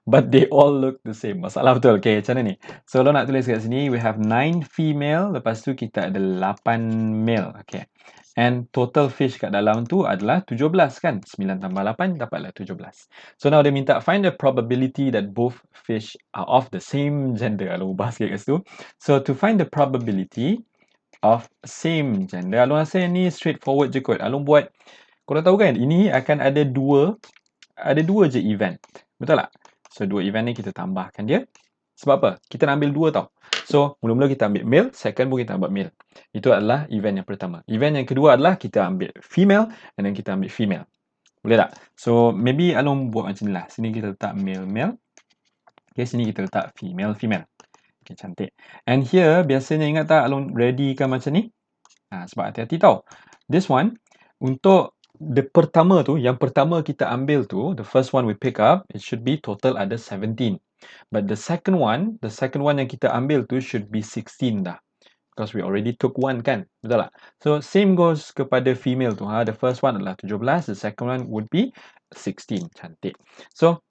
But they all look the same. Masalah betul. Okay, macam mana ni? So, lo nak tulis kat sini, we have 9 female, lepas tu kita ada 8 male, okay. And total fish kat dalam tu adalah 17 kan? 9 tambah 8 dapatlah 17. So now dia minta find the probability that both fish are of the same gender. Along ubah sikit kat situ. So to find the probability of same gender, Along rasa ni straightforward je kot. Along buat, korang tahu kan? Ini akan ada dua je event. Betul tak? So dua event ni kita tambahkan dia. Sebab apa? Kita nak ambil dua tau. So, mula-mula kita ambil male, second pun kita ambil male. Itu adalah event yang pertama. Event yang kedua adalah kita ambil female and then kita ambil female. Boleh tak? So, maybe Along buat macam ni lah. Sini kita letak male-male. Okay, sini kita letak female-female. Okay, cantik. And here, biasanya ingat tak Along ready kan macam ni? Sebab hati-hati tau. This one, untuk the pertama tu, yang pertama kita ambil tu, the first one we pick up, it should be total ada 17. But the second one yang kita ambil tu should be 16 dah. Because we already took one kan? Betul tak? So, same goes kepada female tu. The first one adalah 17. The second one would be 16. Cantik. So,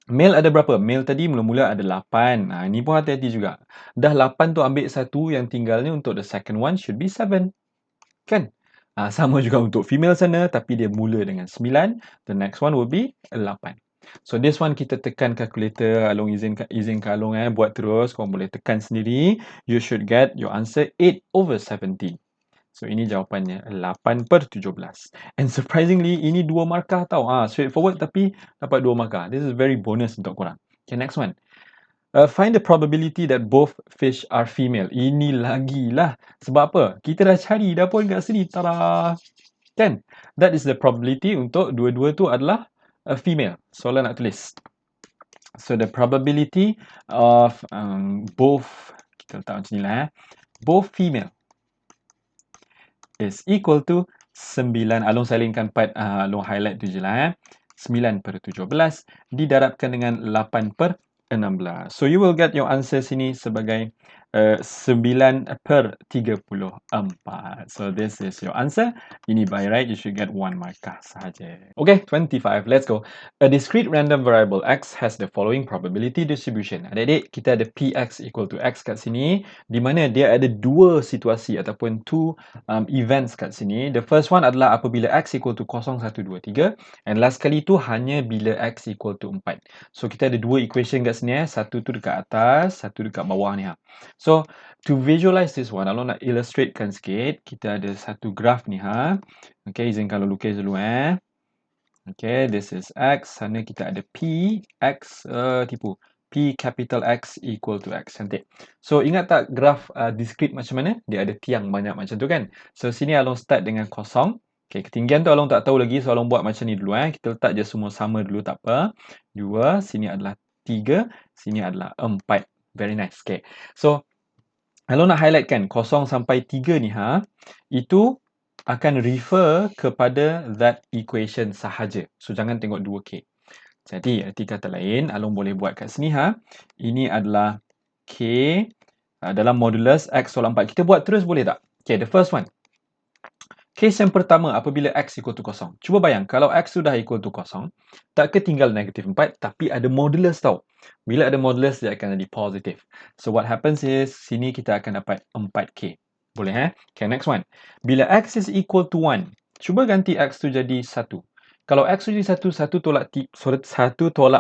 male ada berapa? Male tadi mula-mula ada 8. Ini pun hati-hati juga. Dah 8 tu ambil satu, yang tinggalnya untuk the second one should be 7. Kan? Sama juga untuk female sana, tapi dia mula dengan 9. The next one will be 8. So this one kita tekan kalkulator. Along izinkan Along buat terus. Korang boleh tekan sendiri. You should get your answer 8 over 17. So ini jawapannya 8/17. And surprisingly ini 2 markah tau. Straightforward tapi dapat 2 markah. This is very bonus untuk korang. Okay, next one. Find the probability that both fish are female. Ini lagi lah. Sebab apa? Kita dah cari dah pun kat sini. Tada! Kan? That is the probability untuk dua-dua tu adalah female. Soalan nak tulis. So the probability of both, kita letak macam ni lah. Both female is equal to 9. Along salingkan part, Along highlight tu je lah. 9/17 didarabkan dengan 8/16. So you will get your answer sini sebagai 9/34. So this is your answer. Ini by right, you should get 1 markah sahaja. Okay, 25. Let's go. A discrete random variable x has the following probability distribution. Adik-adik, kita ada px equal to x kat sini, di mana dia ada dua situasi ataupun two events kat sini. The first one adalah apabila x equal to 0, 1, 2, 3, and last kali tu hanya bila x equal to 4. So kita ada dua equation kat sini, satu tu dekat atas, satu dekat bawah ni. So to visualize this one, kalau nak illustratekan sikit, kita ada satu graph ni Okay, izinkan lukis dulu Okay, this is x, sana kita ada p, x, tipu. P capital X equal to X. Cantik. So, ingat tak graf discrete macam mana? Dia ada tiang banyak macam tu kan? So, sini Along start dengan kosong. Okay, ketinggian tu Along tak tahu lagi. So, Along buat macam ni dulu. Kita letak je semua sama dulu, tak apa. 2, sini adalah 3, sini adalah 4. Very nice. Okay. So, Along nak highlight kan, 0 sampai 3 ni itu akan refer kepada that equation sahaja. So, jangan tengok 2K. Jadi, arti kata lain, Along boleh buat kat sini Ini adalah K dalam modulus X tolak 4. Kita buat terus boleh tak? Okay, the first one. Case yang pertama, apabila X equal to 0. Cuba bayang, kalau X sudah equal to 0, tak ketinggal negatif 4, tapi ada modulus tau. Bila ada modulus, dia akan jadi positif. So, what happens is, sini kita akan dapat 4K. Boleh Okay, next one. Bila X is equal to 1, cuba ganti X tu jadi 1. Kalau X jadi 1, 1 tolak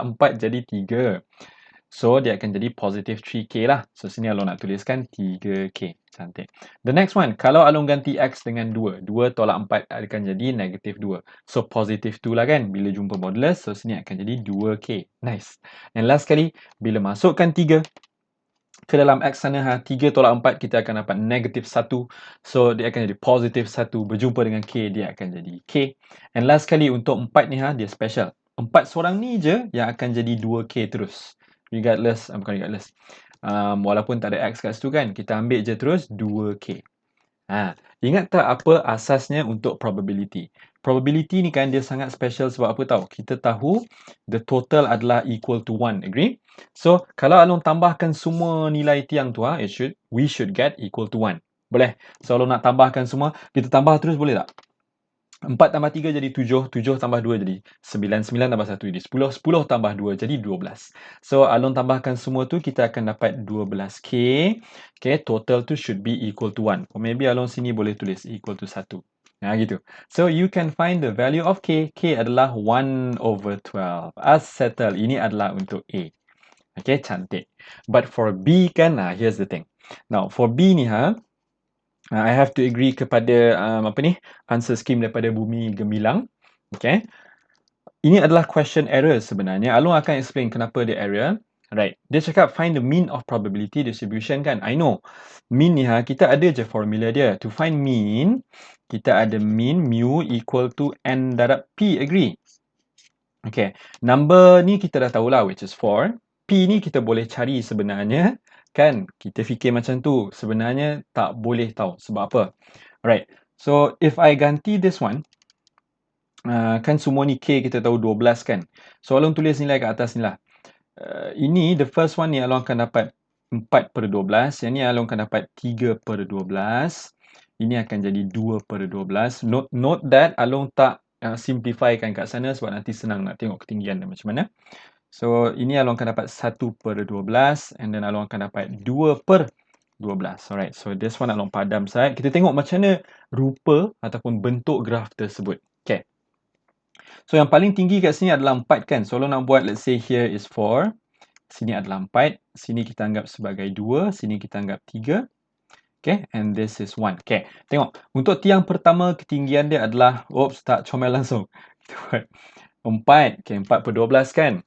4 jadi 3. So, dia akan jadi positive 3K lah. So, sini Along nak tuliskan 3K. Cantik. The next one, kalau Along ganti X dengan 2, 2 tolak 4 akan jadi negatif 2. So, positive 2 lah kan, bila jumpa modulus. So, sini akan jadi 2K. Nice. And last kali, bila masukkan 3 ke dalam X sana, 3 tolak 4, kita akan dapat negatif 1. So, dia akan jadi positif 1. Berjumpa dengan K, dia akan jadi K. And last kali, untuk 4 ni, dia special. 4 seorang ni je yang akan jadi 2K terus. Regardless, bukan regardless. Walaupun tak ada X kat situ kan, kita ambil je terus 2K. Ingat tak apa asasnya untuk probability? Probability ni kan dia sangat special sebab apa tahu? Kita tahu the total adalah equal to 1, agree? So, kalau Along tambahkan semua nilai tiang tu, we should get equal to 1. Boleh? So, Along nak tambahkan semua, kita tambah terus boleh tak? 4 tambah 3 jadi 7, 7 tambah 2 jadi 9, 9 tambah 1 jadi 10, 10 tambah 2 jadi 12. So, Along tambahkan semua tu, kita akan dapat 12K. Okay, total tu should be equal to 1. Or maybe Along sini boleh tulis equal to 1. Gitu. So, you can find the value of K. K adalah 1/12. As settle. Ini adalah untuk A. Okay, cantik. But for B kan, here's the thing. Now, for B ni I have to agree kepada answer scheme daripada bumigemilang. Okay. Ini adalah question error sebenarnya. Along akan explain kenapa dia error. Right. Dia cakap find the mean of probability distribution kan. I know. Mean ni kita ada je formula dia. To find mean, kita ada mean mu equal to n darab p. Agree? Okay. Number ni kita dah tahulah which is 4. P ni kita boleh cari sebenarnya. Kan? Kita fikir macam tu. Sebenarnya tak boleh tahu. Sebab apa? Alright. So, if I ganti this one, kan semua ni K kita tahu 12 kan? So, Along tulis nilai kat atas ni lah. Ini, the first one ni Along akan dapat 4/12. Yang ni Along akan dapat 3/12. Ini akan jadi 2/12. Note that Along tak simplifykan kat sana sebab nanti senang nak tengok ketinggian dia macam mana. So, ini Along akan dapat 1/12 and then Along akan dapat 2/12. Alright, so this one Along padam side. Kita tengok macam mana rupa ataupun bentuk graf tersebut. Okay. So, yang paling tinggi kat sini adalah 4 kan. So, Along nak buat, let's say here is 4. Sini adalah 4. Sini kita anggap sebagai 2. Sini kita anggap 3. Okay, and this is 1. Okay, tengok. Untuk tiang pertama, ketinggian dia adalah, tak comel langsung. Kita buat 4. Okay, 4/12 kan.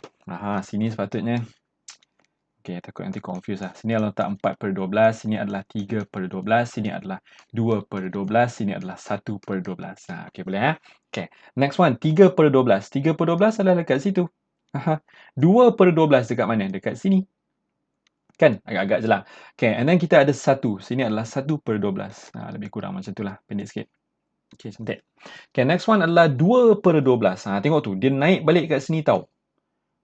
Sini sepatutnya. Okay, takut nanti confuse lah. Sini Along letak 4/12. Sini adalah 3/12. Sini adalah 2/12. Sini adalah 1/12. Okay, boleh Okay, next one. 3/12. 3/12 adalah dekat situ. 2/12 dekat mana? Dekat sini. Kan? Agak-agak je lah. Okay, and then kita ada 1. Sini adalah 1/12. Lebih kurang macam tu lah. Pendek sikit. Okay, cantik. Okay, next one adalah 2/12. Tengok tu. Dia naik balik kat sini tau.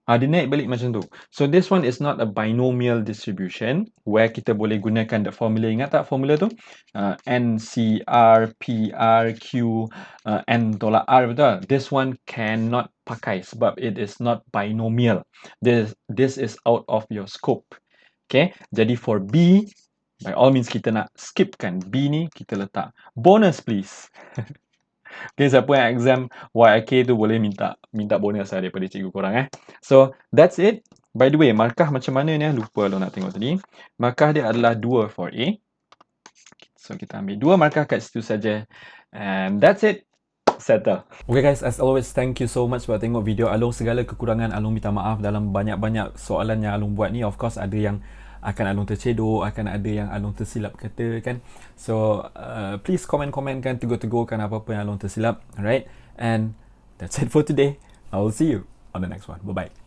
Dia naik balik macam tu. So this one is not a binomial distribution where kita boleh gunakan the formula. Ingat tak formula tu? N, C, R, P, R, Q, N tolak R, betul? This one cannot pakai sebab it is not binomial. This is out of your scope. Okay, jadi for B, by all means kita nak skipkan B ni, kita letak bonus please. Okay, siapa yang exam YIK tu boleh minta bonus lah daripada cikgu korang So, that's it. By the way, markah macam mana ni? Lupa lo nak tengok tadi. Markah dia adalah 2 for A. So, kita ambil 2 markah kat situ saja. And that's it. Settle. Okay guys, as always, thank you so much buat tengok video Along. Segala kekurangan Along minta maaf dalam banyak-banyak soalan yang Along buat ni. Of course, ada yang akan Along tercedok, akan ada yang Along tersilap kata kan. So, please komen-komenkan, tegur-tegurkan apa-apa yang Along tersilap. Alright, and that's it for today. I will see you on the next one. Bye-bye.